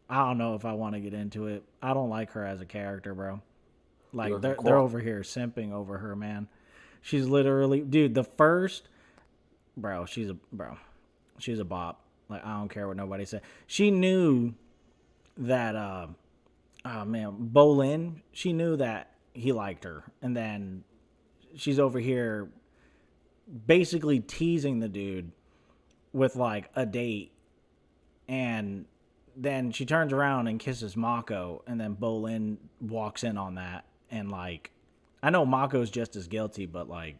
I don't know if I want to get into it. I don't like her as a character, bro. Like they're over here simping over her, man. She's literally, dude. The first, bro. She's a bop. Like I don't care what nobody said. She knew that. Oh man, Bolin. She knew that he liked her, and then she's over here basically teasing the dude with like a date, and then she turns around and kisses Mako, and then Bolin walks in on that, and like I know Mako's just as guilty, but like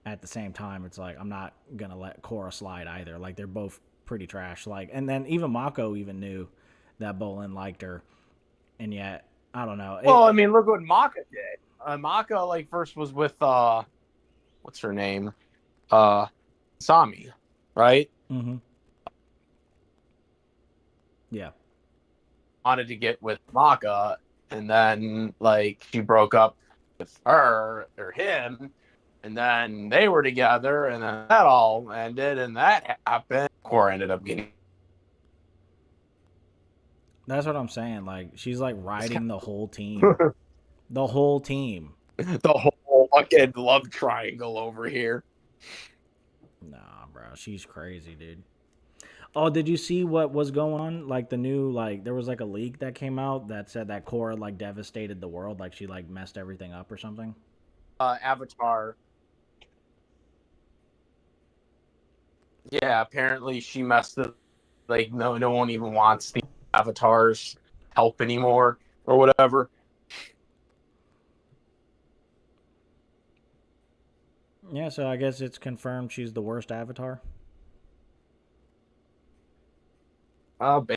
at the same time it's like I'm not gonna let Korra slide either. Like they're both pretty trash. Like, and then even Mako even knew that Bolin liked her, and yet I don't know. Well, I mean, look what Maka did. Maka like first was with what's her name? Sami, right? Mm-hmm. Yeah. Wanted to get with Maka, and then like she broke up with her or him, and then they were together, and then that all ended, and that happened. Korra ended up getting. That's what I'm saying. Like she's like riding the whole team. The whole team. The whole fucking love triangle over here. Nah, bro. She's crazy, dude. Oh, did you see what was going on? Like the new, like there was like a leak that came out that said that Korra like devastated the world, like she like messed everything up or something. Avatar. Yeah, apparently she messed it. Like no one even wants the Avatar's help anymore or whatever. Yeah, so I guess it's confirmed she's the worst Avatar.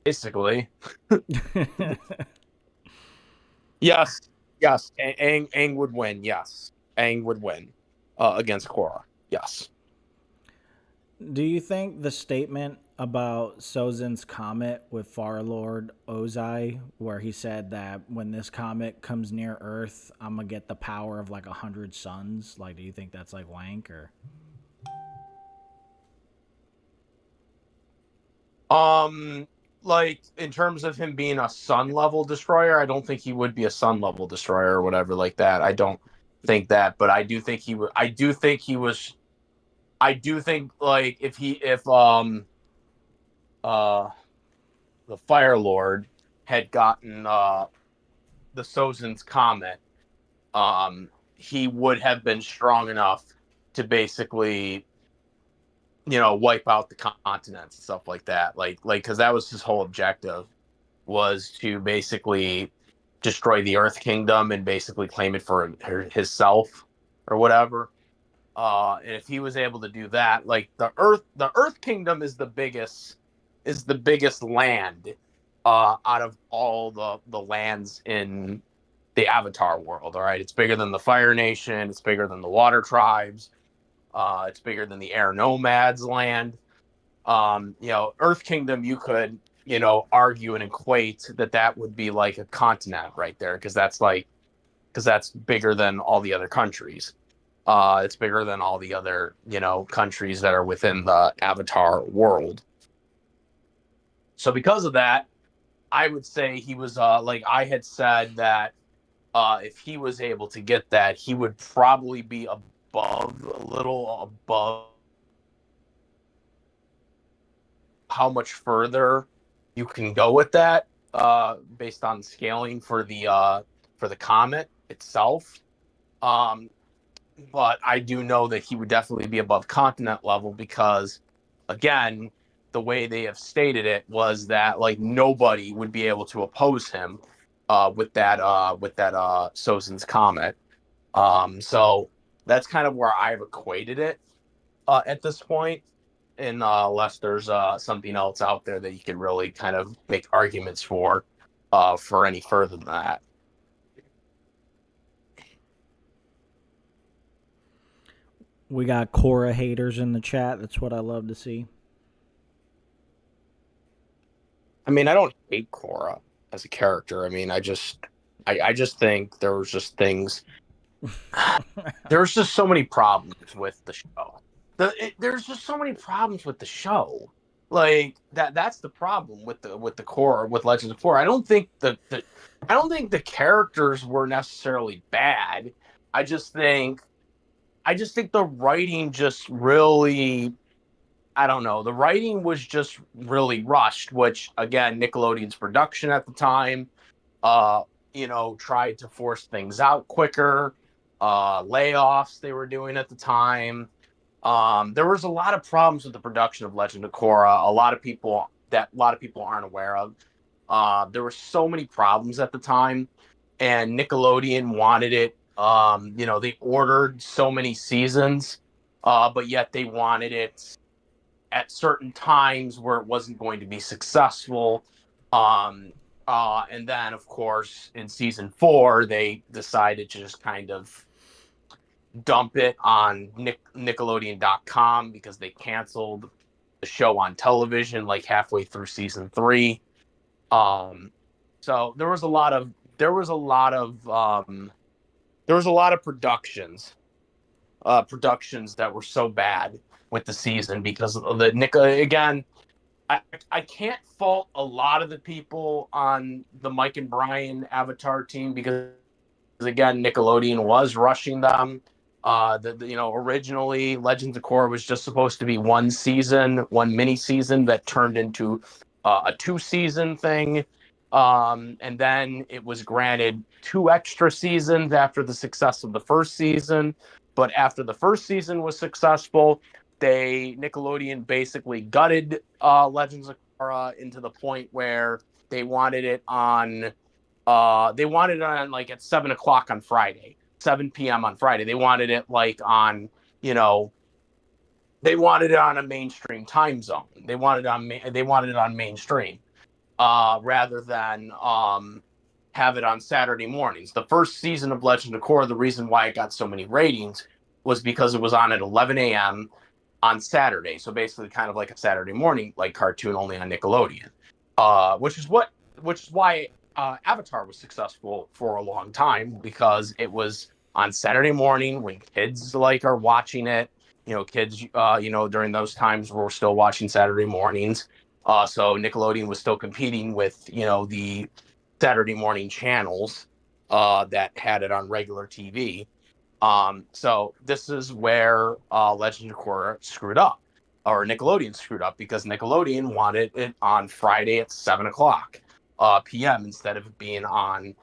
Basically. Yes. Aang would win. Yes, Aang would win against Korra. Yes. Do you think the statement about Sozin's comet with Farlord Ozai, where he said that when this comet comes near Earth, I'm gonna get the power of like 100 suns? Like, do you think that's like wank or? Like in terms of him being a sun level destroyer, I don't think he would be a sun level destroyer or whatever like that. I don't think that, but I do think he would. I do think he was. I do think like if uh the Fire Lord had gotten the Sozin's comet, he would have been strong enough to basically, wipe out the continents and stuff like that. Like because that was his whole objective, was to basically destroy the Earth Kingdom and basically claim it for himself or whatever. And if he was able to do that, like the Earth Kingdom is the biggest land out of all the lands in the Avatar world. All right, it's bigger than the Fire Nation. It's bigger than the Water Tribes. It's bigger than the Air Nomads land. Earth Kingdom, you could argue and equate that would be like a continent right there, because that's bigger than all the other countries. It's bigger than all the other countries that are within the Avatar world. So because of that, I would say he was like I had said that if he was able to get that, he would probably be a little above how much further you can go with that, based on scaling for the comet itself. Um, but I do know that he would definitely be above continent level, because, again, the way they have stated it was that like nobody would be able to oppose him with that Sozin's comet. So that's kind of where I've equated it at this point, and unless there's something else out there that you can really kind of make arguments for any further than that. We got Korra haters in the chat. That's what I love to see. I mean, I don't hate Korra as a character. I mean, I just think there was just things. There's just so many problems with the show. There's just so many problems with the show. Like that's the problem with the core with Legends of Korra. I don't think the characters were necessarily bad. I just think the writing just really, I don't know. The writing was just really rushed, which again, Nickelodeon's production at the time, tried to force things out quicker. Layoffs they were doing at the time. There was a lot of problems with the production of Legend of Korra. A lot of people aren't aware of. There were so many problems at the time, and Nickelodeon wanted it. They ordered so many seasons, but yet they wanted it at certain times where it wasn't going to be successful. And then, of course, in season 4, they decided to just kind of dump it on Nickelodeon.com, because they canceled the show on television like halfway through season 3. So there was a lot of productions that were so bad with the season, because of the again, I can't fault a lot of the people on the Mike and Brian Avatar team because again, Nickelodeon was rushing them. Originally Legends of Korra was just supposed to be one season, one mini season that turned into a 2-season thing. And then it was granted 2 extra seasons after the success of the first season. But after the first season was successful, Nickelodeon basically gutted Legends of Korra into the point where they wanted it on like at 7 o'clock on Friday, 7 p.m. on Friday. They wanted it like on, they wanted it on a mainstream time zone. They wanted it on mainstream, rather than have it on Saturday mornings. The first season of Legend of Korra, the reason why it got so many ratings was because it was on at 11 a.m. on Saturday. So basically, kind of like a Saturday morning like cartoon, only on Nickelodeon. Which is why Avatar was successful for a long time, because it was on Saturday morning when kids like are watching it. Kids, during those times were still watching Saturday mornings. So Nickelodeon was still competing with, the Saturday morning channels that had it on regular TV. So this is where Legend of Korra screwed up, or Nickelodeon screwed up, because Nickelodeon wanted it on Friday at 7 o'clock p.m. instead of being on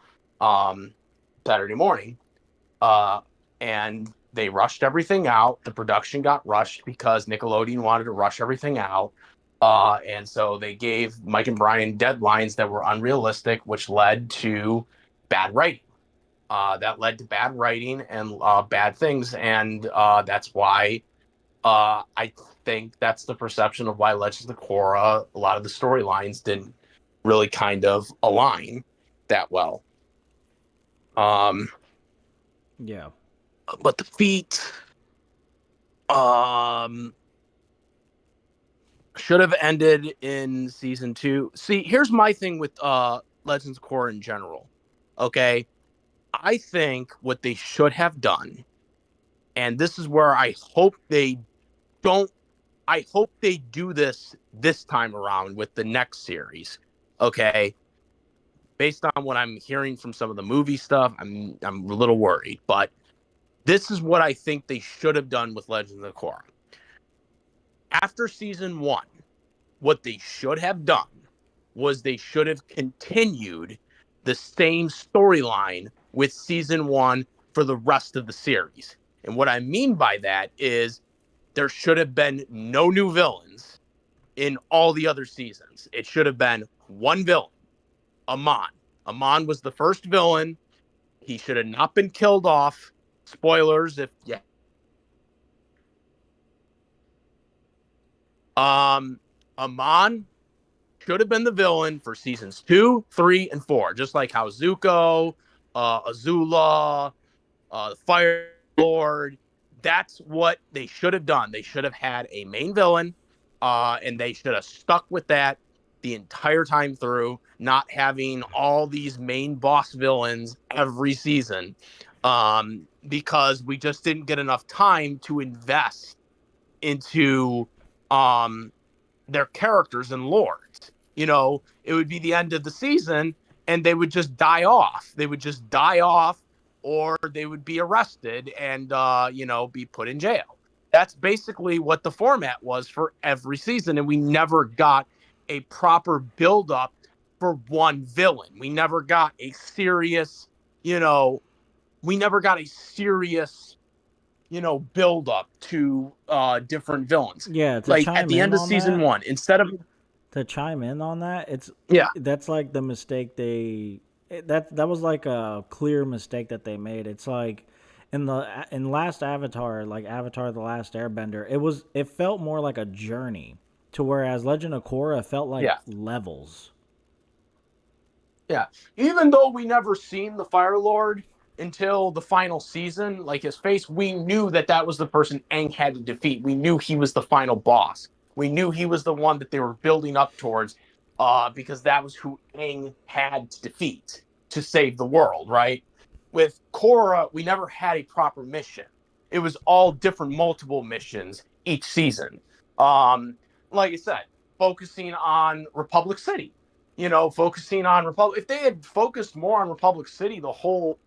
Saturday morning. And they rushed everything out. The production got rushed because Nickelodeon wanted to rush everything out. And so they gave Mike and Brian deadlines that were unrealistic, which led to bad writing. That led to bad writing and bad things. And that's why I think that's the perception of why Legends of Korra, a lot of the storylines didn't really kind of align that well. Yeah. But the feat should have ended in season 2. See, here's my thing with Legends of Korra in general. Okay, I think what they should have done, and this is where I hope they don't. I hope they do this time around with the next series. Okay, based on what I'm hearing from some of the movie stuff, I'm a little worried, but this is what I think they should have done with Legends of Korra. After season 1, what they should have done was they should have continued the same storyline with season 1 for the rest of the series. And what I mean by that is there should have been no new villains in all the other seasons. It should have been one villain, Amon. Amon was the first villain. He should have not been killed off. Spoilers if yeah. Amon should have been the villain for seasons 2, 3, and 4, just like how Zuko, Azula, the Fire Lord. That's what they should have done. They should have had a main villain, and they should have stuck with that the entire time through, not having all these main boss villains every season, because we just didn't get enough time to invest into their characters and lords. It would be the end of the season and they would just die off. Or they would be arrested and, be put in jail. That's basically what the format was for every season. And we never got a proper build-up for one villain. We never got a serious, build up to different villains. Yeah, to Like chime at the in end of on season that, 1, instead of to chime in on that, yeah, that's like the mistake that was like a clear mistake that they made. It's like in last Avatar, like Avatar the Last Airbender, it felt more like a journey, to whereas Legend of Korra felt like levels. Yeah, even though we never seen the Fire Lord until the final season, like his face, we knew that was the person Aang had to defeat. We knew he was the final boss. We knew he was the one that they were building up towards, because that was who Aang had to defeat to save the world, right? With Korra, we never had a proper mission. It was all different, multiple missions each season. Like I said, focusing on Republic City, focusing on Republic. If they had focused more on Republic City the whole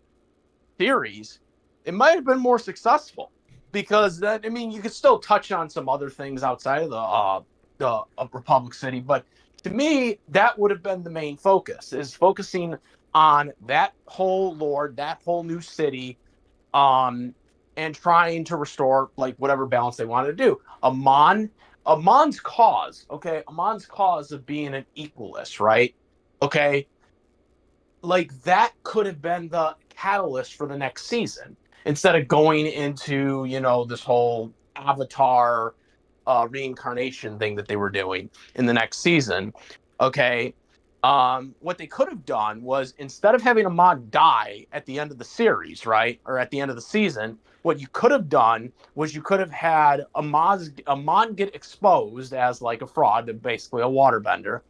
series, it might have been more successful, because that, I mean, you could still touch on some other things outside of the Republic City, but to me, that would have been the main focus, is focusing on that whole lore, that whole new city, and trying to restore like whatever balance they wanted to do. Amon's cause, okay, Amon's cause of being an equalist, right? Okay, like that could have been the catalyst for the next season, instead of going into this whole Avatar reincarnation thing that they were doing in the next season. Okay, what they could have done was, instead of having Amon die at the end of the series, right, or at the end of the season, what you could have done was you could have had Amon get exposed as like a fraud, basically a waterbender,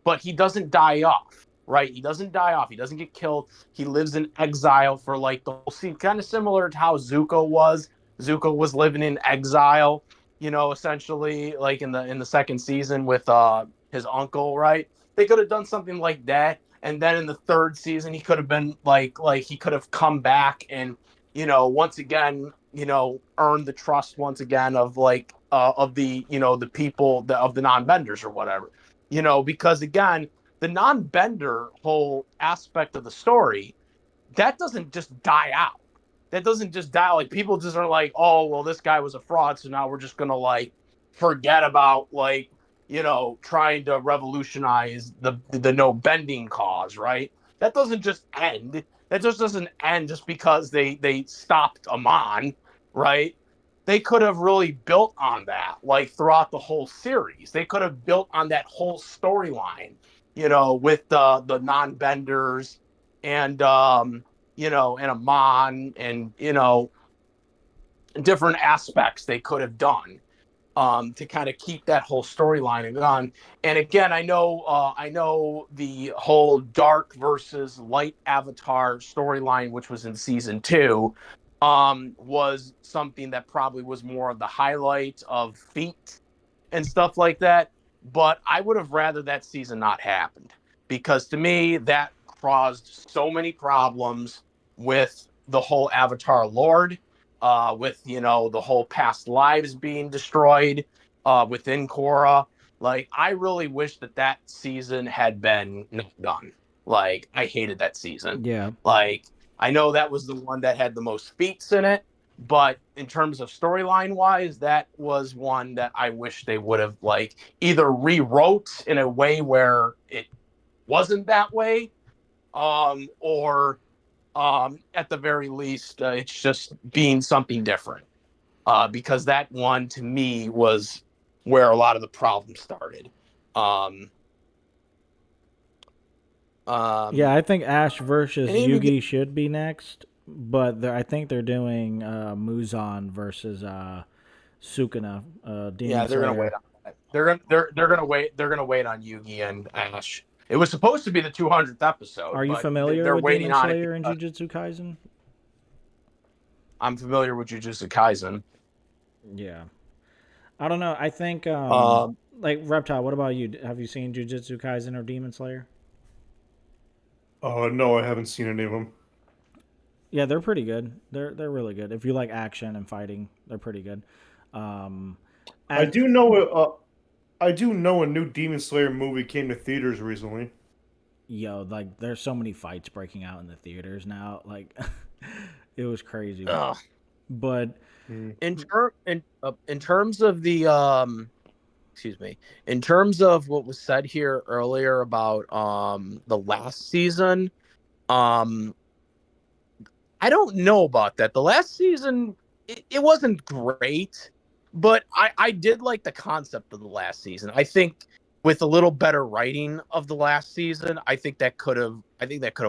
but he doesn't die off, right? He doesn't die off. He doesn't get killed. He lives in exile for like the whole scene, kind of similar to how Zuko was. Zuko was living in exile, essentially, like in the second season with his uncle, right? They could have done something like that, and then in the third season, he could have been like he could have come back and once again, earned the trust once again of like of the the people of the non-benders or whatever, because again, the non-bender whole aspect of the story, that doesn't just die out. That doesn't just die. Like, people just are like, oh, well, this guy was a fraud, so now we're just gonna like forget about like trying to revolutionize the no bending cause, right? That doesn't just end. That just doesn't end just because they stopped Amon, right? They could have really built on that, like throughout the whole series. They could have built on that whole storyline, with the non-benders and and Amon, and different aspects they could have done to kind of keep that whole storyline on. And again, I know the whole dark versus light Avatar storyline, which was in season 2, was something that probably was more of the highlight of feat and stuff like that. But I would have rather that season not happened, because to me that caused so many problems with the whole Avatar Lord, with the whole past lives being destroyed within Korra. Like, I really wish that season had been not done. Like, I hated that season. Yeah. Like, I know that was the one that had the most feats in it, but in terms of storyline wise, that was one that I wish they would have like either rewrote in a way where it wasn't that way, or at the very least, it's just being something different. Because that one to me was where a lot of the problems started. Yeah, I think Ash versus and even Yugi should be next, but I think they're doing Muzan versus Sukuna, Demon yeah, they're gonna Slayer. wait on that. They're gonna wait. They're gonna wait on Yugi and Ash. It was supposed to be the 200th episode. Are you but familiar they're with waiting Demon on it Slayer and because- Jujutsu Kaisen? I'm familiar with Jujutsu Kaisen. Yeah. I don't know. I think like Reptile, what about you? Have you seen Jujutsu Kaisen or Demon Slayer? No, I haven't seen any of them. Yeah, they're pretty good. They're really good. If you like action and fighting, they're pretty good. I do know a new Demon Slayer movie came to theaters recently. Yo, like there's so many fights breaking out in the theaters now. Like it was crazy. Ugh. But in terms of the excuse me, in terms of what was said here earlier about the last season, I don't know about that. The last season, it wasn't great, but I did like the concept of the last season. I think with a little better writing of the last season, I think that could have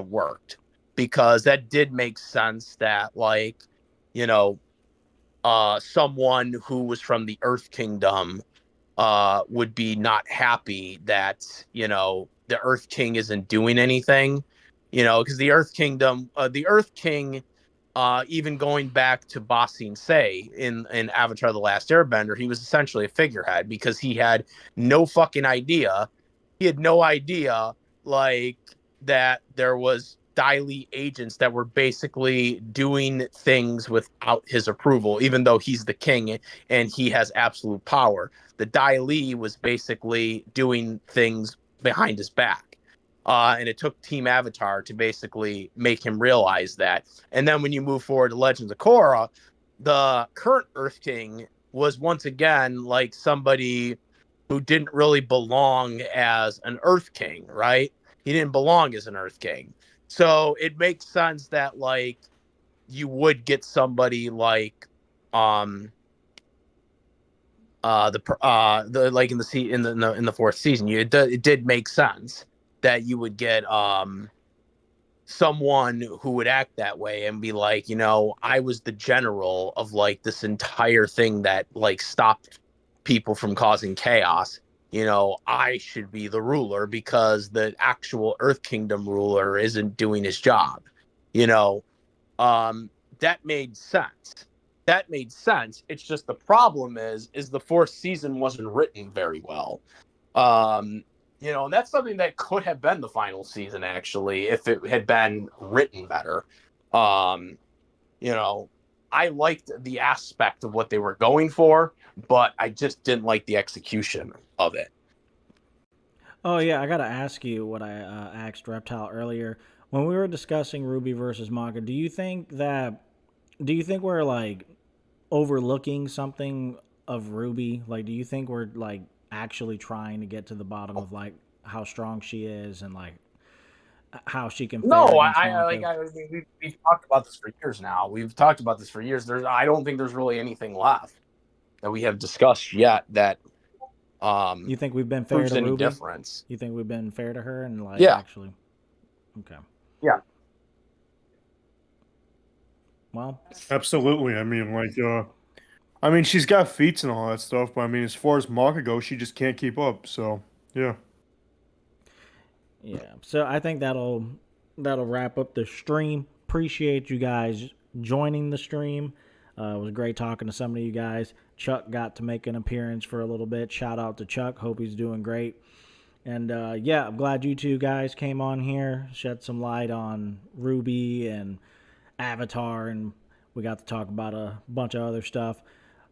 worked, because that did make sense that like, someone who was from the Earth Kingdom would be not happy that the Earth King isn't doing anything, because the Earth King even going back to Ba Sing Se in Avatar: The Last Airbender, he was essentially a figurehead because he had no fucking idea. He had no idea like that there was Dai Li agents that were basically doing things without his approval, even though he's the king and he has absolute power. The Dai Li was basically doing things behind his back. And it took Team Avatar to basically make him realize that. And then when you move forward to Legends of Korra, the current Earth King was once again like somebody who didn't really belong as an Earth King, right? He didn't belong as an Earth King. So it makes sense that like you would get somebody like the like in the fourth season, it did make sense that you would get someone who would act that way and be like, I was the general of like this entire thing that like stopped people from causing chaos. I should be the ruler because the actual Earth Kingdom ruler isn't doing his job. You know, that made sense. That made sense. It's just the problem is the fourth season wasn't written very well. And that's something that could have been the final season actually if it had been written better. Um, I liked the aspect of what they were going for, but I just didn't like the execution of it. Oh yeah, I gotta ask you what I asked Reptile earlier when we were discussing RWBY versus Maka. Do you think we're like overlooking something of RWBY? Like, do you think we're like actually trying to get to the bottom of like how strong she is and like how she can No, fare against I Maka? we've talked about this for years now. We've talked about this for years. I don't think there's really anything left that we have discussed yet that You think we've been fair proves to any RWBY? difference. You think we've been fair to her and like Yeah. actually? Okay. Yeah. Well, Absolutely. I mean, she's got feats and all that stuff, but I mean, as far as Maka goes, she just can't keep up. So, yeah. yeah. So I think that'll wrap up the stream. Appreciate you guys joining the stream. It was great talking to some of you guys. Chuck got to make an appearance for a little bit. Shout out to Chuck. Hope he's doing great. And yeah, I'm glad you two guys came on here, shed some light on RWBY and Avatar, and we got to talk about a bunch of other stuff.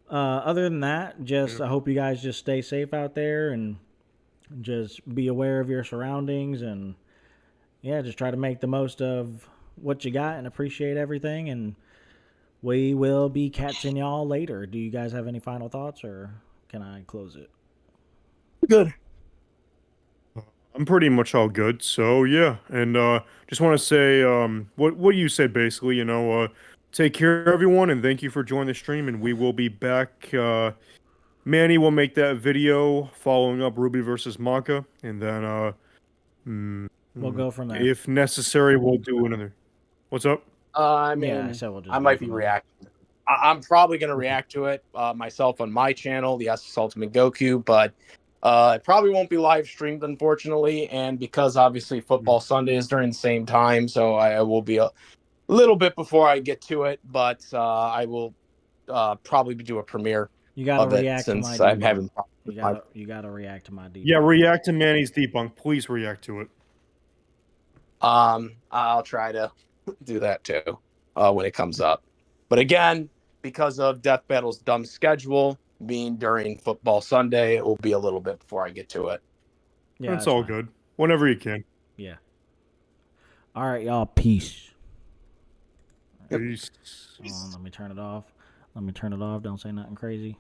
Other than that, I hope you guys just stay safe out there and just be aware of your surroundings, and yeah, just try to make the most of what you got and appreciate everything. And we will be catching y'all later. Do you guys have any final thoughts, or can I close it? Good. I'm pretty much all good. So, yeah. And just want to say what you said basically, take care everyone and thank you for joining the stream and we will be back Manny will make that video following up RWBY versus Maka and then We'll go from there. if necessary we'll do another. What's up? I mean, Yeah, I said we'll just I go might be from there. reacting. I'm probably going to react to it myself on my channel, the SS Ultimate Goku, but it probably won't be live streamed, unfortunately. And because obviously Football Sunday is during the same time, so I will be a little bit before I get to it, but I will probably do a premiere You gotta of it react to my since I'm debunk. having. You gotta react to my debunk. Yeah, react to Manny's debunk. Please react to it. I'll try to do that too when it comes up. But again, because of Death Battle's dumb schedule being during Football Sunday, it will be a little bit before I get to it. Yeah, That's all fine. good. Whenever you can. Yeah. All right, y'all. Peace. Peace. Hold on, let me turn it off. Don't say nothing crazy.